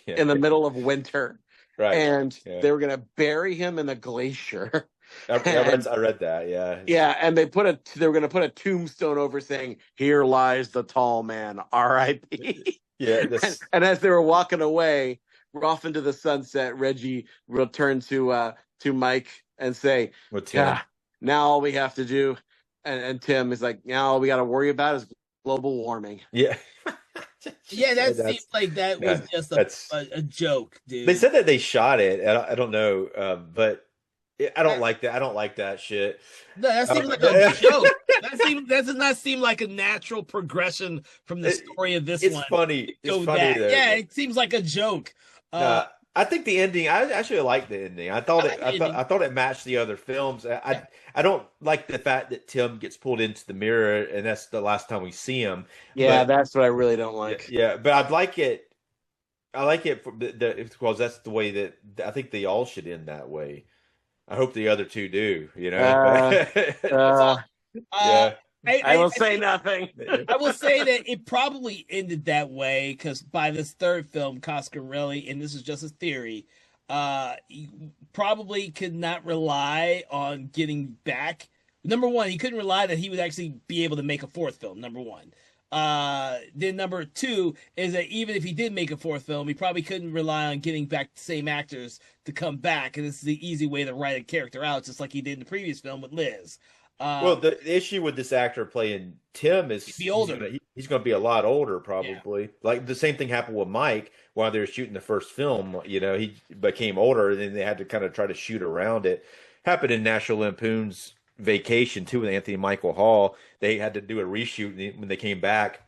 in the middle of winter. Right. And they were going to bury him in a glacier. I read that, yeah. Yeah, and they were going to put a tombstone over saying, "Here lies the tall man, R.I.P." Yeah. And as they were walking away, off into the sunset, Reggie will turn to Mike and say, now all we have to do, and Tim is like, now all we got to worry about is global warming. Yeah. That seemed like that was just a joke, dude. They said that they shot it. I don't know, but I don't like that. I don't like that shit. No, that seems like a joke. That does not seem like a natural progression from the story of this one. It's funny. It's funny though. Yeah, it seems like a joke. I think the ending. I actually like the ending. I thought it matched the other films. I don't like the fact that Tim gets pulled into the mirror, and that's the last time we see him. Yeah, that's what I really don't like. Yeah, but I'd like it. I like it because that's the way that I think they all should end that way. I hope the other two do. You know. I will say nothing. I will say that it probably ended that way because by this third film, Coscarelli, and this is just a theory, he probably could not rely on getting back. Number one, he couldn't rely that he would actually be able to make a fourth film, number one. Then number two is that even if he did make a fourth film, he probably couldn't rely on getting back the same actors to come back. And this is the easy way to write a character out, just like he did in the previous film with Liz. Well, the issue with this actor playing Tim is he's older. He's going to be a lot older, probably. Yeah. Like the same thing happened with Mike while they were shooting the first film. You know, he became older, and then they had to kind of try to shoot around it. Happened in National Lampoon's Vacation too with Anthony Michael Hall. They had to do a reshoot, and when they came back,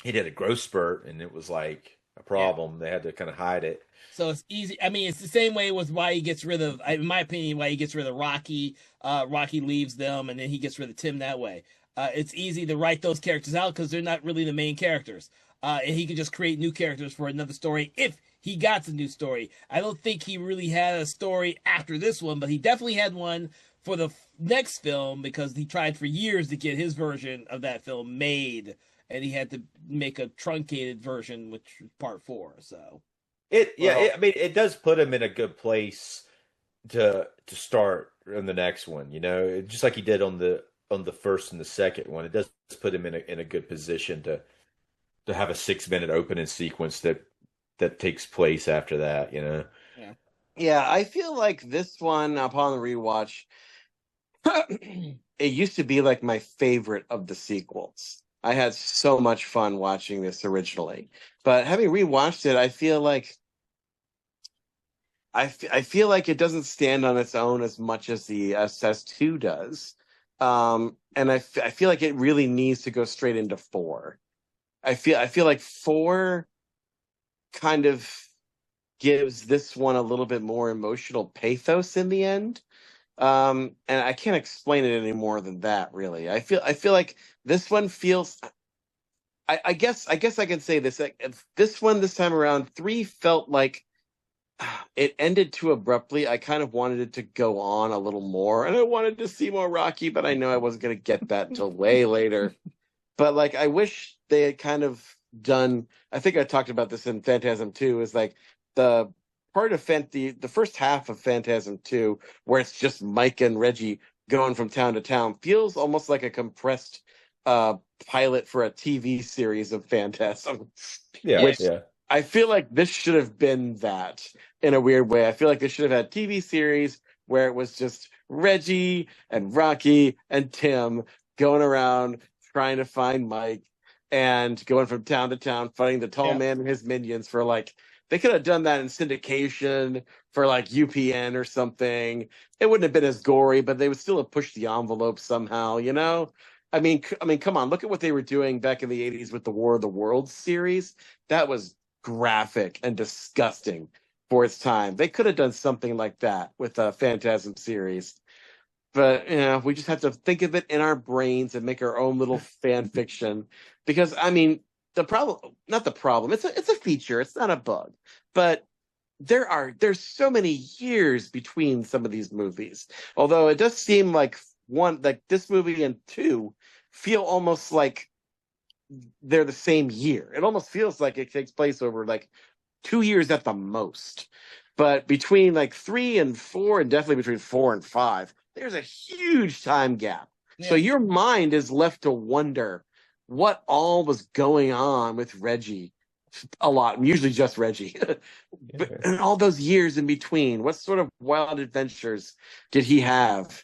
he did a growth spurt, and it was like a problem. Yeah. They had to kind of hide it. So it's easy. I mean, it's the same way with why he gets rid of, in my opinion, why he gets rid of Rocky. Rocky leaves them, and then he gets rid of Tim that way. It's easy to write those characters out because they're not really the main characters. And he can just create new characters for another story if he got the new story. I don't think he really had a story after this one, but he definitely had one for the next film because he tried for years to get his version of that film made, and he had to make a truncated version, which was part 4. So I mean, it does put him in a good place to start on the next one. You know, just like he did on the first and the second one. It does put him in a good position to have a 6-minute opening sequence that takes place after that. You know. yeah. Yeah, I feel like this one, upon the rewatch, it used to be like my favorite of the sequels. I had so much fun watching this originally, but having rewatched it, I feel like I feel like it doesn't stand on its own as much as the SS2 does, and I feel like it really needs to go straight into 4. I feel like 4 kind of gives this one a little bit more emotional pathos in the end. And I can't explain it any more than that, really. I feel like this one feels. I guess I can say this. This one this time around, 3 felt like it ended too abruptly. I kind of wanted it to go on a little more, and I wanted to see more Rocky, but I know I wasn't going to get that until way later. But like, I wish they had kind of done. I think I talked about this in Phantasm 2. Is like the part of the first half of Phantasm 2, where it's just Mike and Reggie going from town to town, feels almost like a compressed pilot for a TV series of Phantasm. Yeah, Which yeah. I feel like this should have been that in a weird way. I feel like they should have had TV series where it was just Reggie and Rocky and Tim going around trying to find Mike and going from town to town, fighting the tall man and his minions for like. They could have done that in syndication for like UPN or something. It wouldn't have been as gory, but they would still have pushed the envelope somehow, you know? I mean, come on, look at what they were doing back in the 80s with the War of the Worlds series. That was graphic and disgusting for its time. They could have done something like that with a Phantasm series. But, you know, we just have to think of it in our brains and make our own little fan fiction. Because, I mean, not the problem. It's a feature. It's not a bug. But there's so many years between some of these movies. Although it does seem like this movie and 2 feel almost like they're the same year. It almost feels like it takes place over like 2 years at the most. But between like 3 and 4, and definitely between 4 and 5, there's a huge time gap. Yeah. So your mind is left to wonder what all was going on with Reggie a lot, usually just Reggie. But in all those years in between, what sort of wild adventures did he have?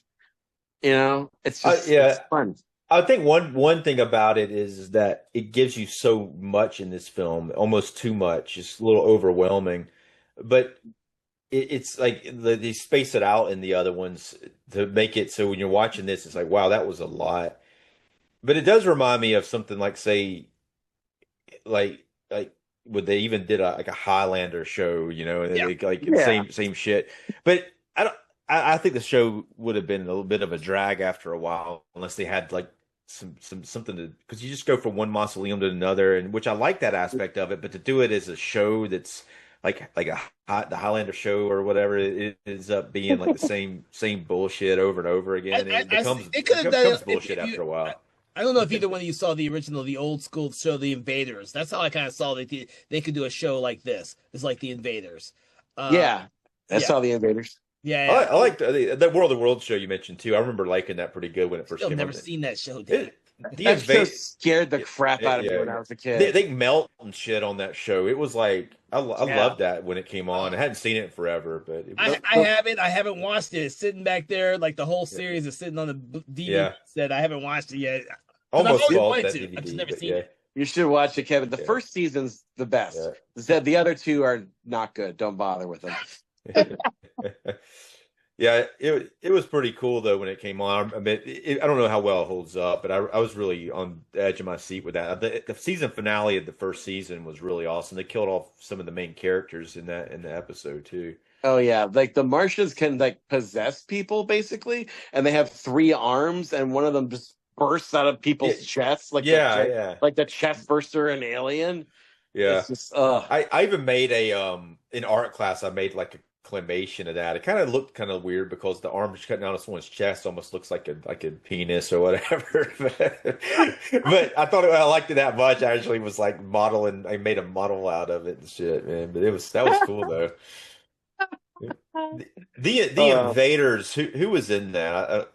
You know, it's just it's fun. I think one thing about it is that it gives you so much in this film, almost too much. It's a little overwhelming, but it's like they space it out in the other ones to make it so when you're watching this, it's like, wow, that was a lot. But it does remind me of something like, say, like when they even did a Highlander show, you know, and same shit. But I think the show would have been a little bit of a drag after a while, unless they had like something to, because you just go from one mausoleum to another, and which I like that aspect of it. But to do it as a show that's like the Highlander show or whatever, it ends up being like the same bullshit over and over again. It becomes bullshit after a while. I don't know if either one of you saw the old school show, The Invaders. That's how I kind of saw they could do a show like this. It's like The Invaders. I saw The Invaders. Yeah. I like that World of Worlds show you mentioned too. I remember liking that pretty good when it first came out. I've never seen that show, Dave. That show scared the crap out of me when I was a kid. They melt and shit on that show. It was like I loved that when it came on. I hadn't seen it in forever, but I haven't watched it. It's sitting back there, like the whole series is sitting on the DVD set. I haven't watched it yet. Almost bought that DVD. I've just never seen it. You should watch it, Kevin. The first season's the best. The other 2 are not good. Don't bother with them. Yeah, it was pretty cool though when it came on. I mean, I don't know how well it holds up, but I was really on the edge of my seat with that. The season finale of the first season was really awesome. They killed off some of the main characters in the episode too. Oh yeah, like the Martians can like possess people basically, and they have 3 arms, and one of them just bursts out of people's chests, like the chest burster in Alien. Yeah. It's just I even made a in art class I made like a claymation of that. It kind of looked kind of weird because the arm just cutting out of someone's chest almost looks like a penis or whatever. But I thought I liked it that much. I actually was like modeling. I made a model out of it and shit, man. But it was that was cool though. The uh, invaders. Who was in that?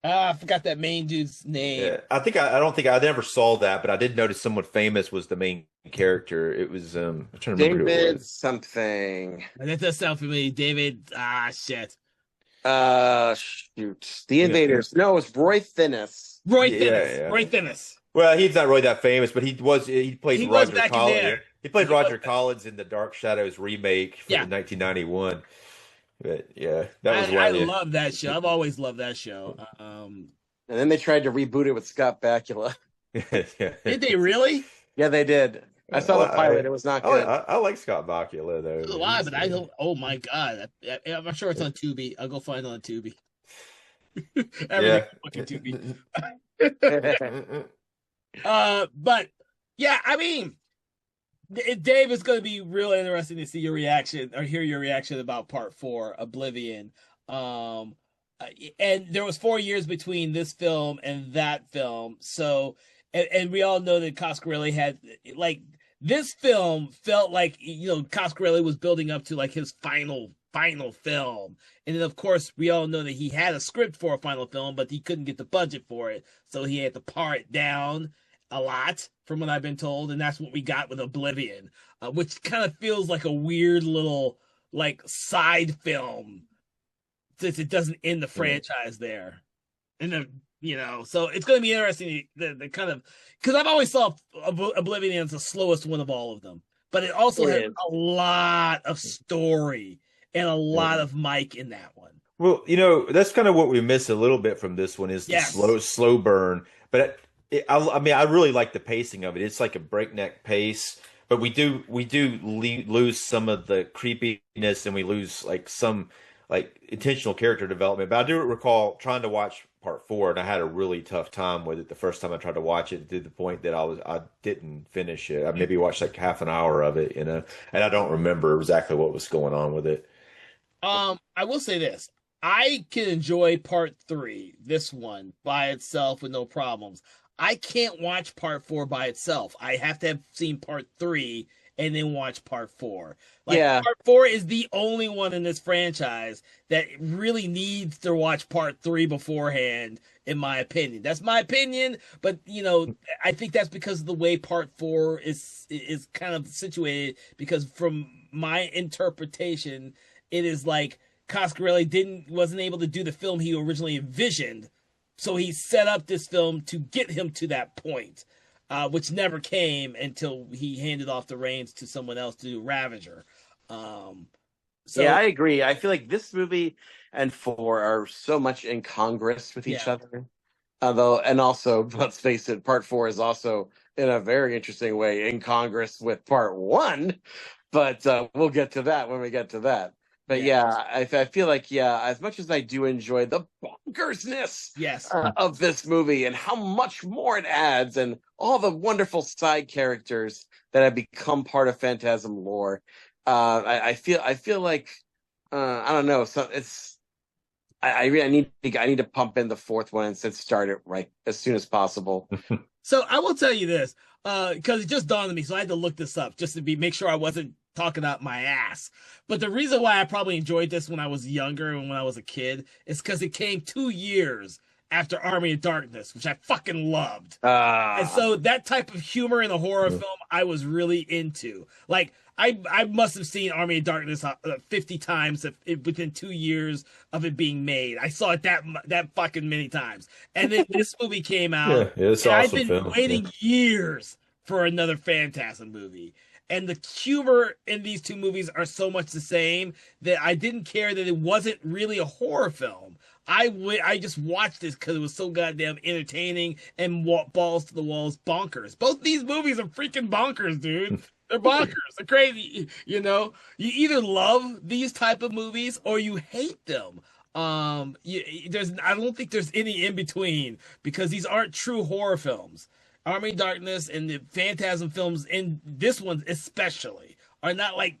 I forgot that main dude's name. Yeah, I don't think I never saw that, but I did notice someone famous was the main character. It was I'm trying to remember who it David was. something. That does sound familiar. David. Shit. Shoot. The Yeah, Invaders. No, it's Roy Finnis. Roy yeah, Finnis. yeah. Roy Finnis. Well, he's not really that famous, but he played He was Roger back in Collins. there. He played He was Roger Collins in the Dark Shadows remake for Yeah. the 1991. But yeah, that was I one of the love that show. I've always loved that show. And then they tried to reboot it with Scott Bakula. yeah. Did they really? Yeah, they did. I saw the pilot. It was not good. I like Scott Bakula though. Why? But I don't. Oh my god! I'm sure it's on Tubi. I'll go find it on Tubi. Yeah. Fucking Tubi. But yeah, I mean, Dave, it's going to be real interesting to see your reaction or hear your reaction about Part 4, Oblivion. And there was 4 years between this film and that film, so and we all know that Coscarelli had like this film felt like Coscarelli was building up to like his final film, and then of course we all know that he had a script for a final film, but he couldn't get the budget for it, so he had to pare it down a lot, from what I've been told, and that's what we got with Oblivion, which kind of feels like a weird little like side film since it doesn't end the franchise there. And so it's going to be interesting the kind of, because I've always saw Oblivion as the slowest one of all of them, but it also has a lot of story and a lot of Mike in that one. Well, that's kind of what we miss a little bit from this one is the slow burn. But I mean, I really like the pacing of it. It's like a breakneck pace, but we do lose some of the creepiness, and we lose like some like intentional character development. But I do recall trying to watch Part 4, and I had a really tough time with it the first time I tried to watch it, to the point that I didn't finish it. I maybe watched like half an hour of it, and I don't remember exactly what was going on with it. I will say this. I can enjoy Part 3, this one, by itself with no problems. I can't watch Part 4 by itself. I have to have seen Part 3 and then watch Part 4. Part 4 is the only one in this franchise that really needs to watch Part 3 beforehand, in my opinion. That's my opinion, but I think that's because of the way Part 4 is kind of situated, because from my interpretation, it is like Coscarelli wasn't able to do the film he originally envisioned, so he set up this film to get him to that point, which never came until he handed off the reins to someone else to do Ravager. Yeah, I agree. I feel like this movie and 4 are so much in Congress with each other. Although, and also, let's face it, Part 4 is also in a very interesting way in Congress with Part 1. But we'll get to that when we get to that. But I feel like, as much as I do enjoy the bonkersness of this movie and how much more it adds and all the wonderful side characters that have become part of Phantasm lore, I feel like I don't know. So I need to pump in the 4th one and start it right as soon as possible. So I will tell you this, because it just dawned on me, so I had to look this up just to make sure I wasn't talking out my ass. But the reason why I probably enjoyed this when I was younger and when I was a kid is because it came 2 years after Army of Darkness, which I fucking loved. And so that type of humor in a horror film I was really into. Like, I must have seen Army of Darkness 50 times within 2 years of it being made. I saw it that fucking many times. And then this movie came out. Yeah, it's and awesome. I've been waiting years for another Phantasm movie. And the humor in these two movies are so much the same that I didn't care that it wasn't really a horror film. I just watched this because it was so goddamn entertaining and balls to the walls bonkers. Both these movies are freaking bonkers, dude. They're bonkers. They're crazy. You either love these type of movies or you hate them. I don't think there's any in between, because these aren't true horror films. Army of Darkness and the Phantasm films, and this one especially, are not like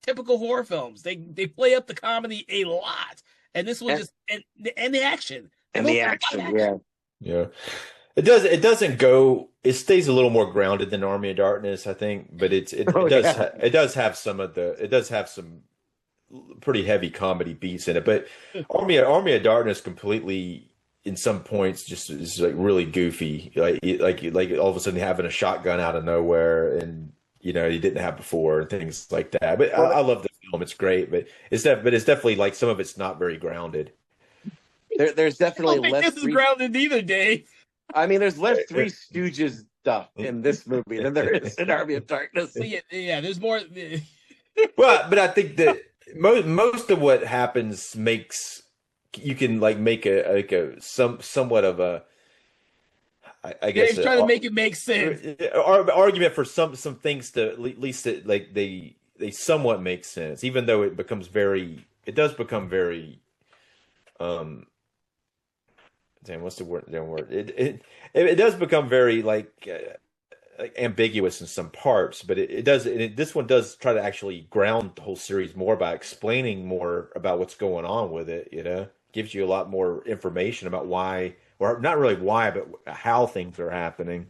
typical horror films. They play up the comedy a lot, and this one And, just and the action. They and both the got action, action. yeah. Yeah. It doesn't go. It stays a little more grounded than Army of Darkness, I think, but Oh, yeah. it does have some pretty heavy comedy beats in it. But Army of Darkness completely in some points just is like really goofy, like all of a sudden having a shotgun out of nowhere and you didn't have before and things like that. But Well, I love the film; it's great, but it's definitely like some of it's not very grounded. there's I definitely don't think less. this is grounded either, Dave. I mean, there's less Three Stooges stuff in this movie than there is in Army of Darkness. But yeah, there's more. Well, but I think that most of what happens makes you can like make somewhat of a I guess Dave's trying to make it make sense. argument for some things to at least like they somewhat make sense, even though it does become very damn, what's the word? It does become very like ambiguous in some parts, but it does. This one does try to actually ground the whole series more by explaining more about what's going on with it. Gives you a lot more information about why, or not really why, but how things are happening.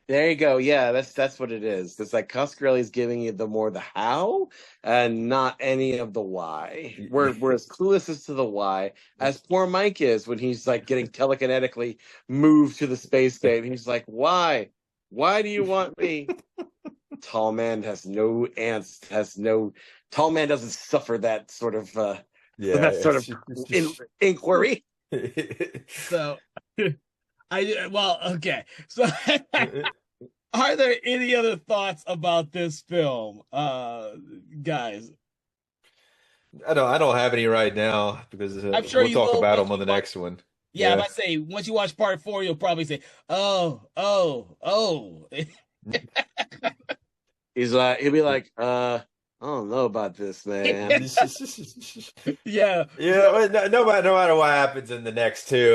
There you go. Yeah, that's what it is. It's like Coscarelli's giving you the how and not any of the why. We're as clueless as to the why as poor Mike is when he's like getting telekinetically moved to the space station. He's like, why? Why do you want me? Tall man has no ants. Tall man doesn't suffer that sort of inquiry. So, okay. So, are there any other thoughts about this film, guys? I don't have any right now because I'm sure we'll talk about them on the next one. Yeah, I say once you watch part 4, you'll probably say, "Oh." He'll be like, I don't know about this, man. Yeah. No matter what happens in the next two,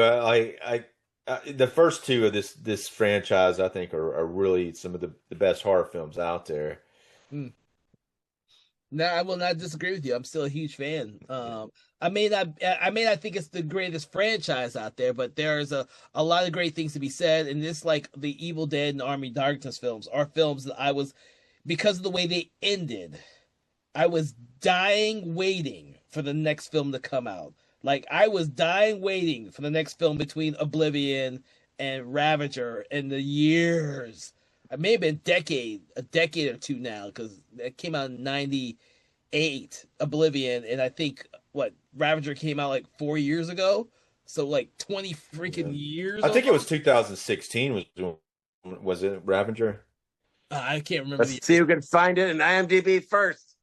the first two of this franchise, I think, are really some of the best horror films out there. No, I will not disagree with you. I'm still a huge fan. I may not think it's the greatest franchise out there, but there's a lot of great things to be said. And this, like the Evil Dead and Army of Darkness films, are films that because of the way they ended, I was dying waiting for the next film to come out. Like, I was dying waiting for the next film between Oblivion and Ravager in the years. It may have been a decade or two now, because it came out in 98, Oblivion, and I think, Ravager came out like 4 years ago? So, like, 20 freaking years? I think it was 2016 was it Ravager? I can't remember. Let's see who can find it in IMDb first.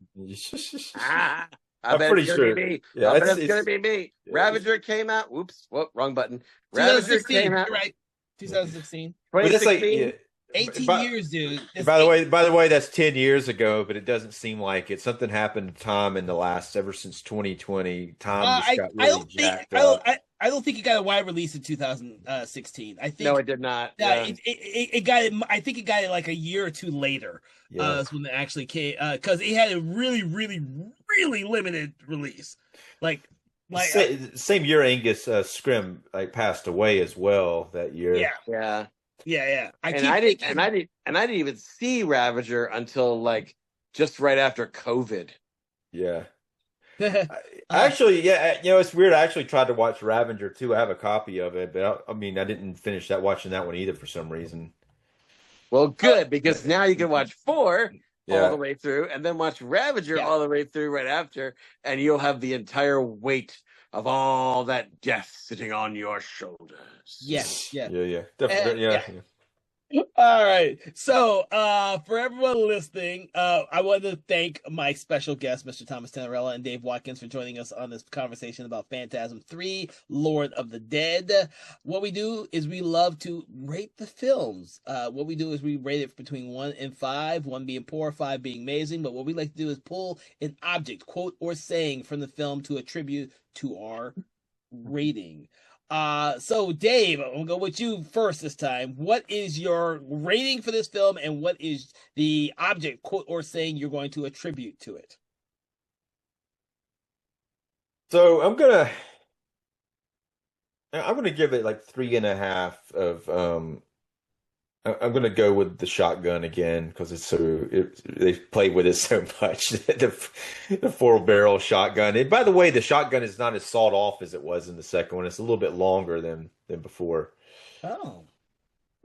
I'm pretty sure. Yeah, it's gonna be me. Yeah. Ravager came out. Whoops, wrong button. Ravager came out. You're right. 2016. 2016. 18 years, dude. By the way, that's 10 years ago, but it doesn't seem like it. Something happened to Tom ever since 2020. Tom just got really jacked up. I don't think it got a wide release in 2016. I think no, it did not. Yeah, it got it. I think it got it like a year or two later. Yeah, that's when it actually came. Because it had a really, really, really limited release. Same year Angus Scrim passed away as well that year. Yeah. I didn't even see Ravager until just right after COVID. Yeah. It's weird. I actually tried to watch Ravager too. I have a copy of it, but I didn't finish watching that one either for some reason. Well, good, because now you can watch 4 all the way through, and then watch Ravager all the way through right after, and you'll have the entire weight of all that death sitting on your shoulders. Yes. Yeah. Definitely. All right. So, for everyone listening, I want to thank my special guests, Mr. Thomas Tenorella and Dave Watkins, for joining us on this conversation about Phantasm 3, Lord of the Dead. What we do is we love to rate the films. What we do is we rate it between 1 and 5, 1 being poor, 5 being amazing. But what we like to do is pull an object, quote, or saying from the film to attribute to our rating. So Dave, I'm gonna go with you first this time. What is your rating for this film, and what is the object, quote or saying, you're going to attribute to it? So I'm gonna give it like 3.5 of I'm gonna go with the shotgun again because they played with it so much. The 4-barrel shotgun. And by the way, the shotgun is not as sawed off as it was in the second one. It's a little bit longer than before. Oh,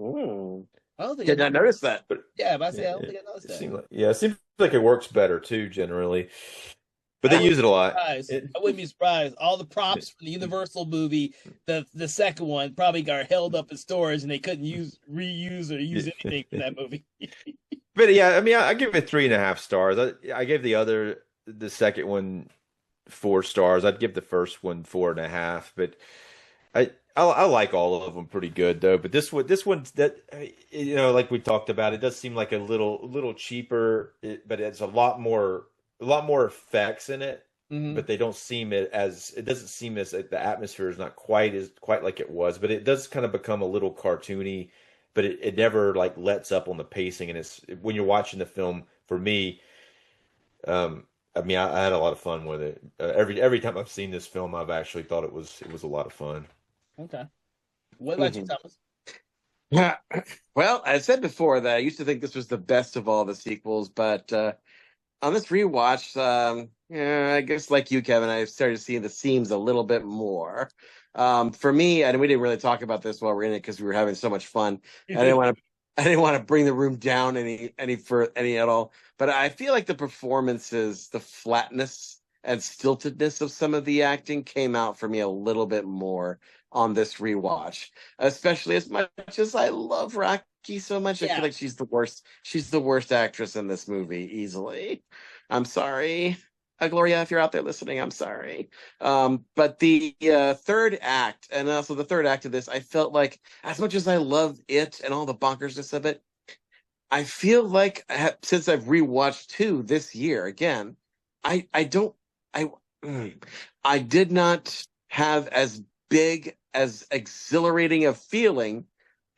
Ooh. I don't think Did not notice that. But Yeah, but I say I it, don't think I it, noticed it that. seems like it seems like it works better too generally. But I they wouldn't use it be a lot. surprised. It, I wouldn't be surprised. All the props from the Universal movie, the second one, probably got held up in storage, and they couldn't reuse or use anything from that movie. but yeah, I mean, I give it 3.5 stars. I gave the second one 4 stars. I'd give the first one 4.5. But I like all of them pretty good though. But this one's that like we talked about, it does seem like a little cheaper, but it's a lot more effects in it. Mhm. But they don't seem it doesn't seem as the atmosphere is not quite like it was. But it does kind of become a little cartoony. But it never like lets up on the pacing, and it's when you're watching the film. For me, I mean, I had a lot of fun with it. Every time I've seen this film, I've actually thought it was a lot of fun. Okay. What about you, Mhm. Thomas? Yeah. Well, I said before that I used to think this was the best of all the sequels, but on this rewatch, yeah, I guess like you, Kevin, I started seeing the seams a little bit more. For me, and we didn't really talk about this while we're in it because we were having so much fun. I didn't want to bring the room down any at all. But I feel like the performances, the flatness and stiltedness of some of the acting came out for me a little bit more on this rewatch, especially as much as I love Rocky so much. I Yeah. feel like she's the worst. She's the worst actress in this movie, easily. I'm sorry. Gloria, if you're out there listening, I'm sorry. But the third act, and also the third act of this, I felt like, as much as I love it and all the bonkersness of it, I feel like since I've rewatched 2 this year again, I don't I I did not have as big as exhilarating a feeling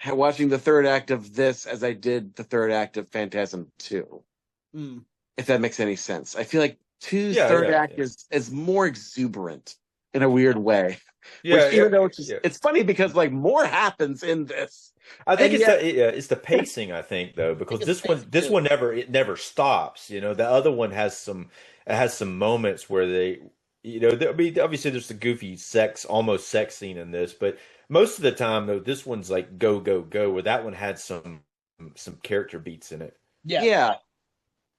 watching the third act of this as I did the third act of Phantasm 2. Mm. If that makes any sense. I feel like 2's Yeah, third yeah, act yeah. is more exuberant in a weird way. Yeah, Which even though yeah. it's funny because like more happens in this. I think And yet it's the pacing. I think though, because it's this one pacing, this too. one never stops. The other one has some moments where I mean, obviously there's the goofy almost sex scene in this, but most of the time though, this one's like go go go. Where that one had some character beats in it. Yeah. yeah,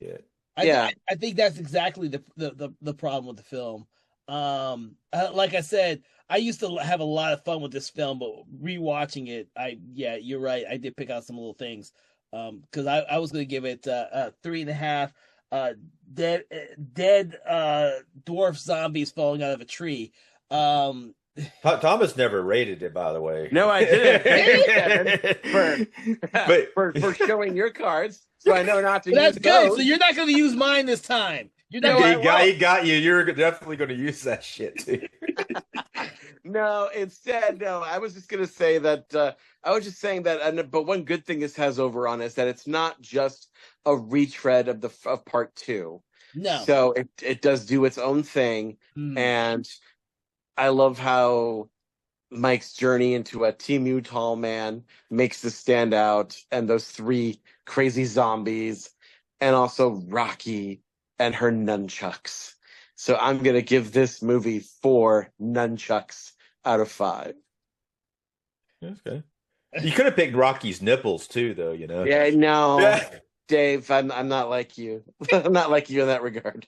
Yeah, yeah. I think that's exactly the problem with the film. Like I said, I used to have a lot of fun with this film, but rewatching it, you're right. I did pick out some little things. Because I was going to give it 3.5. Dead dwarf zombies falling out of a tree. Um, Thomas never rated it, by the way. No, I didn't. Thank you, Kevin, But for showing your cards, so I know not to But that's use good. those. So you're not going to use mine this time. You're not. No, gonna, I won't. he got you. You're definitely going to use that shit too. No, instead, no. I was just going to say that. I was just saying that. But one good thing this has over on is that it's not just a retread of part 2. no. So it does do its own thing, and I love how Mike's journey into a Timu tall man makes this stand out, and those 3 crazy zombies, and also Rocky and her nunchucks. So I'm gonna give this movie 4 nunchucks out of 5. Okay. You could have picked Rocky's nipples too, though. Yeah, no, Yeah. Dave, I'm not like you. I'm not like you in that regard.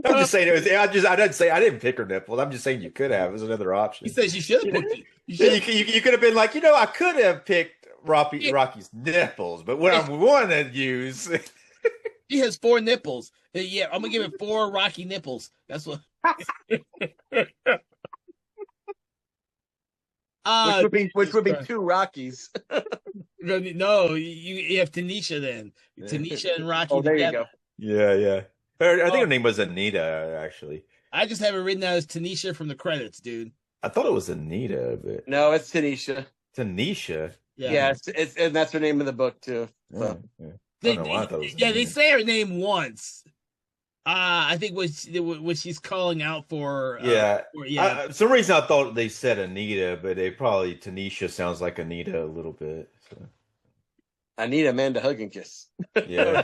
I'm just saying I didn't say I didn't pick her nipples. I'm just saying you could have. It was another option. He says you should have picked it. You could have been like, I could have picked Rocky's nipples, but what I want to use. She has 4 nipples. Yeah, I'm gonna give it 4 Rocky nipples. That's what. Which would be 2 Rockies. No, you have Tanisha then. Tanisha and Rocky. Oh, there you together. go. Yeah. I think her name was Anita, actually. I just have it written out as Tanisha from the credits, dude. I thought it was Anita, but No, it's Tanisha. Tanisha. Yeah. Yeah, it's and that's her name in the book too. So. Yeah. I don't know why I thought it was Anita. They say her name once. I think when she's calling out for For some reason I thought they said Anita, but they probably Tanisha sounds like Anita a little bit. So. I need a man to hug and kiss. Yeah.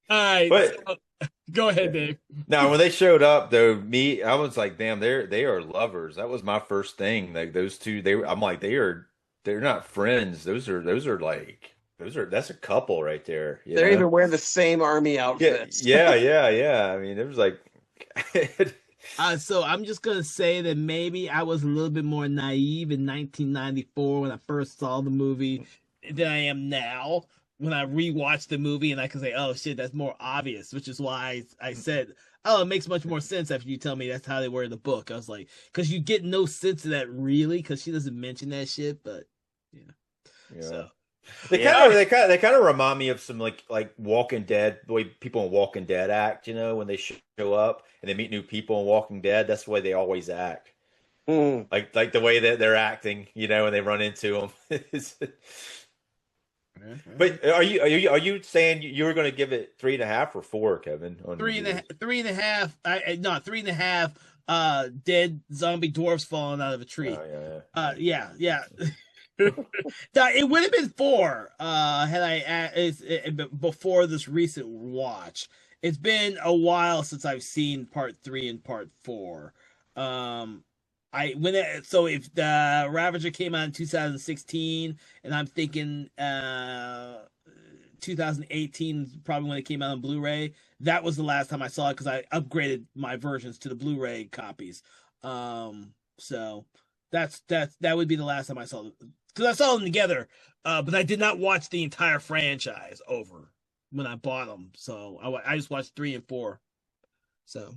All right, But go ahead, Dave. now when they showed up though, I was like, damn, they are lovers. That was my first thing. Like those two, I'm like, they're not friends. That's a couple right there. They're even wearing the same army outfits. Yeah. I mean, it was like So I'm just gonna say that maybe I was a little bit more naive in 1994 when I first saw the movie than I am now when I rewatched the movie, and I can say, "Oh shit, that's more obvious," which is why I said, "Oh, it makes much more sense after you tell me that's how they were in the book." I was like, because you get no sense of that really, because she doesn't mention that shit, but yeah. So. They kind of remind me of some like Walking Dead, the way people in Walking Dead act, when they show up and they meet new people in Walking Dead. That's the way they always act. Like the way that they're acting, when they run into them. But are you saying you were going to give it 3.5 or 4, Kevin? On 3.5. No, 3.5. Dead zombie dwarfs falling out of a tree. Oh, yeah. Yeah. It would have been 4 had I before this recent watch. It's been a while since I've seen part 3 and part 4. So if the Ravager came out in 2016, and I'm thinking 2018 is probably when it came out on Blu-ray. That was the last time I saw it because I upgraded my versions to the Blu-ray copies. So that would be the last time I saw it because I saw them together, but I did not watch the entire franchise over when I bought them. So I just watched 3 and 4. So.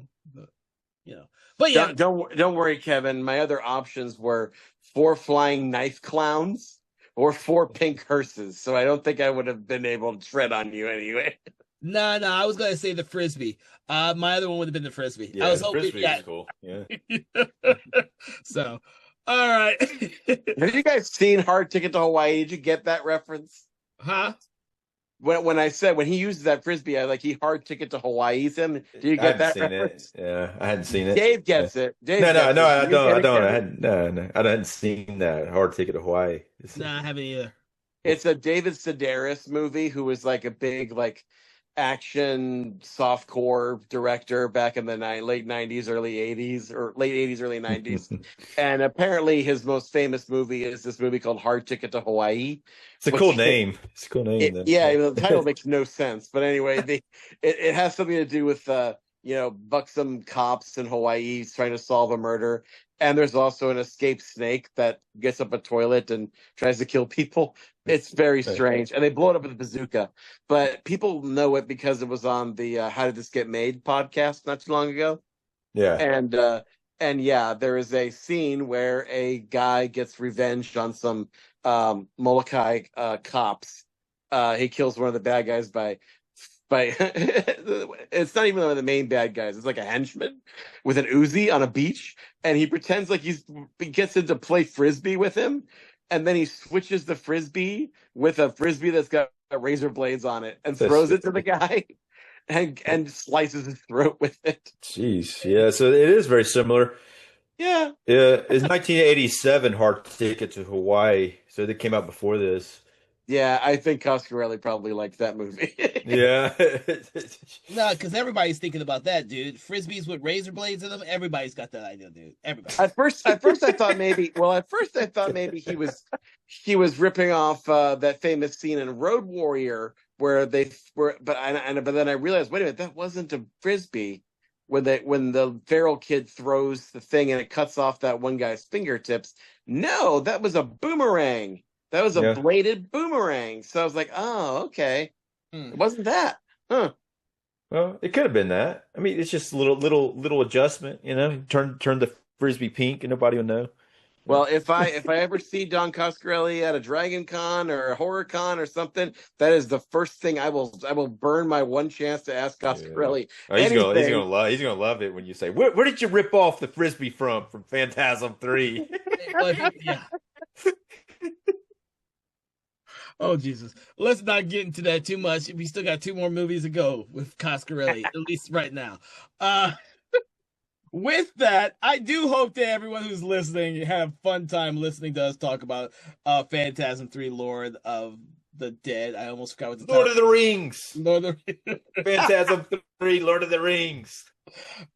But yeah, don't worry, Kevin. My other options were 4 flying knife clowns or 4 pink hearses. So I don't think I would have been able to tread on you anyway. No, I was gonna say the frisbee. My other one would have been the frisbee. Yeah, I was the hoping frisbee was cool. Yeah. So, all right. Have you guys seen Hard Ticket to Hawaii? Did you get that reference? Huh? When I said when he uses that frisbee, I he Hard Ticket to Hawaii's him. Do you get that reference? Yeah, I hadn't seen it. Dave gets it. Dave no, I don't. I hadn't seen that Hard Ticket to Hawaii. No, I haven't either. It's a David Sedaris movie who was a big action softcore director back in the late 90s, early 80s, or late 80s, early 90s. And apparently his most famous movie is this movie called Hard Ticket to Hawaii. It's a cool name. It's a cool name. The title makes no sense. But anyway, it has something to do with buxom cops in Hawaii trying to solve a murder. And there's also an escaped snake that gets up a toilet and tries to kill people. It's very strange. And they blow it up with a bazooka. But people know it because it was on the How Did This Get Made podcast not too long ago. Yeah. And yeah, there is a scene where a guy gets revenge on some Molokai cops. He kills one of the bad guys by it's not even one of the main bad guys. It's like a henchman with an Uzi on a beach, and he pretends like he gets into play frisbee with him, and then he switches the frisbee with a frisbee that's got razor blades on it and throws it to the guy and slices his throat with it. Jeez, yeah. So it is very similar. Yeah. It's 1987 Hard Ticket to Hawaii, so they came out before this. Yeah, I think Coscarelli probably liked that movie. Yeah. No, because everybody's thinking about that, dude. Frisbees with razor blades in them. Everybody's got that idea, dude. Everybody. At first I thought maybe. Well, at first I thought maybe he was ripping off that famous scene in Road Warrior where they were. But then I realized, wait a minute, that wasn't a frisbee. When the feral kid throws the thing and it cuts off that one guy's fingertips. No, that was a boomerang. That was a bladed boomerang. So I was like, oh, okay. It wasn't that. Huh. Well, it could have been that. I mean, it's just a little adjustment, Turn the frisbee pink and nobody will know. Well, if I ever see Don Coscarelli at a Dragon Con or a Horror Con or something, that is the first thing I will burn my one chance to ask Yeah. Coscarelli Oh, anything. he's gonna love it when you say, where did you rip off the frisbee from Phantasm 3? Well, yeah. Oh Jesus! Let's not get into that too much. We still got 2 more movies to go with Coscarelli, at least right now. With that, I do hope that everyone who's listening had a fun time listening to us talk about Phantasm 3: Lord of the Dead. I almost forgot what the Lord title. of the Rings. Lord of the Phantasm 3, Lord of the Rings.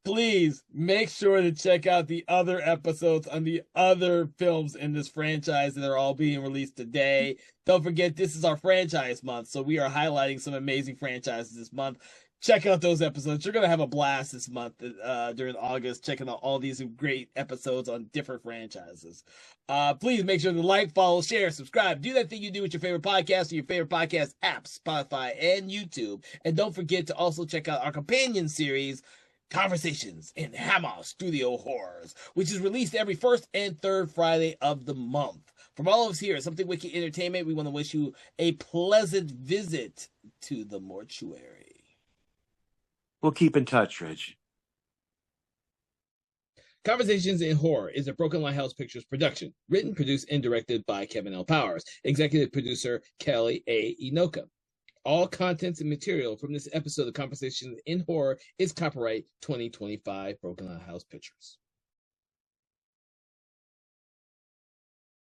Please make sure to check out the other episodes on the other films in this franchise that are all being released today. Don't forget, this is our franchise month, so we are highlighting some amazing franchises this month. Check out those episodes. You're going to have a blast this month during August, checking out all these great episodes on different franchises. Please make sure to like, follow, share, subscribe. Do that thing you do with your favorite podcast or your favorite podcast apps, Spotify and YouTube. And don't forget to also check out our companion series, Conversations in Hammer Studio Horrors, which is released every first and third Friday of the month. From all of us here at Something Wicked Entertainment, we want to wish you a pleasant visit to the mortuary. We'll keep in touch, Rich. Conversations in Horror is a Broken Lighthouse Pictures production, written, produced, and directed by Kevin L. Powers, executive producer Kelly A. Inoka. All contents and material from this episode of Conversations in Horror is copyright 2025 Broken Lighthouse Pictures.